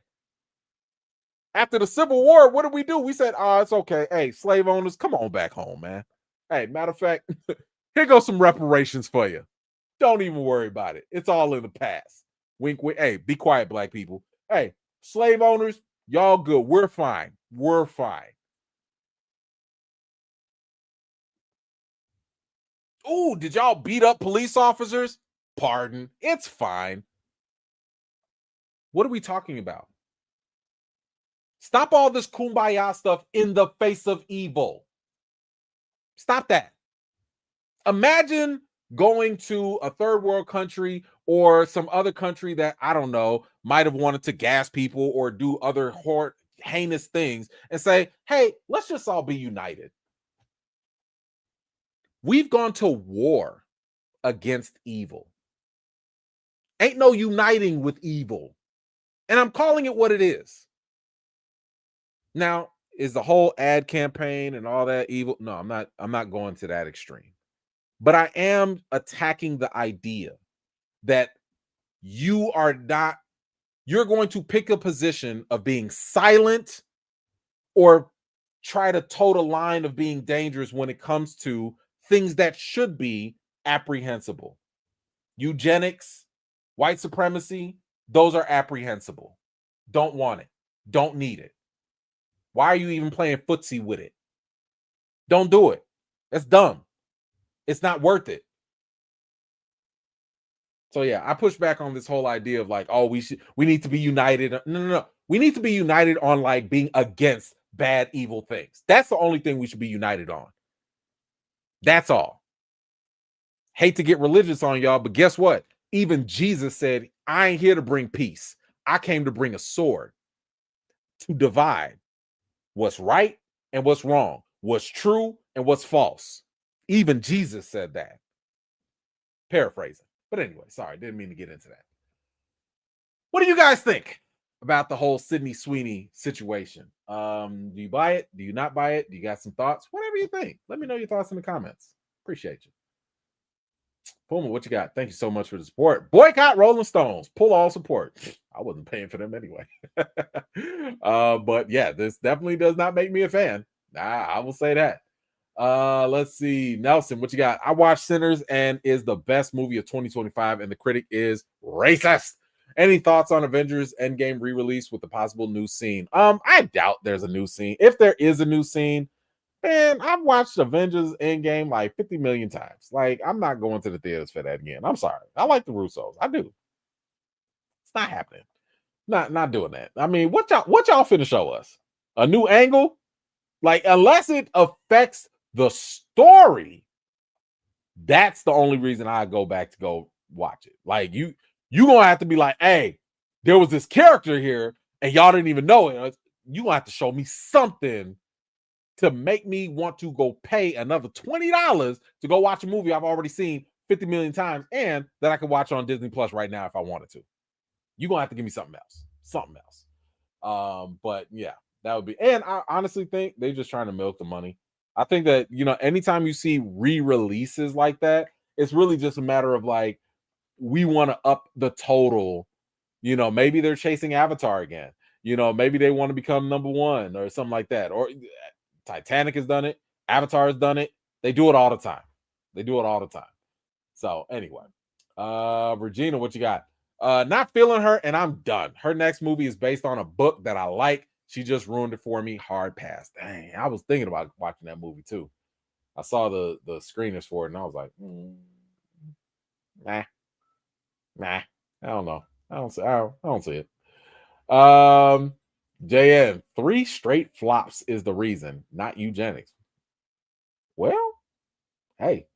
After the Civil War, what did we do? We said, oh, it's okay. Hey, slave owners, come on back home, man. Hey, matter of fact, here goes some reparations for you. Don't even worry about it. It's all in the past. Wink, wink. Hey, be quiet, black people. Hey, slave owners, y'all good. We're fine. We're fine. Ooh, did y'all beat up police officers? Pardon. It's fine. What are we talking about? Stop all this kumbaya stuff in the face of evil. Stop that. Imagine going to a third world country or some other country that, I don't know, might have wanted to gas people or do other heinous things and say, hey, let's just all be united. We've gone to war against evil. Ain't no uniting with evil. And I'm calling it what it is. Now, is the whole ad campaign and all that evil? No, I'm not going to that extreme. But I am attacking the idea that you're going to pick a position of being silent or try to toe the line of being dangerous when it comes to things that should be apprehensible. Eugenics, white supremacy, those are apprehensible. Don't want it. Don't need it. Why are you even playing footsie with it? Don't do it. That's dumb. It's not worth it. So yeah, I push back on this whole idea of like, oh, we need to be united. No. We need to be united on like being against bad, evil things. That's the only thing we should be united on. That's all. Hate to get religious on y'all, but guess what? Even Jesus said, I ain't here to bring peace. I came to bring a sword to divide what's right and what's wrong, what's true and what's false. Even Jesus said that. Paraphrasing. But anyway, sorry, didn't mean to get into that. What do you guys think about the whole Sydney Sweeney situation? Do you buy it? Do you not buy it? Do you got some thoughts? Whatever you think. Let me know your thoughts in the comments. Appreciate you. Puma, what you got? Thank you so much for the support. Boycott Rolling Stones. Pull all support. I wasn't paying for them anyway. But yeah, this definitely does not make me a fan. I will say that. Let's see. Nelson, what you got? I watched Sinners and is the best movie of 2025, and the critic is racist. Any thoughts on Avengers Endgame re-release with the possible new scene? I doubt there's a new scene. If there is a new scene, man, I've watched Avengers Endgame like 50 million times. Like, I'm not going to the theaters for that again. I'm sorry. I like the Russos. I do. It's not happening. Not doing that. I mean, what y'all finna show us? A new angle? Like, unless it affects the story, that's the only reason I go back to go watch it. Like, you gonna have to be like, hey, there was this character here and y'all didn't even know it. You gonna have to show me something to make me want to go pay another $20 to go watch a movie I've already seen 50 million times and that I can watch on Disney Plus right now if I wanted to. You're gonna have to give me something else. But yeah, that would be, and I honestly think they're just trying to milk the money. I think that, anytime you see re-releases like that, it's really just a matter of like, we want to up the total. Maybe they're chasing Avatar again. Maybe they want to become number one or something like that. Or Titanic has done it. Avatar has done it. They do it all the time. So anyway, Regina, what you got? Not feeling her, and I'm done. Her next movie is based on a book that I like. She just ruined it for me. Hard pass. Dang, I was thinking about watching that movie too. I saw the screeners for it, and I was like, nah. I don't know. I don't see it. JN, 3 straight flops is the reason, not eugenics. Well, hey,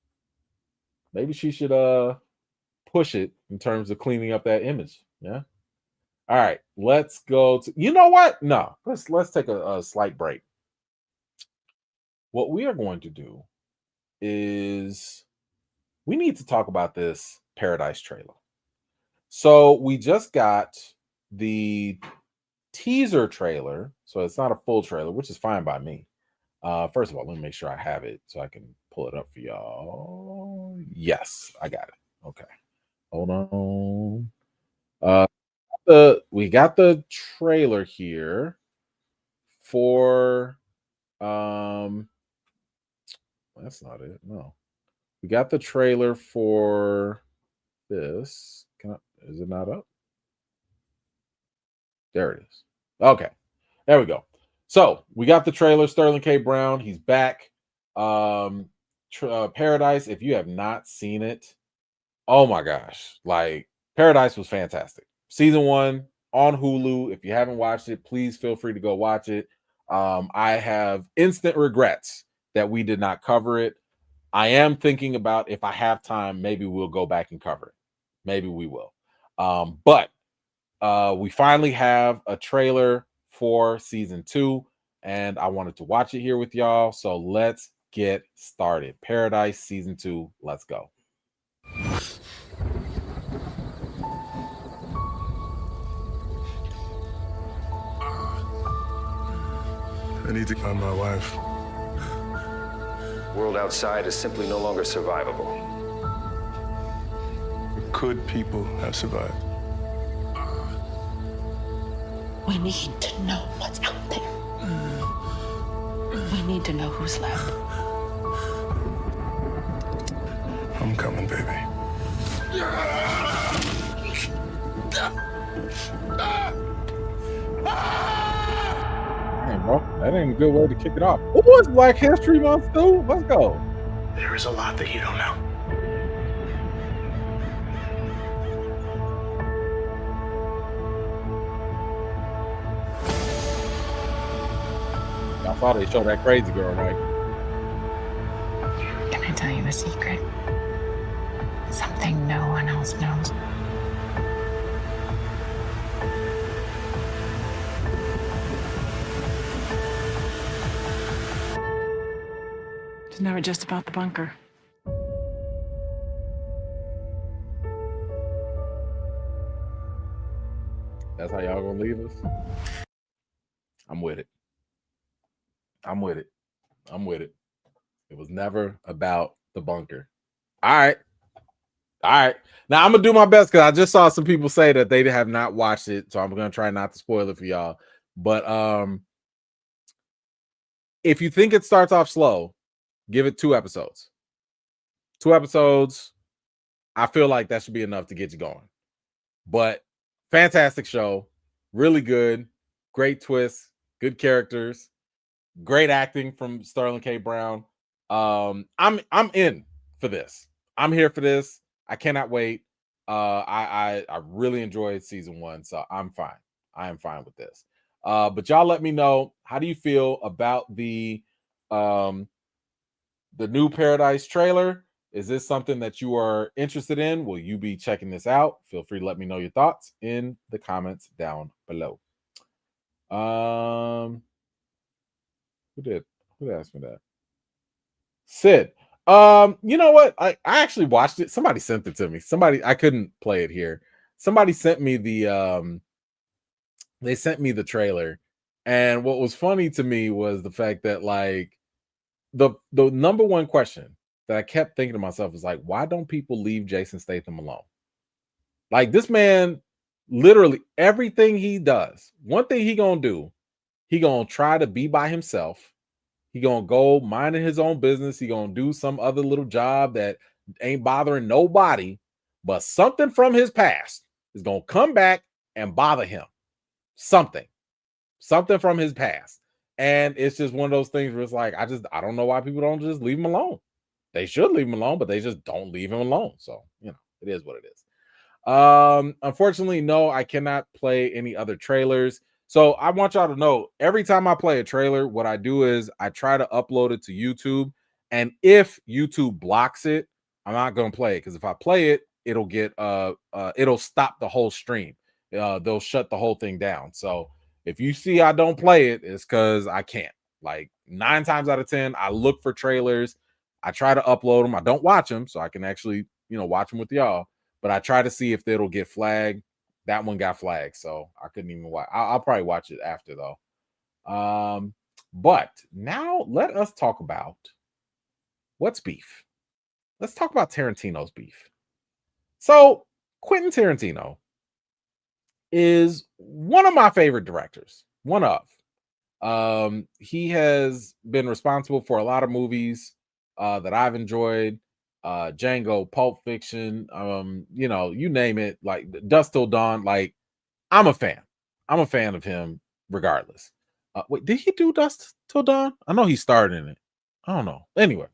maybe she should push it in terms of cleaning up that image. Yeah. All right, let's go to, you know what? No, let's take a slight break. What we are going to do is we need to talk about this Paradise trailer. So we just got the teaser trailer, so it's not a full trailer, which is fine by me. First of all, let me make sure I have it so I can pull it up for y'all. Yes, I got it. Okay, hold on. We got the trailer here for that's not it. No, we got the trailer for this. Is it not up? There it is. Okay, there we go. So we got the trailer. Sterling K. Brown, he's back. Paradise. If you have not seen it, oh my gosh, like Paradise was fantastic. Season 1 on Hulu. If you haven't watched it, please feel free to go watch it. I have instant regrets that we did not cover it. I am thinking about, if I have time, maybe we'll go back and cover it. Maybe we will. But we finally have a trailer for season 2, and I wanted to watch it here with y'all. So let's get started. Paradise season 2. Let's go. I need to find my wife. The world outside is simply no longer survivable. Could people have survived? We need to know what's out there. We need to know who's left. I'm coming, baby. Damn, bro, that ain't a good way to kick it off. Oh, it's Black History Month too. Let's go. There is a lot that you don't know. I thought they showed that crazy girl, right? Can I tell you a secret? Something no one else knows. It's never just about the bunker. That's how y'all gonna leave us? I'm with it. It was never about the bunker. All right. All right. Now I'm gonna do my best because I just saw some people say that they have not watched it, so I'm gonna try not to spoil it for y'all. But if you think it starts off slow, give it 2 episodes. 2 episodes, I feel like that should be enough to get you going. But fantastic show, really good, great twists, good characters, great acting from Sterling K. Brown. I'm in for this. I'm here for this. I cannot wait. I really enjoyed season 1, so I'm fine. I am fine with this. But y'all let me know, how do you feel about the new Paradise trailer? Is this something that you are interested in? Will you be checking this out? Feel free to let me know your thoughts in the comments down below. Who asked me that? Sid. You know what? I actually watched it. Somebody sent it to me. I couldn't play it here. Somebody sent me the they sent me the trailer. And what was funny to me was the fact that, like, the number one question that I kept thinking to myself is, like, why don't people leave Jason Statham alone? Like, this man, literally everything he does, one thing he gonna do, he gonna try to be by himself. He gonna go minding his own business. He gonna do some other little job that ain't bothering nobody, but something from his past is gonna come back and bother him. Something from his past. And it's just one of those things where it's like, I don't know why people don't just leave him alone. They should leave him alone, but they just don't leave him alone. So, it is what it is. Unfortunately, no, I cannot play any other trailers. So I want y'all to know, every time I play a trailer, what I do is I try to upload it to YouTube. And if YouTube blocks it, I'm not going to play it, because if I play it, it'll get it'll stop the whole stream. They'll shut the whole thing down. So if you see I don't play it, it's because I can't. Like 9 times out of 10, I look for trailers. I try to upload them. I don't watch them, so I can actually, watch them with y'all. But I try to see if it'll get flagged. That one got flagged, so I couldn't even watch. I'll probably watch it after, though. But now let us talk about what's beef. Let's talk about Tarantino's beef. So Quentin Tarantino is one of my favorite directors. One of. He has been responsible for a lot of movies that I've enjoyed. Django, Pulp Fiction, you name it, like Dusk Till Dawn. Like, I'm a fan of him regardless. Wait, did he do Dusk Till Dawn? I know he starred in it. I don't know. Anyway,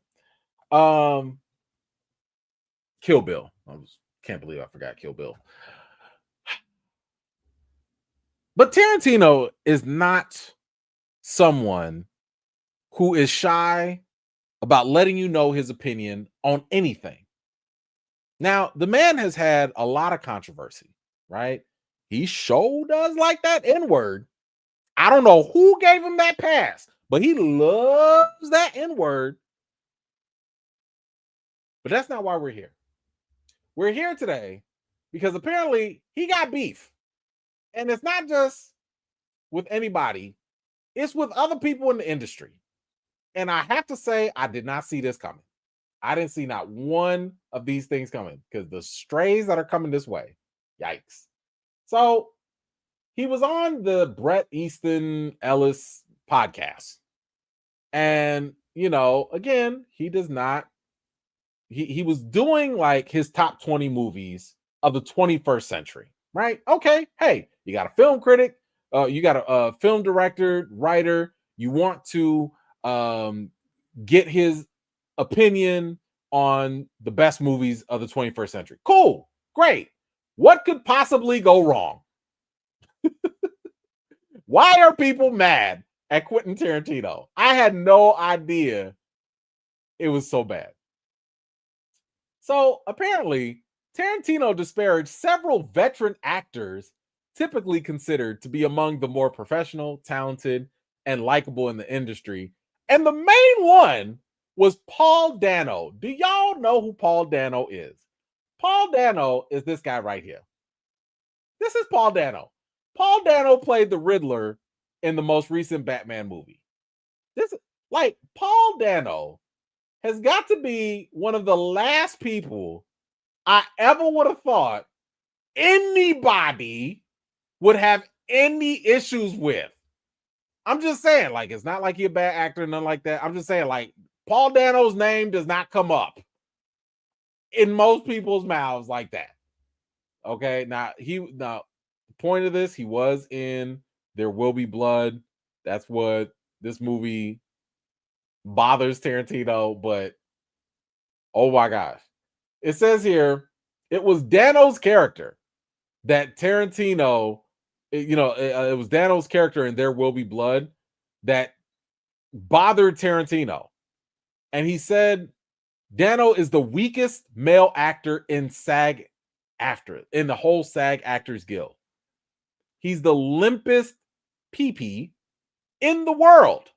Kill Bill. Can't believe I forgot Kill Bill. But Tarantino is not someone who is shy about letting you know his opinion on anything. Now, the man has had a lot of controversy, right? He sure does like that N-word. I don't know who gave him that pass, but he loves that N-word. But that's not why we're here. We're here today because apparently he got beef. And it's not just with anybody, it's with other people in the industry. And I have to say, I did not see this coming. I didn't see not one of these things coming, because the strays that are coming this way, yikes. So he was on the Bret Easton Ellis podcast. And, again, he does not, he was doing like his top 20 movies of the 21st century, right? Okay, hey, you got a film critic, you got a film director, writer, you want to get his opinion on the best movies of the 21st century. Cool, great. What could possibly go wrong? Why are people mad at Quentin Tarantino? I had no idea it was so bad. So apparently, Tarantino disparaged several veteran actors typically considered to be among the more professional, talented, and likable in the industry. And the main one was Paul Dano. Do y'all know who Paul Dano is? Paul Dano is this guy right here. This is Paul Dano. Paul Dano played the Riddler in the most recent Batman movie. Paul Dano has got to be one of the last people I ever would have thought anybody would have any issues with. I'm just saying, like, it's not like you're a bad actor, nothing like that. I'm just saying, like, Paul Dano's name does not come up in most people's mouths like that. Okay, now the point of this, he was in There Will Be Blood. That's what this movie bothers Tarantino, but oh my gosh. It says here, it was Dano's character that Tarantino, it was Dano's character in There Will Be Blood that bothered Tarantino. And he said Dano is the weakest male actor in in the whole SAG Actors Guild. He's the limpest PP in the world.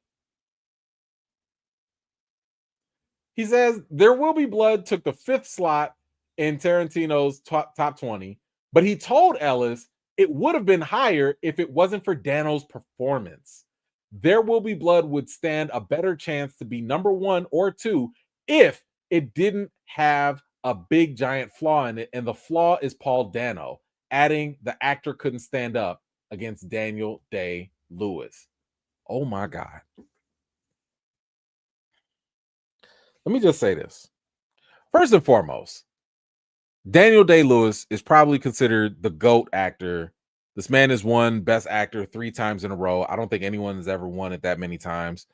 He says There Will Be Blood took the 5th slot in Tarantino's top 20, but he told Ellis it would have been higher if it wasn't for Dano's performance. There Will Be Blood would stand a better chance to be number 1 or 2 if it didn't have a big giant flaw in it, and the flaw is Paul Dano, adding the actor couldn't stand up against Daniel Day-Lewis. Oh my God. Let me just say this. First and foremost, Daniel Day-Lewis is probably considered the GOAT actor. This man has won Best Actor 3 times in a row. I don't think anyone has ever won it that many times.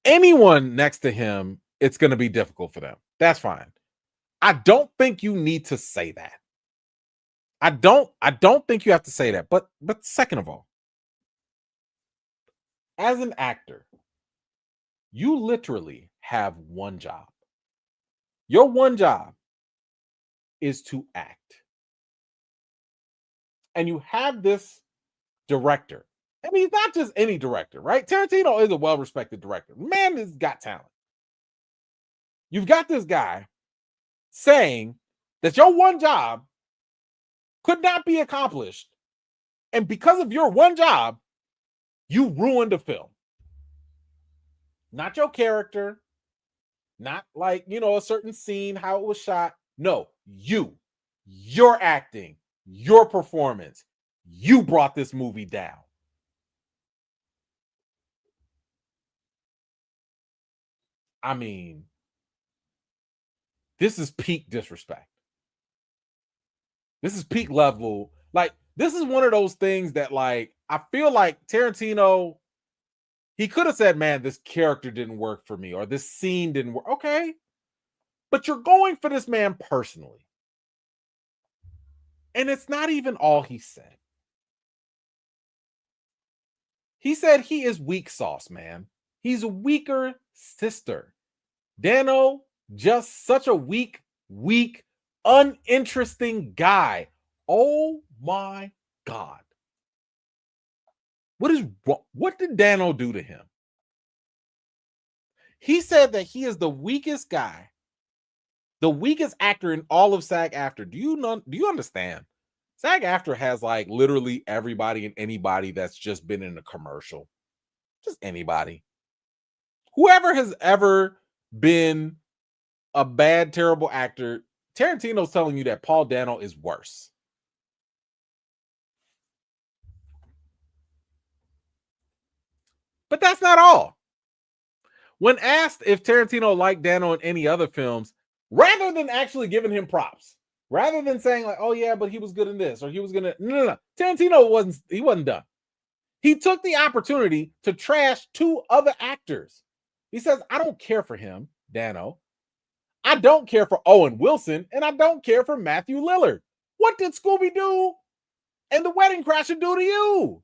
Anyone next to him, it's going to be difficult for them. That's fine. I don't think you need to say that. I don't think you have to say that. But second of all, as an actor, you literally have one job. Your one job is to act. And you have this director. I mean, he's not just any director, right? Tarantino is a well-respected director. Man has got talent. You've got this guy saying that your one job could not be accomplished. And because of your one job, you ruined a film. Not your character, not like, a certain scene, how it was shot. No, your acting, your performance, you brought this movie down. I mean, this is peak disrespect. This is peak level. Like, this is one of those things that, like, I feel like Tarantino, he could have said, man, this character didn't work for me, or this scene didn't work. Okay. But you're going for this man personally. And it's not even all he said. He said he is weak sauce, man. He's a weaker sister. Dano, just such a weak, uninteresting guy. Oh my God. What did Dano do to him? He said that he is the weakest guy, the weakest actor in all of SAG-AFTRA. Do you understand? SAG-AFTRA has like literally everybody and anybody that's just been in a commercial. Just anybody. Whoever has ever been a bad, terrible actor, Tarantino's telling you that Paul Dano is worse. But that's not all. When asked if Tarantino liked Dano in any other films, rather than actually giving him props, rather than saying like, oh yeah, but he was good in this, or he was gonna, no. Tarantino wasn't done. He took the opportunity to trash 2 other actors. He says, I don't care for him, Dano. I don't care for Owen Wilson, and I don't care for Matthew Lillard. What did Scooby-Doo and The Wedding Crasher do to you?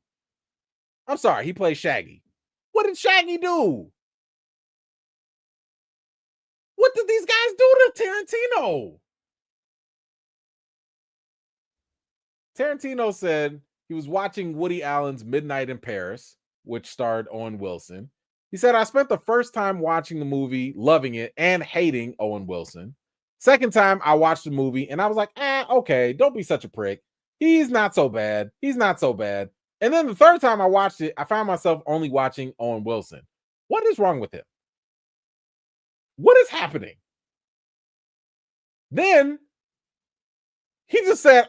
I'm sorry, he plays Shaggy. What did Shaggy do? What did these guys do to Tarantino? Tarantino said he was watching Woody Allen's Midnight in Paris, which starred Owen Wilson. He said, I spent the first time watching the movie, loving it and hating Owen Wilson. Second time I watched the movie and I was like, okay, don't be such a prick. He's not so bad. And then the third time I watched it, I found myself only watching Owen Wilson. What is wrong with him? What is happening? Then he just said,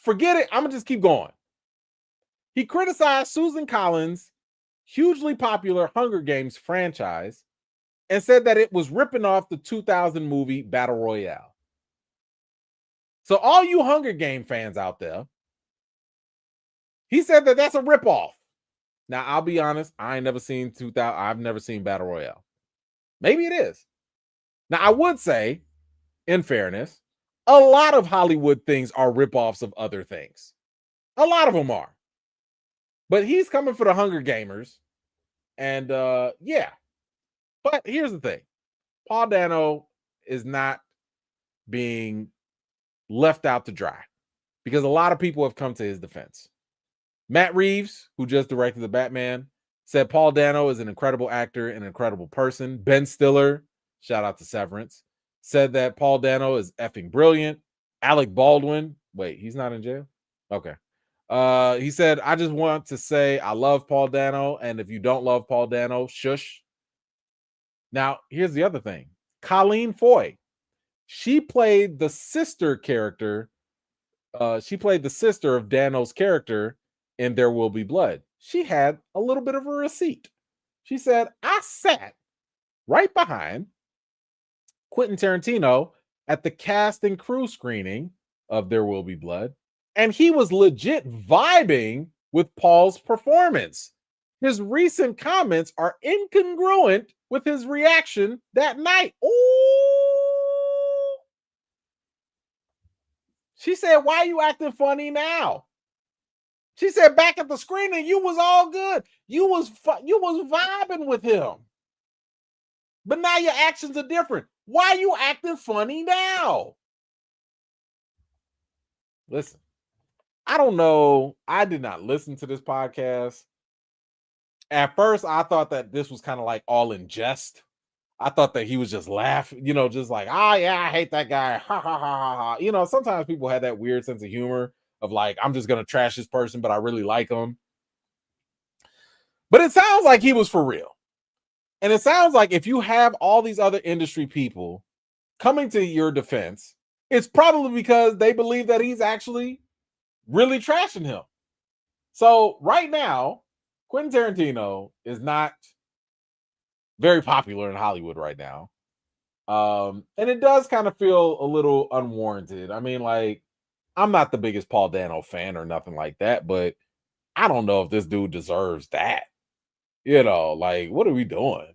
forget it. I'm going to just keep going. He criticized Susan Collins' hugely popular Hunger Games franchise and said that it was ripping off the 2000 movie Battle Royale. So all you Hunger Game fans out there, he said that that's a ripoff. Now, I'll be honest, I ain't never seen 2000. I've never seen Battle Royale. Maybe it is. Now, I would say, in fairness, a lot of Hollywood things are ripoffs of other things. A lot of them are. But he's coming for the Hunger Gamers. And yeah. But here's the thing. Paul Dano is not being left out to dry because a lot of people have come to his defense. Matt Reeves, who just directed The Batman, said Paul Dano is an incredible actor and an incredible person. Ben Stiller, shout out to Severance, said that Paul Dano is effing brilliant. Alec Baldwin, wait, he's not in jail? Okay. He said, I just want to say I love Paul Dano, and if you don't love Paul Dano, shush. Now, here's the other thing. Colleen Foy, she played the sister character. She played the sister of Dano's character in There Will Be Blood. She had a little bit of a receipt. She said, I sat right behind Quentin Tarantino at the cast and crew screening of There Will Be Blood, and he was legit vibing with Paul's performance. His recent comments are incongruent with his reaction that night. Ooh. She said, why are you acting funny now? She said, back at the screening, you was all good. You was vibing with him. But now your actions are different. Why are you acting funny now? Listen, I don't know. I did not listen to this podcast. At first, I thought that this was kind of like all in jest. I thought that he was just laughing, just like, yeah, I hate that guy. Ha, ha, ha, ha, ha. Sometimes people have that weird sense of humor of like, I'm just going to trash this person, but I really like him. But it sounds like he was for real. And it sounds like if you have all these other industry people coming to your defense, it's probably because they believe that he's actually really trashing him. So right now, Quentin Tarantino is not very popular in Hollywood right now. And it does kind of feel a little unwarranted. I mean, like, I'm not the biggest Paul Dano fan or nothing like that, but I don't know if this dude deserves that. Like, what are we doing?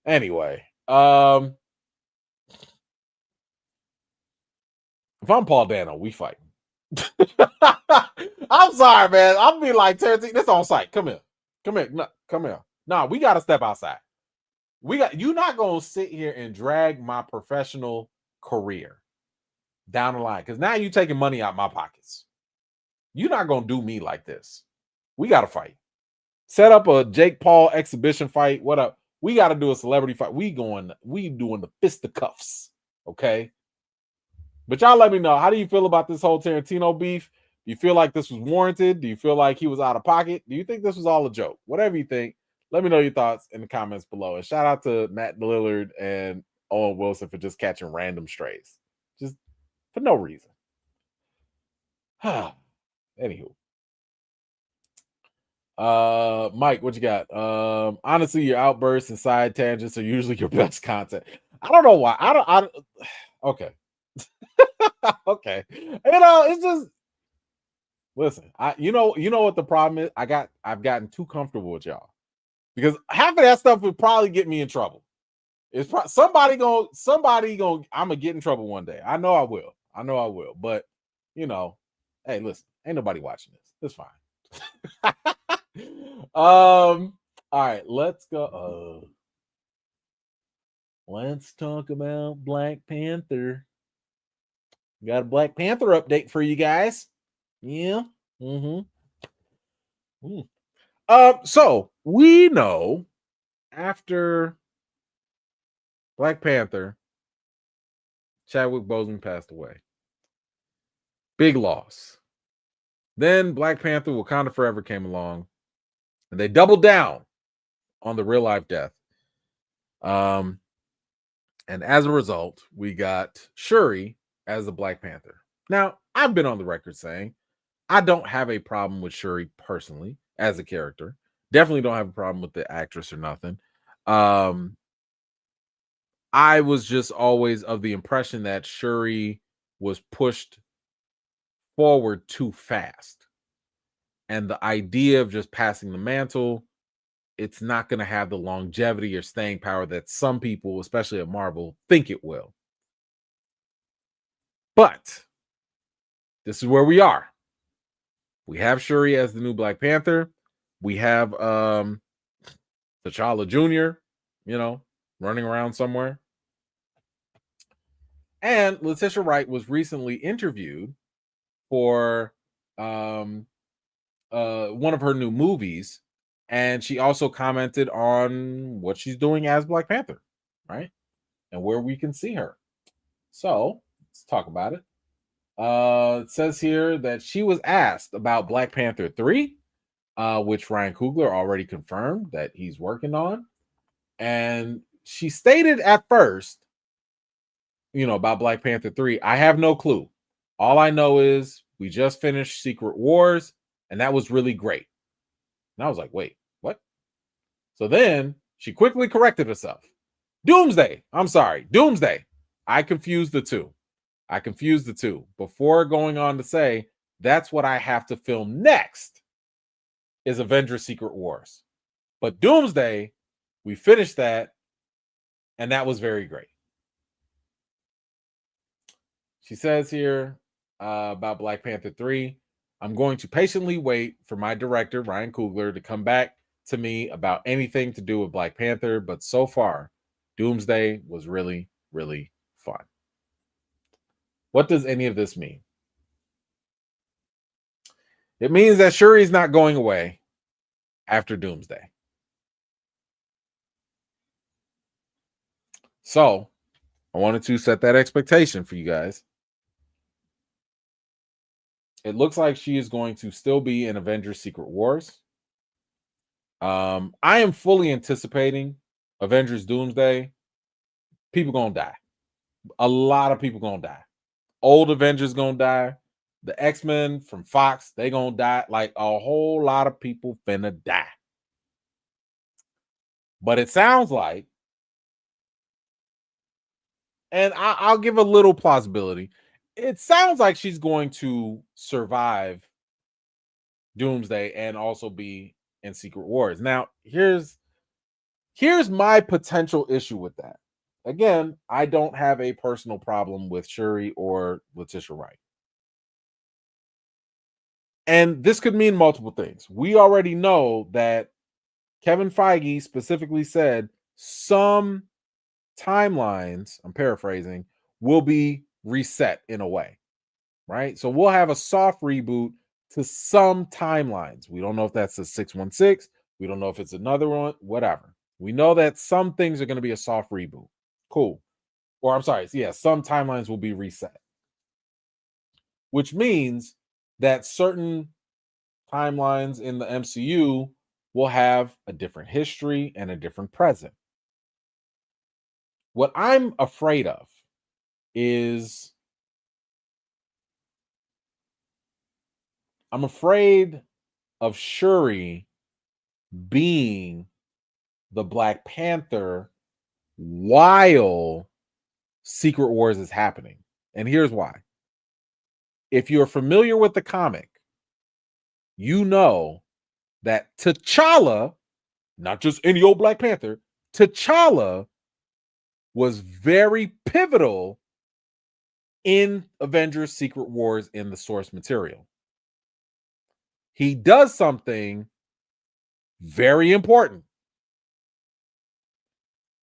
Anyway, if I'm Paul Dano, we fight. I'm sorry, man. I'm be like, Tarantino, this on site. Come here. No, come here. Nah, we got to step outside. You're not going to sit here and drag my professional career down the line because now you're taking money out my pockets. You're not going to do me like this. We got to fight. Set up a Jake Paul exhibition fight. What up? We got to do a celebrity fight. We doing the fisticuffs. Okay. But y'all let me know. How do you feel about this whole Tarantino beef? Do you feel like this was warranted? Do you feel like he was out of pocket? Do you think this was all a joke? Whatever you think, let me know your thoughts in the comments below. And shout out to Matt Lillard and Owen Wilson for just catching random strays. Just for no reason. Anywho. Mike, what you got? Honestly, your outbursts and side tangents are usually your best content. I don't know why. Okay. Okay. It's just listen, you know what the problem is? I've gotten too comfortable with y'all because half of that stuff would probably get me in trouble. It's somebody going I'm gonna get in trouble one day. I know I will. But hey, listen, ain't nobody watching this. It's fine. All right, let's go. Let's talk about Black Panther. Got a Black Panther update for you guys. Yeah. So we know after Black Panther, Chadwick Boseman passed away. Big loss. Then Black Panther Wakanda Forever came along, and they doubled down on the real life death. And as a result, we got Shuri as the Black Panther. Now, I've been on the record saying I don't have a problem with Shuri personally as a character. Definitely don't have a problem with the actress or nothing. I was just always of the impression that Shuri was pushed forward too fast. And the idea of just passing the mantle, it's not going to have the longevity or staying power that some people, especially at Marvel, think it will. But this is where we are. We have Shuri as the new Black Panther. We have T'Challa Jr., running around somewhere. And Letitia Wright was recently interviewed for one of her new movies, and she also commented on what she's doing as Black Panther, right? And where we can see her. So let's talk about it. It says here that she was asked about Black Panther 3, which Ryan Coogler already confirmed that he's working on. And she stated at first, about Black Panther 3, I have no clue. All I know is we just finished Secret Wars, and that was really great. And I was like, wait, what? So then she quickly corrected herself. Doomsday. I'm sorry. Doomsday. I confused the two. Before going on to say, that's what I have to film next is Avengers Secret Wars. But Doomsday, we finished that, and that was very great. She says here about Black Panther 3, I'm going to patiently wait for my director, Ryan Coogler, to come back to me about anything to do with Black Panther. But so far, Doomsday was really, really fun. What does any of this mean? It means that Shuri's not going away after Doomsday. So I wanted to set that expectation for you guys. It looks like she is going to still be in Avengers Secret Wars. I am fully anticipating Avengers Doomsday. People gonna die. A lot of people gonna die. Old Avengers gonna die. The X-Men from Fox, they gonna die. Like a whole lot of people finna die. But it sounds like, and I'll give a little plausibility, it sounds like she's going to survive Doomsday and also be in Secret Wars. Now, here's my potential issue with that. Again, I don't have a personal problem with Shuri or Letitia Wright. And this could mean multiple things. We already know that Kevin Feige specifically said some timelines, I'm paraphrasing, will be reset in a way, right? So we'll have a soft reboot to some timelines. We don't know if that's a 616. We don't know if it's another one, whatever. We know that some things are going to be a soft reboot. Cool. Or I'm sorry, yeah, some timelines will be reset. Which means that certain timelines in the MCU will have a different history and a different present. What I'm afraid of is I'm afraid of Shuri being the Black Panther while Secret Wars is happening. And here's why. If you're familiar with the comic, you know that T'Challa, not just any old Black Panther, T'Challa was very pivotal in Avengers Secret Wars in the source material. He does something very important.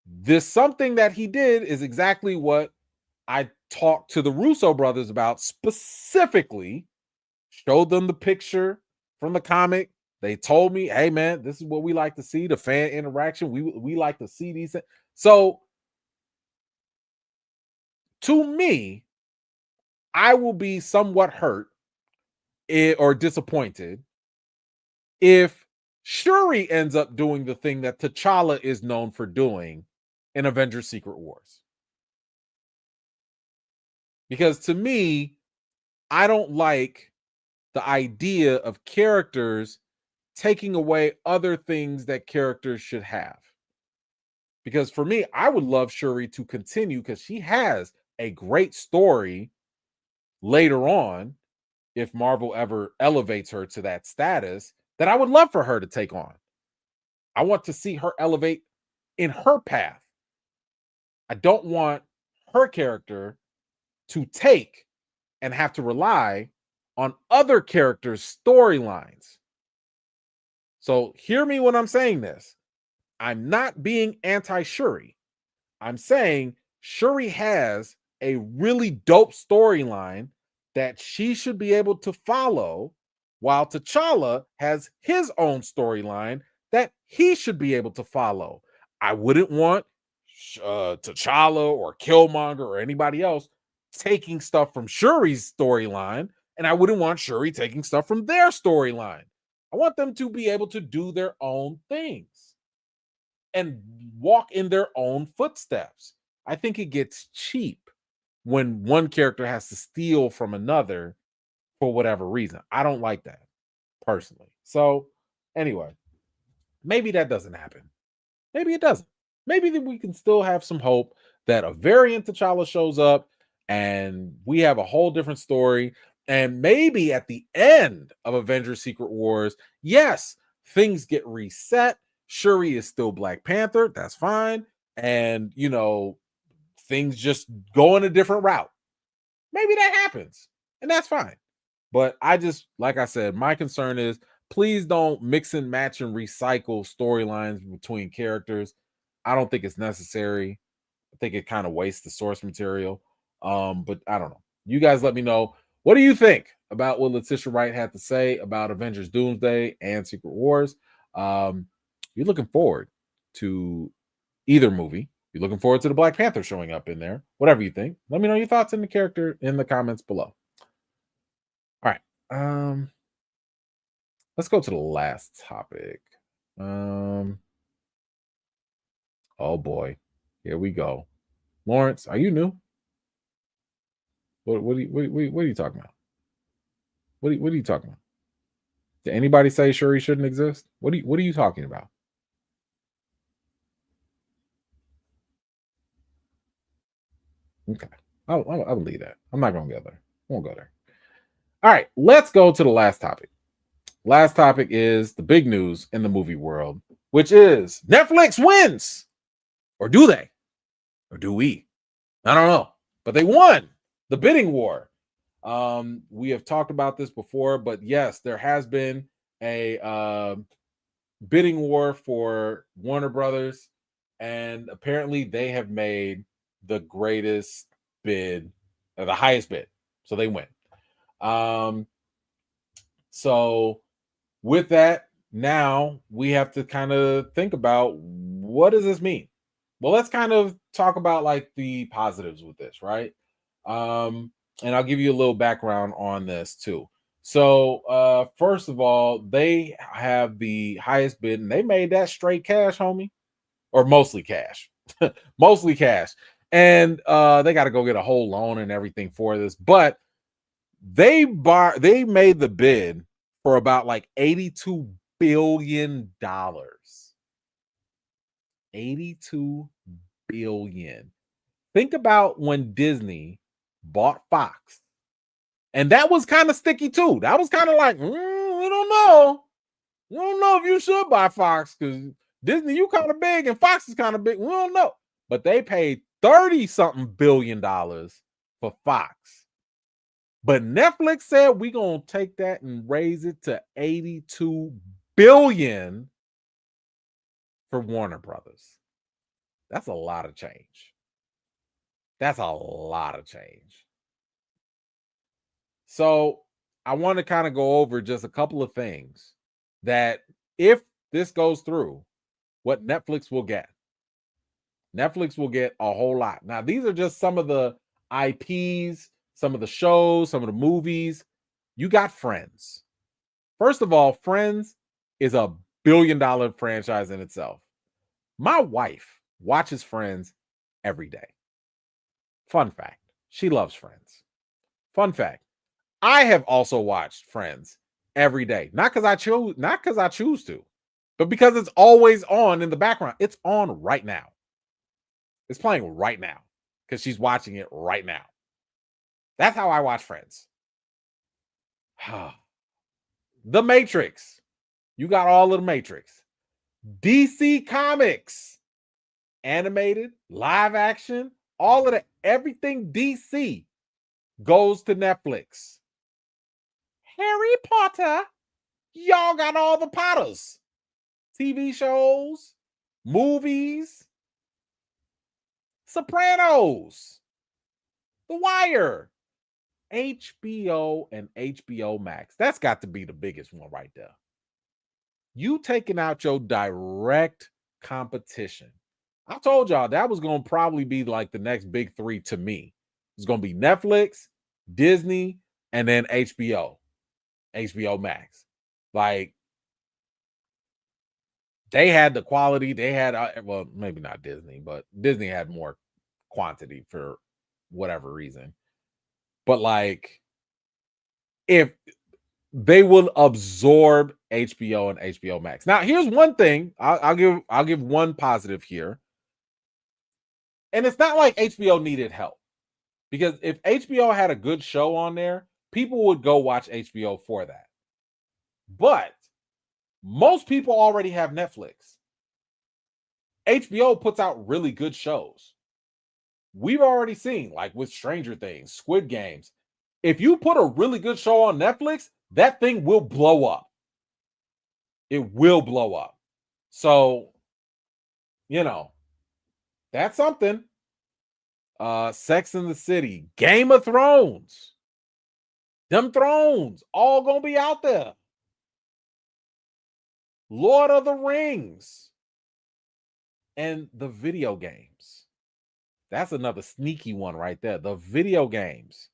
This something that he did is exactly what I talked to the Russo brothers about specifically, showed them the picture from the comic. They told me, hey, man, this is what we like to see, the fan interaction. We like to see these. So to me, I will be somewhat hurt or disappointed if Shuri ends up doing the thing that T'Challa is known for doing in Avengers Secret Wars. Because to me, I don't like the idea of characters taking away other things that characters should have. Because for me, I would love Shuri to continue because she has a great story later on, if Marvel ever elevates her to that status, that I would love for her to take on. I want to see her elevate in her path. I don't want her character to take and have to rely on other characters' storylines. So hear me when I'm saying this. I'm not being anti-Shuri. I'm saying Shuri has a really dope storyline that she should be able to follow, while T'Challa has his own storyline that he should be able to follow. I wouldn't want T'Challa or Killmonger or anybody else taking stuff from Shuri's storyline, and I wouldn't want Shuri taking stuff from their storyline. I want them to be able to do their own things and walk in their own footsteps. I think it gets cheap when one character has to steal from another for whatever reason. I don't like that personally. So, anyway, maybe that doesn't happen. Maybe it doesn't. Maybe that we can still have some hope that a variant T'Challa shows up and we have a whole different story. And maybe at the end of Avengers Secret Wars, yes, things get reset. Shuri is still Black Panther. That's fine. And, you know, things just go in a different route. Maybe that happens. And that's fine. But I just, like I said, my concern is please don't mix and match and recycle storylines between characters. I don't think it's necessary. I think it kind of wastes the source material. But I don't know. You guys let me know. What do you think about what Letitia Wright had to say about Avengers Doomsday and Secret Wars? You're looking forward to either movie. You're looking forward to the Black Panther showing up in there. Whatever you think. Let me know your thoughts in the character in the comments below. All right. Let's go to the last topic. Oh boy. Here we go. Lawrence, are you new? What are you talking about? What are you talking about? Did anybody say Shuri shouldn't exist? What are you talking about? Okay. I'll leave that. I'm not gonna go there. Won't go there. All right, let's go to the last topic. Last topic is the big news in the movie world, which is Netflix wins. Or do they? Or do we? I don't know. But they won the bidding war. We have talked about this before, but yes, there has been a bidding war for Warner Brothers, and apparently they have made the greatest bid, or the highest bid. So they win. So with that, now we have to kind of think about, what does this mean? Well, let's kind of talk about like the positives with this, right? And I'll give you a little background on this too. So first of all, they have the highest bid and they made that straight cash, homie, or mostly cash. Mostly cash. And they got to go get a whole loan and everything for this, but they made the bid for about like $82 billion. 82 billion. Think about when Disney bought Fox, and that was kind of sticky too. That was kind of like, we don't know. We don't know if you should buy Fox because Disney, you kind of big, and Fox is kind of big. We don't know. But they paid $30-something billion for Fox. But Netflix said we're gonna take that and raise it to 82 billion for Warner Brothers. That's a lot of change. That's a lot of change. So I want to kind of go over just a couple of things that, if this goes through, what Netflix will get. Netflix will get a whole lot. Now, these are just some of the IPs, some of the shows, some of the movies. You got Friends. First of all, Friends is a billion-dollar franchise in itself. My wife watches Friends every day. Fun fact. She loves Friends. Fun fact. I have also watched Friends every day. Not because I choose to, but because it's always on in the background. It's on right now. It's playing right now because she's watching it right now. That's how I watch Friends. The Matrix. You got all of the Matrix. DC Comics. Animated, live action, all of that. Everything DC goes to Netflix. Harry Potter. Y'all got all the Potters. TV shows, movies, Sopranos, The Wire, HBO and HBO Max. That's got to be the biggest one right there. You taking out your direct competition. I told y'all that was going to probably be like the next big three to me. It's going to be Netflix, Disney, and then HBO Max. Like, they had the quality. They had, well, maybe not Disney, but Disney had more quantity for whatever reason. But like, if they will absorb HBO and HBO Max. Now, here's one thing. I'll give one positive here. And it's not like HBO needed help. Because if HBO had a good show on there, people would go watch HBO for that. But most people already have Netflix. HBO puts out really good shows. We've already seen, like with Stranger Things, Squid Games. If you put a really good show on Netflix, that thing will blow up. It will blow up. So, you know, that's something. Sex in the City, Game of Thrones. Them Thrones all gonna be out there. Lord of the Rings. And the video games. That's another sneaky one right there. The video games.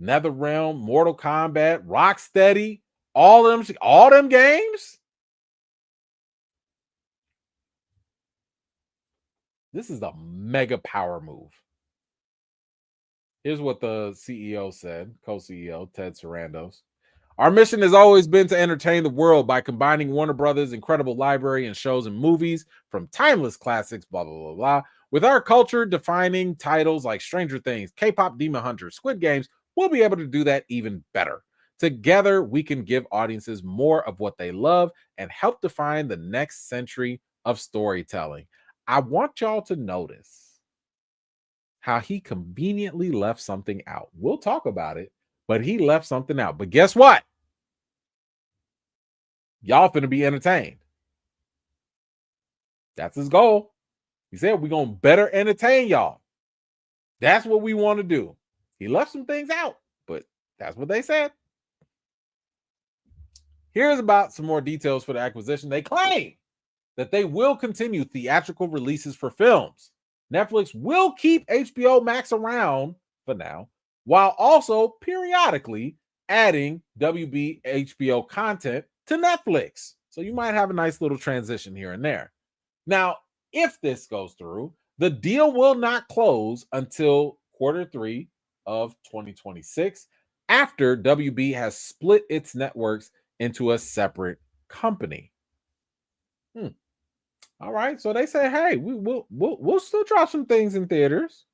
NetherRealm, Mortal Kombat, Rocksteady, all them games. This is a mega power move. Here's what the CEO said, co-CEO Ted Sarandos. Our mission has always been to entertain the world by combining Warner Brothers' incredible library and shows and movies from timeless classics, blah, blah, blah, blah, with our culture-defining titles like Stranger Things, K-pop Demon Hunter, Squid Games. We'll be able to do that even better. Together, we can give audiences more of what they love and help define the next century of storytelling. I want y'all to notice how he conveniently left something out. We'll talk about it, but he left something out. But guess what? Y'all finna be entertained. That's his goal. He said we're going to better entertain y'all. That's what we want to do. He left some things out, but that's what they said. Here's about some more details for the acquisition. They claim that they will continue theatrical releases for films. Netflix will keep HBO Max around for now, while also periodically adding WB HBO content to Netflix. So you might have a nice little transition here and there. Now, if this goes through, the deal will not close until Q3 of 2026, after WB has split its networks into a separate company. All right, so they say, hey, we'll still drop some things in theaters.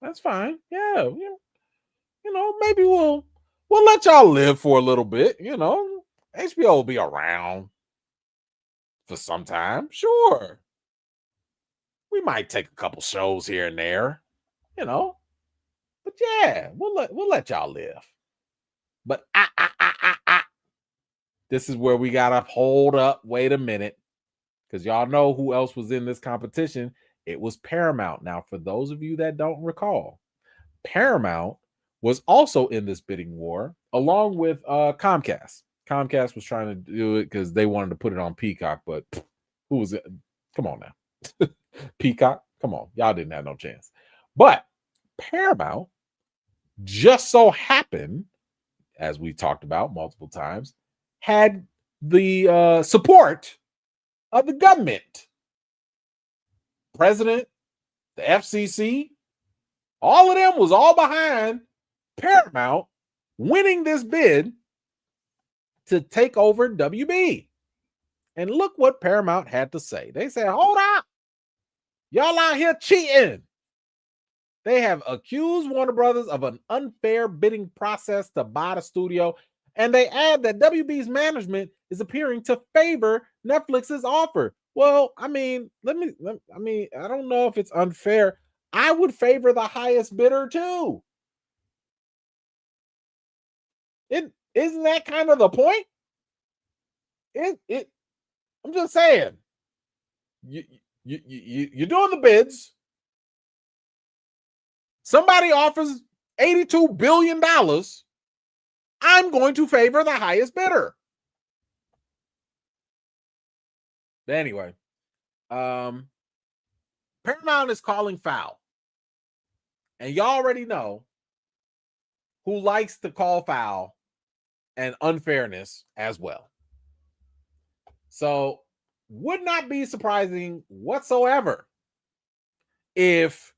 That's fine. Yeah, you know, maybe we'll let y'all live for a little bit. You know, HBO will be around for some time. Sure, we might take a couple shows here and there. You know, but yeah, we'll let y'all live. But this is where we gotta hold up. Wait a minute. Because y'all know who else was in this competition. It was Paramount. Now, for those of you that don't recall, Paramount was also in this bidding war along with Comcast. Comcast was trying to do it because they wanted to put it on Peacock, but who was it? Come on now. Peacock? Come on. Y'all didn't have no chance. But Paramount just so happened, as we talked about multiple times, had the support of the government, president, the FCC, All of them was all behind Paramount winning this bid to take over WB. And look what Paramount had to say. They said, hold up. Y'all out here cheating. They have accused Warner Brothers of an unfair bidding process to buy the studio. And they add that WB's management is appearing to favor Netflix's offer. Well, I mean, I don't know if it's unfair. I would favor the highest bidder too. Isn't that kind of the point? I'm just saying. You're doing the bids. Somebody offers $82 billion. I'm going to favor the highest bidder. But anyway, Paramount is calling foul. And y'all already know who likes to call foul and unfairness as well. So, would not be surprising whatsoever if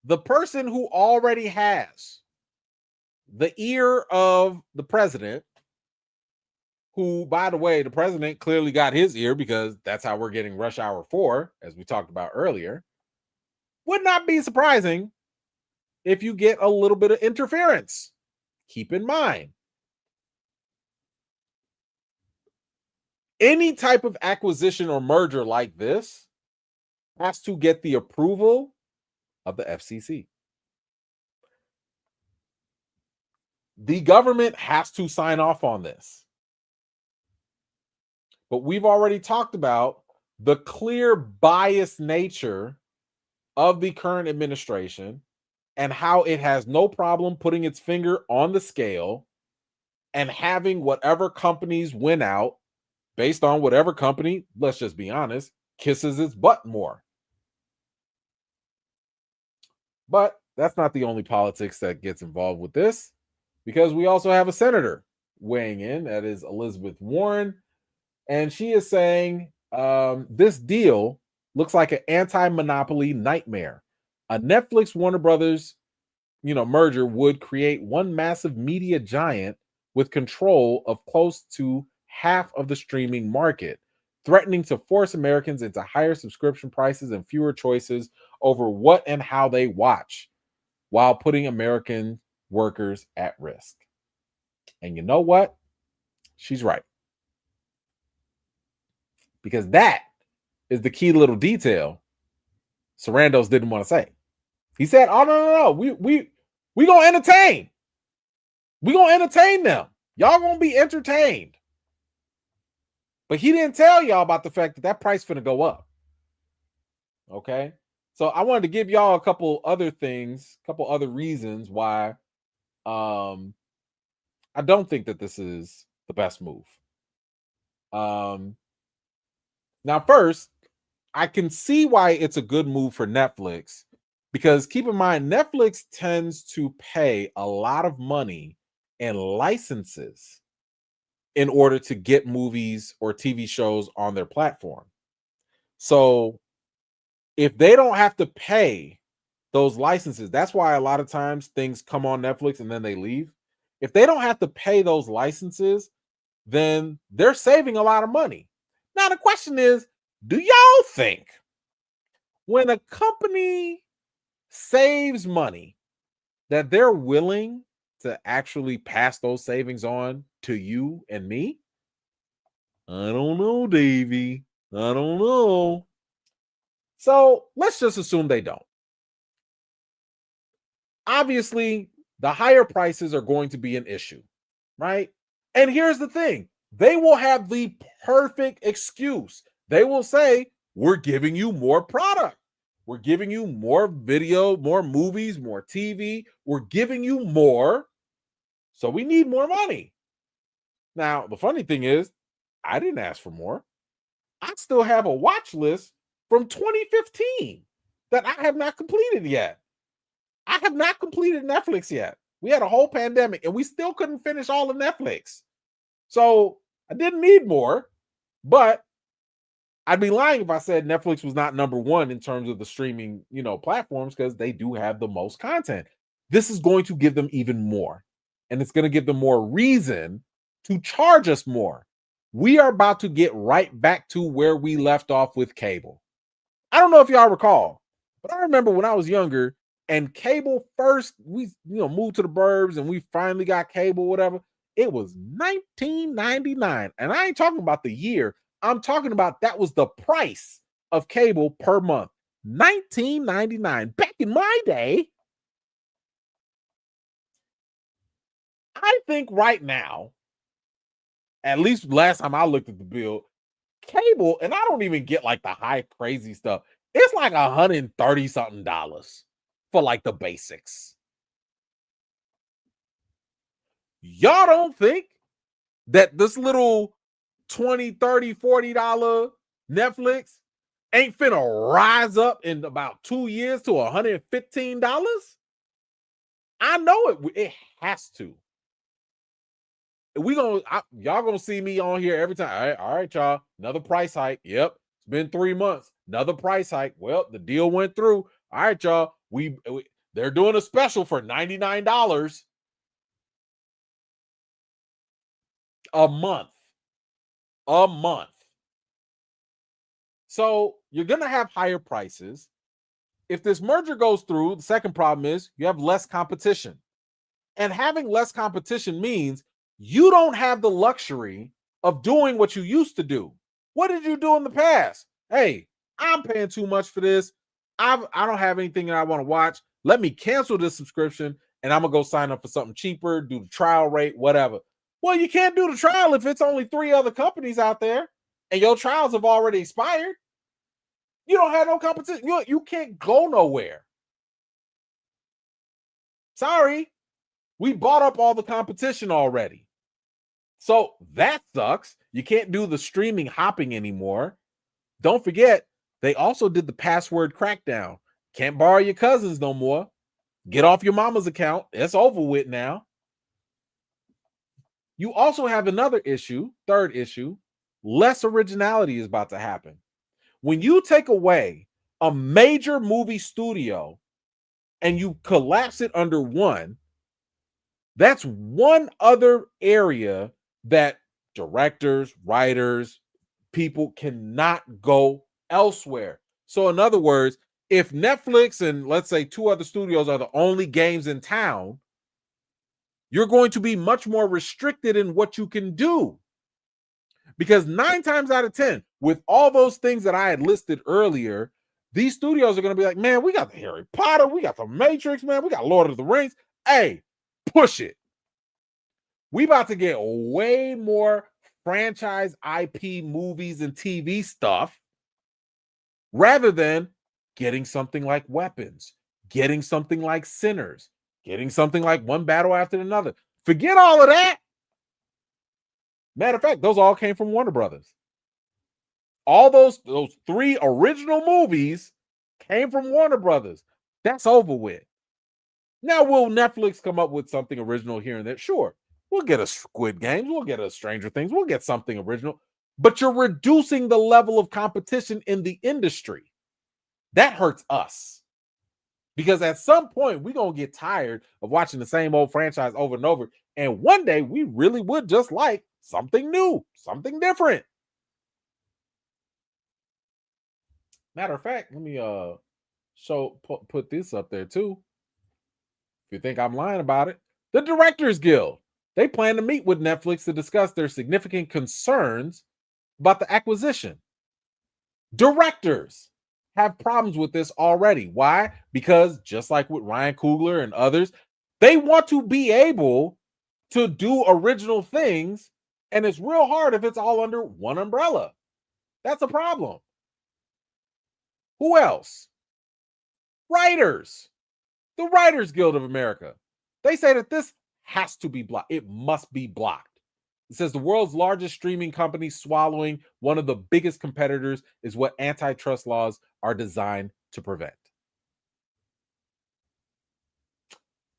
the person who already has the ear of the president, who, by the way, the president clearly got his ear because that's how we're getting Rush Hour 4, as we talked about earlier, would not be surprising if you get a little bit of interference. Keep in mind, any type of acquisition or merger like this has to get the approval of the FCC. The government has to sign off on this. But we've already talked about the clear biased nature of the current administration and how it has no problem putting its finger on the scale and having whatever companies win out based on whatever company, let's just be honest, kisses its butt more. But that's not the only politics that gets involved with this, because we also have a senator weighing in, that is Elizabeth Warren, and she is saying this deal looks like an anti-monopoly nightmare. A Netflix Warner Brothers, merger would create one massive media giant with control of close to half of the streaming market, threatening to force Americans into higher subscription prices and fewer choices over what and how they watch, while putting American workers at risk. And you know what? She's right. Because that is the key little detail Sarandos didn't want to say. He said, oh, no. We gonna entertain. We gonna entertain them. Y'all gonna be entertained. But he didn't tell y'all about the fact that price finna go up. Okay? So I wanted to give y'all a couple other things, a couple other reasons why I don't think that this is the best move. Now, first, I can see why it's a good move for Netflix, because keep in mind, Netflix tends to pay a lot of money in licenses in order to get movies or TV shows on their platform. So if they don't have to pay those licenses, that's why a lot of times things come on Netflix and then they leave. If they don't have to pay those licenses, then they're saving a lot of money. Now, the question is, do y'all think when a company saves money that they're willing to actually pass those savings on to you and me? I don't know, Davey. I don't know. So let's just assume they don't. Obviously, the higher prices are going to be an issue, right? And here's the thing. They will have the perfect excuse. They will say, we're giving you more product. We're giving you more video, more movies, more TV. We're giving you more. So we need more money. Now, the funny thing is, I didn't ask for more. I still have a watch list from 2015 that I have not completed yet. I have not completed Netflix yet. We had a whole pandemic and we still couldn't finish all of Netflix. So I didn't need more, but I'd be lying if I said Netflix was not number one in terms of the streaming, platforms, because they do have the most content. This is going to give them even more, and it's going to give them more reason to charge us more. We are about to get right back to where we left off with cable. I don't know if y'all recall, but I remember when I was younger and cable first, we moved to the burbs and we finally got cable, whatever. It was $19.99. And I ain't talking about the year. I'm talking about that was the price of cable per month. $19.99. Back in my day, I think right now, at least last time I looked at the bill, cable, and I don't even get like the high crazy stuff. It's like $130 something for like the basics. Y'all don't think that this little $20, $30, $40 Netflix ain't finna rise up in about 2 years to $115? I know it has to. Y'all gonna see me on here every time. All right, y'all. Another price hike. Yep, it's been 3 months. Another price hike. Well, the deal went through. All right, y'all. They're doing a special for $99 a month. A month. So you're gonna have higher prices. If this merger goes through, the second problem is you have less competition. And having less competition means you don't have the luxury of doing what you used to do. What did you do in the past? Hey, I'm paying too much for this. I don't have anything that I want to watch. Let me cancel this subscription and I'm going to go sign up for something cheaper, do the trial rate, whatever. Well, you can't do the trial if it's only 3 other companies out there and your trials have already expired. You don't have no competition. You can't go nowhere. Sorry. We bought up all the competition already. So that sucks. You can't do the streaming hopping anymore. Don't forget, they also did the password crackdown. Can't borrow your cousins no more. Get off your mama's account. It's over with now. You also have another issue, third issue. Less originality is about to happen. When you take away a major movie studio and you collapse it under one, that's one other area that directors, writers, people cannot go elsewhere. So in other words, if Netflix and let's say 2 other studios are the only games in town, you're going to be much more restricted in what you can do. Because 9 times out of 10, with all those things that I had listed earlier, these studios are going to be like, man, we got the Harry Potter, we got the Matrix, man, we got Lord of the Rings. Hey, push it. We about to get way more franchise IP movies and TV stuff rather than getting something like Weapons, getting something like Sinners, getting something like One Battle After Another. Forget all of that. Matter of fact, those all came from Warner Brothers. All those 3 original movies came from Warner Brothers. That's over with. Now, will Netflix come up with something original here and there? Sure. We'll get a Squid Games. We'll get a Stranger Things. We'll get something original. But you're reducing the level of competition in the industry. That hurts us. Because at some point, we're going to get tired of watching the same old franchise over and over. And one day, we really would just like something new, something different. Matter of fact, let me put this up there too. If you think I'm lying about it, the Directors Guild. They plan to meet with Netflix to discuss their significant concerns about the acquisition. Directors have problems with this already. Why? Because just like with Ryan Coogler and others, they want to be able to do original things, and it's real hard if it's all under one umbrella. That's a problem. Who else? Writers. The Writers Guild of America. They say that this has to be blocked. It must be blocked. It says the world's largest streaming company swallowing one of the biggest competitors is what antitrust laws are designed to prevent.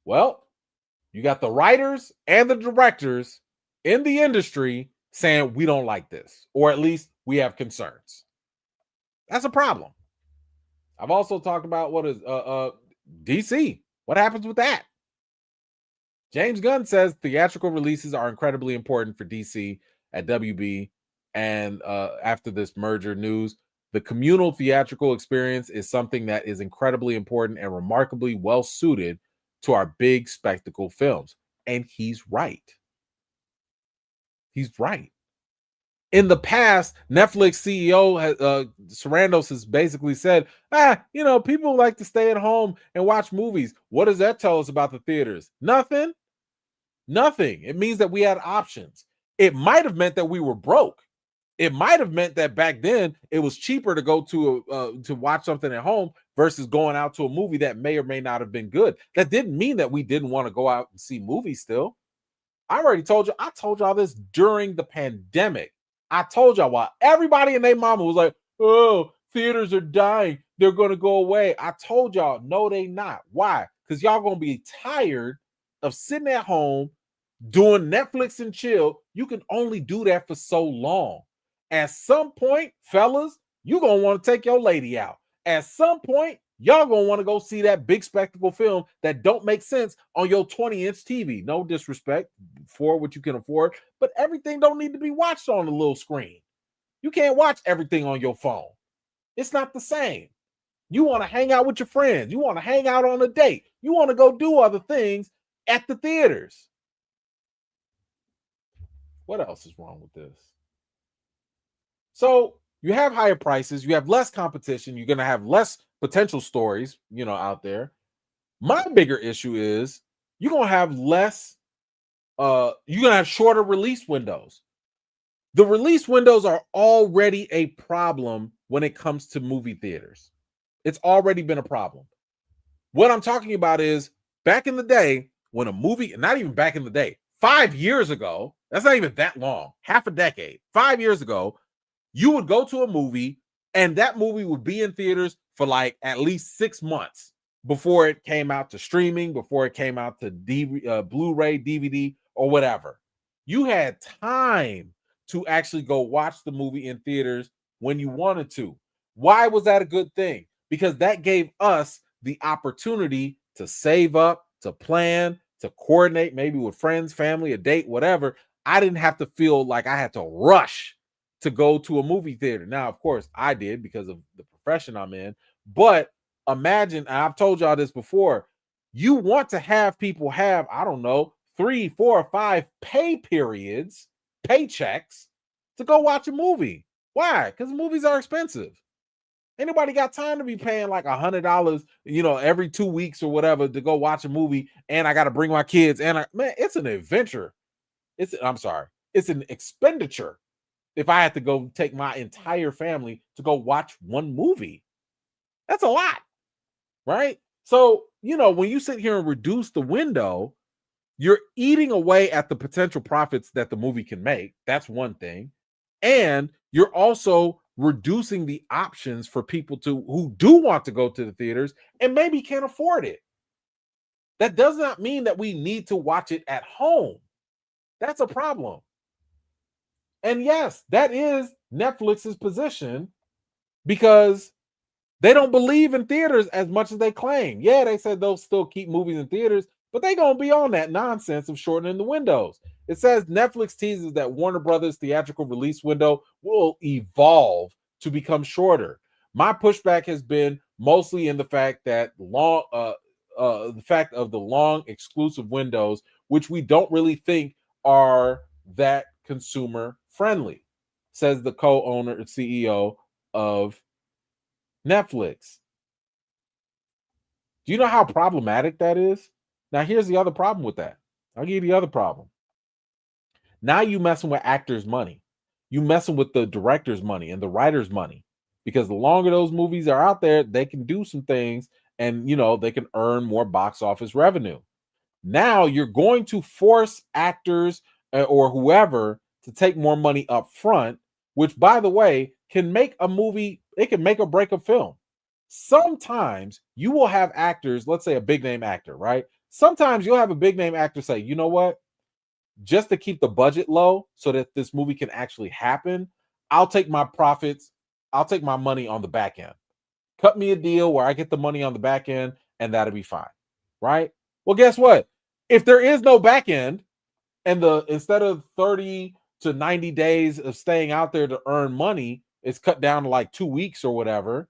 Well, you got the writers and the directors in the industry saying we don't like this, or at least we have concerns. That's a problem. I've also talked about what is DC. What happens with that? James Gunn says theatrical releases are incredibly important for DC at WB. And after this merger news, the communal theatrical experience is something that is incredibly important and remarkably well suited to our big spectacle films. And he's right. He's right. In the past, Netflix CEO Sarandos has basically said, people like to stay at home and watch movies. What does that tell us about the theaters? Nothing. It means that we had options. It might have meant that we were broke. It might have meant that back then it was cheaper to go to watch something at home versus going out to a movie that may or may not have been good. That didn't mean that we didn't want to go out and see movies still. I already told you. I told y'all this during the pandemic. I told y'all while everybody and their mama was like, oh, theaters are dying. They're going to go away. I told y'all, no, they not. Why? Because y'all going to be tired of sitting at home doing Netflix and chill. You can only do that for so long. At some point, fellas, you're going to want to take your lady out. At some point, y'all going to want to go see that big spectacle film that don't make sense on your 20-inch TV. No disrespect for what you can afford, but everything don't need to be watched on a little screen. You can't watch everything on your phone. It's not the same. You want to hang out with your friends. You want to hang out on a date. You want to go do other things at the theaters. What else is wrong with this? So you have higher prices. You have less competition. You're going to have less potential stories, out there. My bigger issue is you're going to have less, you're going to have shorter release windows. The release windows are already a problem when it comes to movie theaters. It's already been a problem. What I'm talking about is back in the day when a movie, not even back in the day, 5 years ago, that's not even that long, half a decade, 5 years ago, you would go to a movie and that movie would be in theaters for like at least 6 months before it came out to streaming, before it came out to Blu-ray, DVD, or whatever. You had time to actually go watch the movie in theaters when you wanted to. Why was that a good thing? Because that gave us the opportunity to save up, to plan, to coordinate, maybe with friends, family, a date, whatever. I didn't have to feel like I had to rush to go to a movie theater. Now, of course, I did because of the profession I'm in. But imagine, and I've told y'all this before, you want to have people have, 3, 4, or 5 pay periods, paychecks to go watch a movie. Why? Because movies are expensive. Ain't nobody got time to be paying like $100, every 2 weeks or whatever to go watch a movie. And I got to bring my kids. Man, it's an adventure. It's an expenditure. If I had to go take my entire family to go watch one movie, that's a lot, right? So, when you sit here and reduce the window, you're eating away at the potential profits that the movie can make. That's one thing. And you're also reducing the options for people who do want to go to the theaters and maybe can't afford it. That does not mean that we need to watch it at home. That's a problem. And yes, that is Netflix's position because they don't believe in theaters as much as they claim. Yeah, they said they'll still keep movies in theaters, but they're going to be on that nonsense of shortening the windows. It says Netflix teases that Warner Brothers theatrical release window will evolve to become shorter. My pushback has been mostly in the fact that the fact of the long exclusive windows, which we don't really think are that consumer friendly, says the co-owner and CEO of Netflix. Do you know how problematic that is? Now, here's the other problem with that. I'll give you the other problem. Now you messing with actors' money. You messing with the director's money and the writer's money. Because the longer those movies are out there, they can do some things and, they can earn more box office revenue. Now you're going to force actors or whoever to take more money up front, which, by the way, can make a movie, it can make or break a film. Sometimes you will have actors, let's say a big name actor, right? Sometimes you'll have a big name actor say, you know what? Just to keep the budget low so that this movie can actually happen, I'll take my profits. I'll take my money on the back end. Cut me a deal where I get the money on the back end, and that'll be fine, right? Well, guess what? If there is no back end, and instead of 30 to 90 days of staying out there to earn money, it's cut down to like 2 weeks or whatever,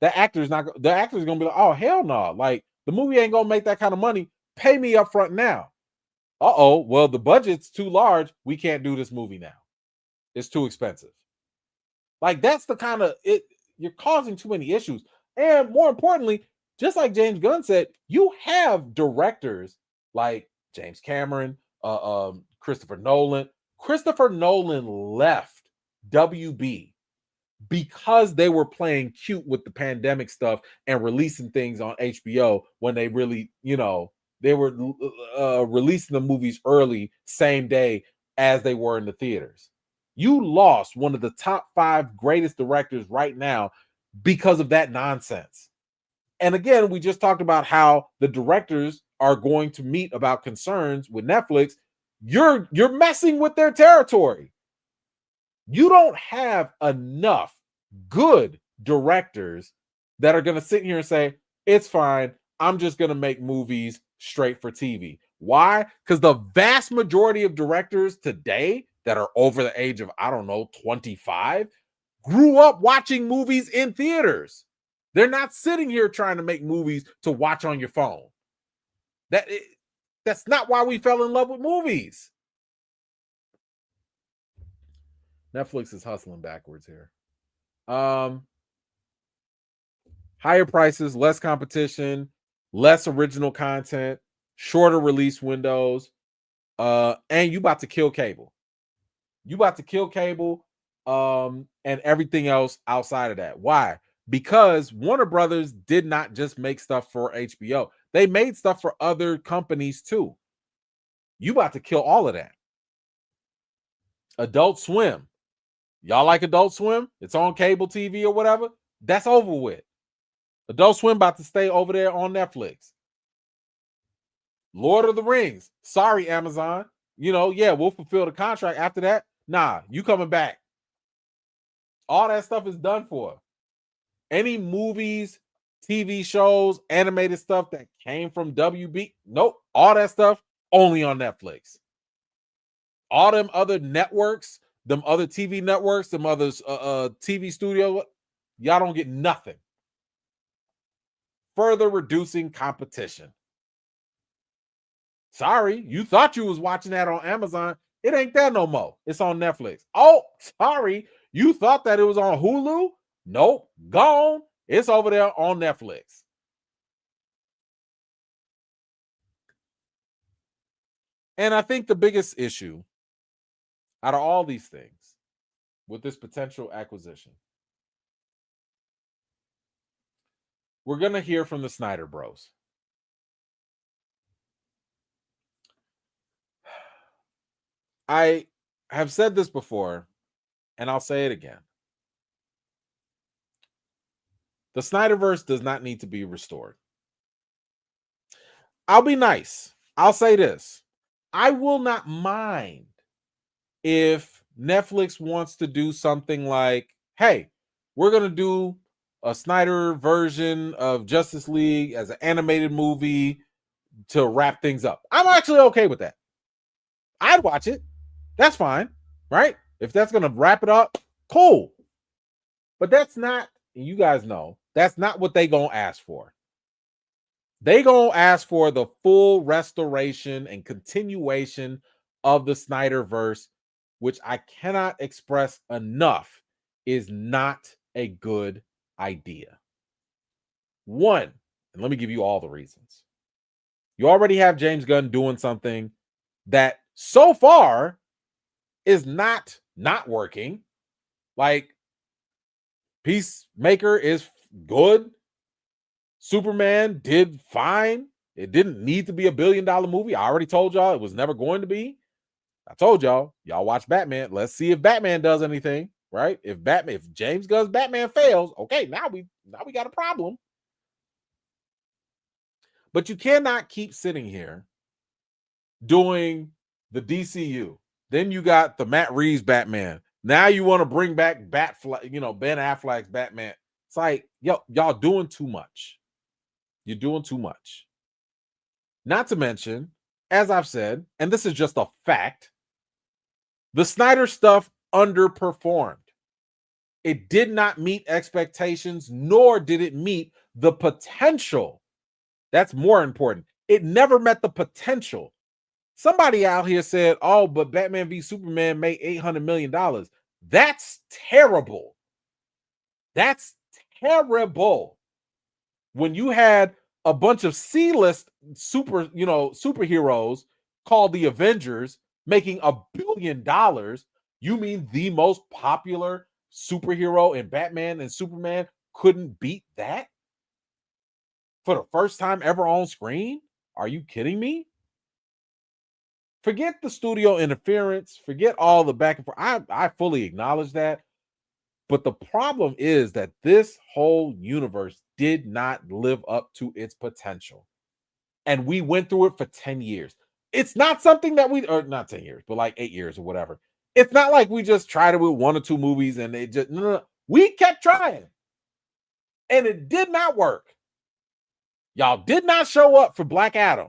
the actor's gonna be like, oh hell no, like the movie ain't gonna make that kind of money. Pay me up front now. Well, the budget's too large. We can't do this movie now. It's too expensive. Like that's the kind of it. You're causing too many issues. And more importantly, just like James Gunn said, you have directors like James Cameron, Christopher Nolan. Christopher Nolan left WB because they were playing cute with the pandemic stuff and releasing things on HBO when they really, they were releasing the movies early, same day as they were in the theaters. You lost one of the top 5 greatest directors right now because of that nonsense. And again, we just talked about how the directors are going to meet about concerns with Netflix. You're messing with their territory. You don't have enough good directors that are going to sit here and say, it's fine, I'm just going to make movies straight for TV. Why? Because the vast majority of directors today that are over the age of, 25, grew up watching movies in theaters. They're not sitting here trying to make movies to watch on your phone. That's not why we fell in love with movies. Netflix is hustling backwards here. Higher prices, less competition, less original content, shorter release windows, and you about to kill cable. You about to kill cable, and everything else outside of that. Why? Because Warner Brothers did not just make stuff for HBO. They made stuff for other companies too. You about to kill all of that. Adult Swim. Y'all like Adult Swim? It's on cable TV or whatever. That's over with. Adult Swim about to stay over there on Netflix. Lord of the Rings. Sorry, Amazon. We'll fulfill the contract after that. Nah, you coming back. All that stuff is done for. Any movies, TV shows, animated stuff that came from WB, nope. All that stuff only on Netflix. All them other networks, them other TV networks, them other TV studios, y'all don't get nothing. Further reducing competition. Sorry, you thought you was watching that on Amazon. It ain't there no more. It's on Netflix. Oh, sorry, you thought that it was on Hulu? Nope, gone. It's over there on Netflix. And I think the biggest issue out of all these things with this potential acquisition, we're going to hear from the Snyder Bros. I have said this before, and I'll say it again. The Snyderverse does not need to be restored. I'll be nice. I'll say this. I will not mind if Netflix wants to do something like, hey, we're going to do a Snyder version of Justice League as an animated movie to wrap things up. I'm actually okay with that. I'd watch it. That's fine, right? If that's going to wrap it up, cool. But that's not, you guys know, that's not what they going to ask for. They going to ask for the full restoration and continuation of the Snyderverse, which I cannot express enough is not a good idea. One, and let me give you all the reasons. You already have James Gunn doing something that so far is not working. Like Peacemaker is good. Superman did fine. It didn't need to be $1 billion movie. I already told y'all it was never going to be. I told y'all watch Batman. Let's see if Batman does anything, right? If James Gunn's Batman fails, okay, now we got a problem. But you cannot keep sitting here doing the DCU. Then you got the Matt Reeves Batman. Now you want to bring back Ben Affleck's Batman. It's like, y'all doing too much. You're doing too much. Not to mention, as I've said, and this is just a fact, the Snyder stuff underperformed. It did not meet expectations, nor did it meet the potential. That's more important. It never met the potential. Somebody out here said, oh, but Batman v Superman made $800 million. That's terrible. That's terrible. When you had a bunch of C-list superheroes called the Avengers making $1 billion, you mean the most popular superhero in Batman and Superman couldn't beat that for the first time ever on screen? Are you kidding me? Forget the studio interference, forget all the back and forth. I fully acknowledge that. But the problem is that this whole universe did not live up to its potential. And we went through it for 10 years. It's not something that or not 10 years, but like 8 years or whatever. It's not like we just tried it with 1 or 2 movies and it just, no. We kept trying. And it did not work. Y'all did not show up for Black Adam.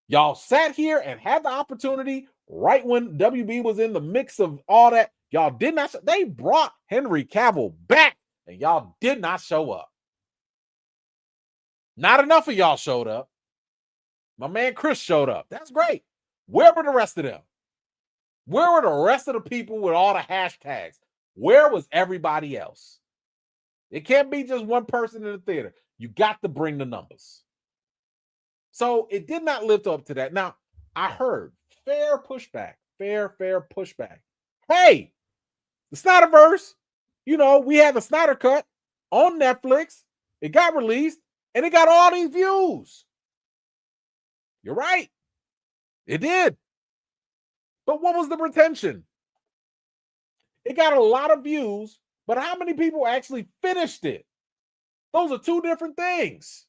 Y'all sat here and had the opportunity right when WB was in the mix of all that. Y'all did not. They brought Henry Cavill back and y'all did not show up. Not enough of y'all showed up. My man Chris showed up. That's great. Where were the rest of them? Where were the rest of the people with all the hashtags? Where was everybody else? It can't be just one person in the theater. You got to bring the numbers. So it did not live up to that. Now, I heard fair pushback. Hey, the Snyderverse, we had the Snyder Cut on Netflix. It got released and it got all these views. You're right. It did. But what was the retention? It got a lot of views, but how many people actually finished it? Those are two different things.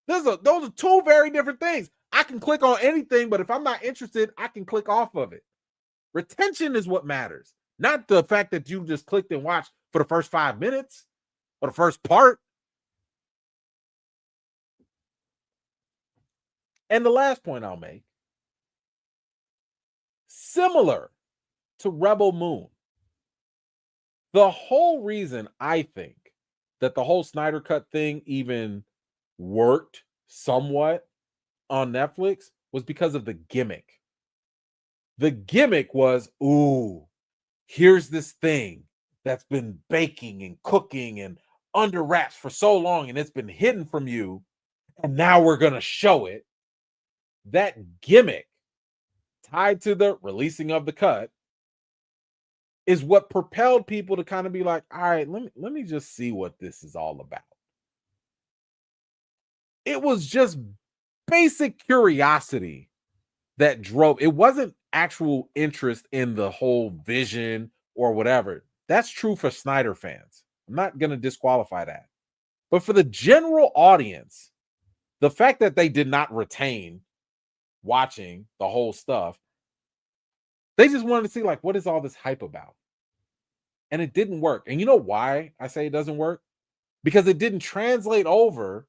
Those are two very different things. I can click on anything, but if I'm not interested, I can click off of it. Retention is what matters, not the fact that you just clicked and watched for the first 5 minutes or the first part. And the last point I'll make, similar to Rebel Moon, the whole reason I think that the whole Snyder Cut thing even worked somewhat on Netflix was because of the gimmick. The gimmick was, here's this thing that's been baking and cooking and under wraps for so long and it's been hidden from you, and now we're going to show it. That gimmick tied to the releasing of the cut is what propelled people to kind of be like, all right, let me just see what this is all about. It was just basic curiosity that drove. It wasn't actual interest in the whole vision or whatever. That's true for Snyder fans. I'm not going to disqualify that. But for the general audience, the fact that they did not retain watching the whole stuff, they just wanted to see, like, what is all this hype about? And it didn't work. And you know why I say it doesn't work? Because it didn't translate over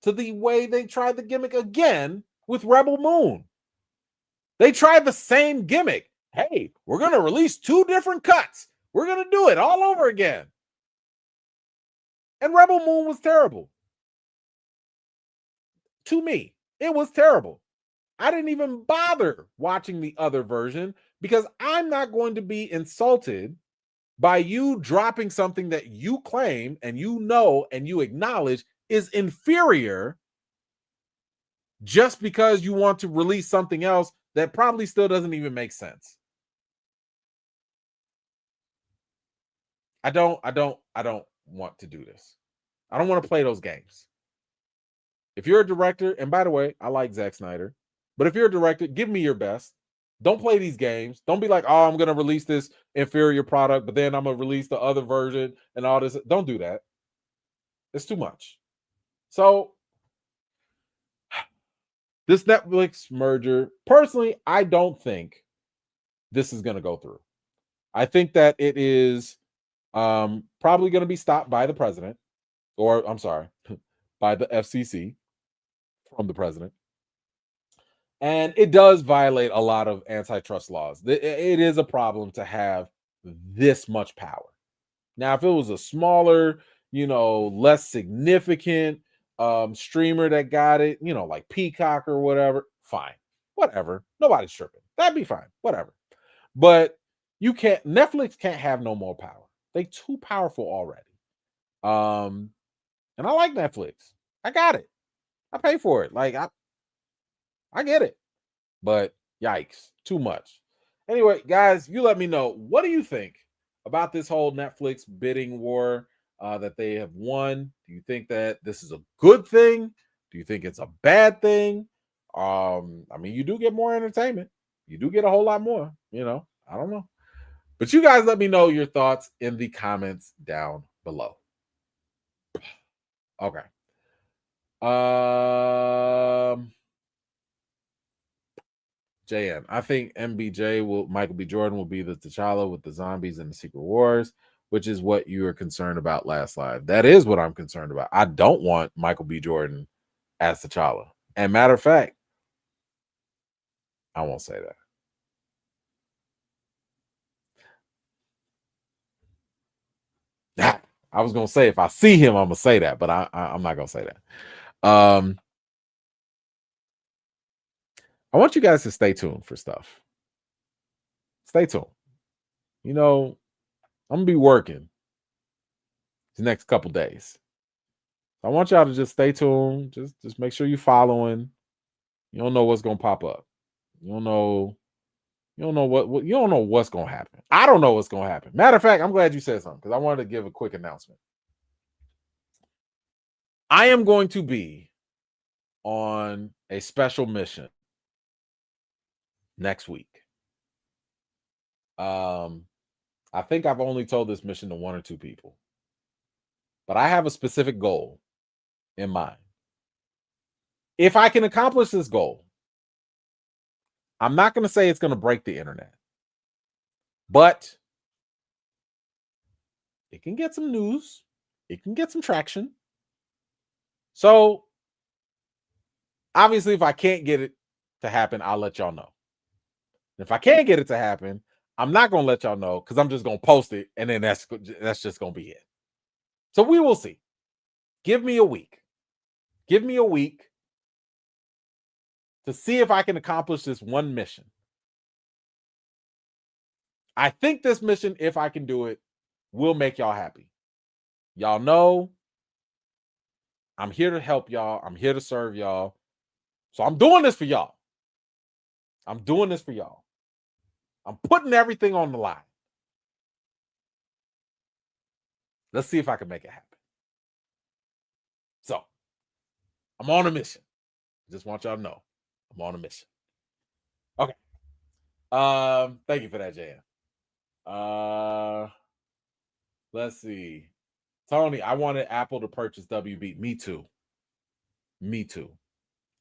to the way they tried the gimmick again with Rebel Moon. They tried the same gimmick. Hey, we're going to release 2 different cuts. We're going to do it all over again. And Rebel Moon was terrible. To me, it was terrible. I didn't even bother watching the other version because I'm not going to be insulted by you dropping something that you claim and and you acknowledge is inferior just because you want to release something else that probably still doesn't even make sense. I don't want to do this. I don't want to play those games. If you're a director, and by the way, I like Zack Snyder, but if you're a director, give me your best. Don't play these games. Don't be like, oh, I'm going to release this inferior product, but then I'm going to release the other version and all this. Don't do that. It's too much. So this Netflix merger, personally, I don't think this is going to go through. I think that it is probably going to be stopped by the president, or I'm sorry, by the FCC from the president. And it does violate a lot of antitrust laws. It is a problem to have this much power. Now, if it was a smaller, less significant streamer that got it, like Peacock or whatever, fine. Whatever. Nobody's tripping. That'd be fine. Whatever. But Netflix can't have no more power. They too powerful already. And I like Netflix. I got it. I pay for it. Like I get it. But yikes, too much. Anyway, guys, you let me know. What do you think about this whole Netflix bidding war that they have won? Do you think that this is a good thing? Do you think it's a bad thing? I mean, you do get more entertainment. You do get a whole lot more, I don't know. But you guys let me know your thoughts in the comments down below. Okay. JN, I think Michael B. Jordan will be the T'Challa with the zombies and the Secret Wars, which is what you were concerned about last live. That is what I'm concerned about. I don't want Michael B. Jordan as T'Challa. And matter of fact, I won't say that. I was going to say, if I see him, I'm going to say that, but I'm not going to say that. I want you guys to stay tuned for stuff. Stay tuned. I'm going to be working the next couple days. I want y'all to just stay tuned. Just make sure you're following. You don't know what's going to pop up. You don't know what you don't know what's going to happen. I don't know what's going to happen. Matter of fact, I'm glad you said something because I wanted to give a quick announcement. I am going to be on a special mission next week. I think I've only told this mission to 1 or 2 people, but I have a specific goal in mind. If I can accomplish this goal, I'm not going to say it's going to break the internet, but it can get some news. It can get some traction. So obviously, if I can't get it to happen, I'll let y'all know. If I can't get it to happen, I'm not going to let y'all know because I'm just going to post it, and then that's just going to be it. So we will see. Give me a week. Give me a week to see if I can accomplish this one mission. I think this mission, if I can do it, will make y'all happy. Y'all know I'm here to help y'all. I'm here to serve y'all. So I'm doing this for y'all. I'm doing this for y'all. I'm putting everything on the line. Let's see if I can make it happen. So I'm on a mission. Just want y'all to know I'm on a mission. Okay. Thank you for that, JM. Let's see. Tony, I wanted Apple to purchase WB. Me too.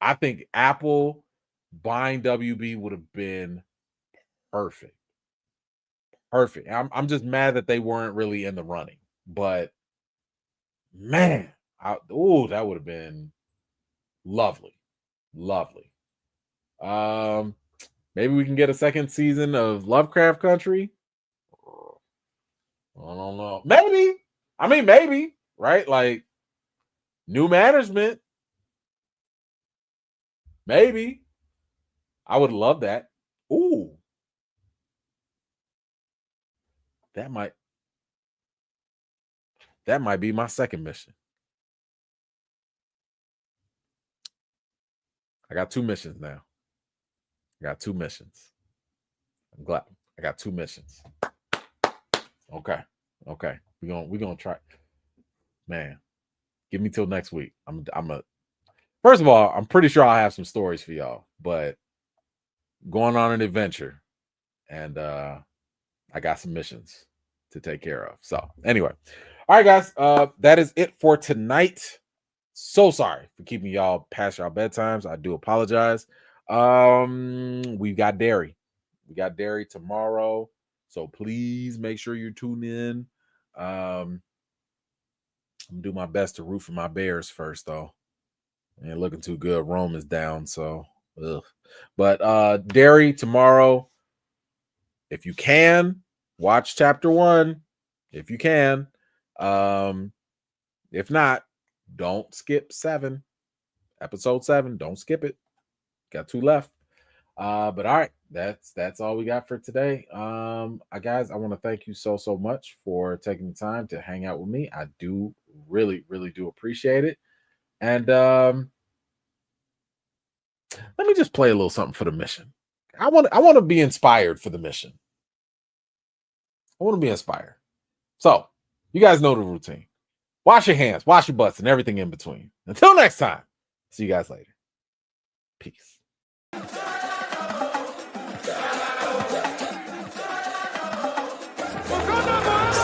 I think Apple buying WB would have been perfect. I'm just mad that they weren't really in the running. But man, that would have been lovely. Maybe we can get a second season of Lovecraft Country. I don't know. Maybe. I mean, maybe, right? Like new management. Maybe. I would love that. Ooh. That might be my second mission. I got 2 missions now. I'm glad I got 2 missions. Okay. We're gonna try. Man, give me till next week. First of all, I'm pretty sure I'll have some stories for y'all, but going on an adventure, and I got some missions to take care of. So anyway, all right, guys, that is it for tonight. So sorry for keeping y'all past y'all bedtimes. I do apologize. We've got dairy. We got dairy tomorrow. So please make sure you tune in. I'm gonna do my best to root for my Bears first, though. Ain't looking too good. Rome is down, so ugh. But Derry tomorrow, if you can, watch chapter 1. If you can. If not, don't skip 7. Episode 7. Don't skip it. Got 2 left. But all right, that's all we got for today. Guys, I want to thank you so much for taking the time to hang out with me. I do really do appreciate it. And let me just play a little something for the mission. I want to be inspired for the mission. I want to be inspired. So you guys know the routine. Wash your hands, wash your butts, and everything in between. Until next time, see you guys later. Peace.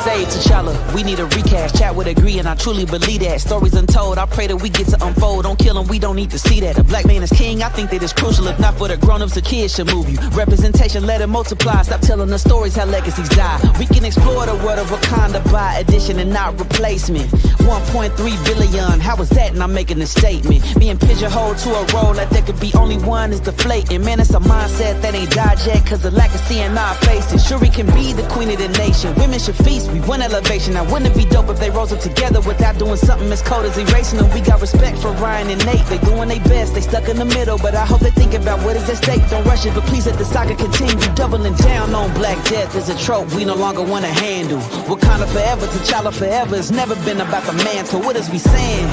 Say T'Challa, we need a recast. Chat would agree, and I truly believe that. Stories untold, I pray that we get to unfold. Don't kill them, we don't need to see that. A black man is king, I think that is crucial. If not for the grown-ups, the kids should move you. Representation, let it multiply. Stop telling the stories, how legacies die. We can explore the world of Wakanda by addition and not replacement. 1.3 billion, how is that? And I'm making a statement. Being pigeonholed to a role like there could be only one is deflating. Man, it's a mindset that ain't died yet, cause the lack of seeing our faces. Sure, we can be the queen of the nation. Women should feast, we want elevation. Now, wouldn't it be dope if they rose up together without doing something as cold as erasing them? We got respect for Ryan and Nate. They doing their best, they stuck in the middle, but I hope they think about what is at stake. Don't rush it, but please let the saga continue. Doubling down on Black Death is a trope we no longer want to handle. Wakanda forever, T'Challa forever. It's never been about the man, so what is we saying?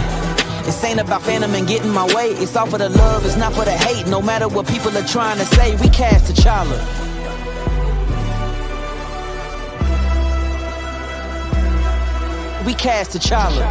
This ain't about Phantom and getting my way. It's all for the love, it's not for the hate. No matter what people are trying to say, we cast T'Challa. We cast T'Challa.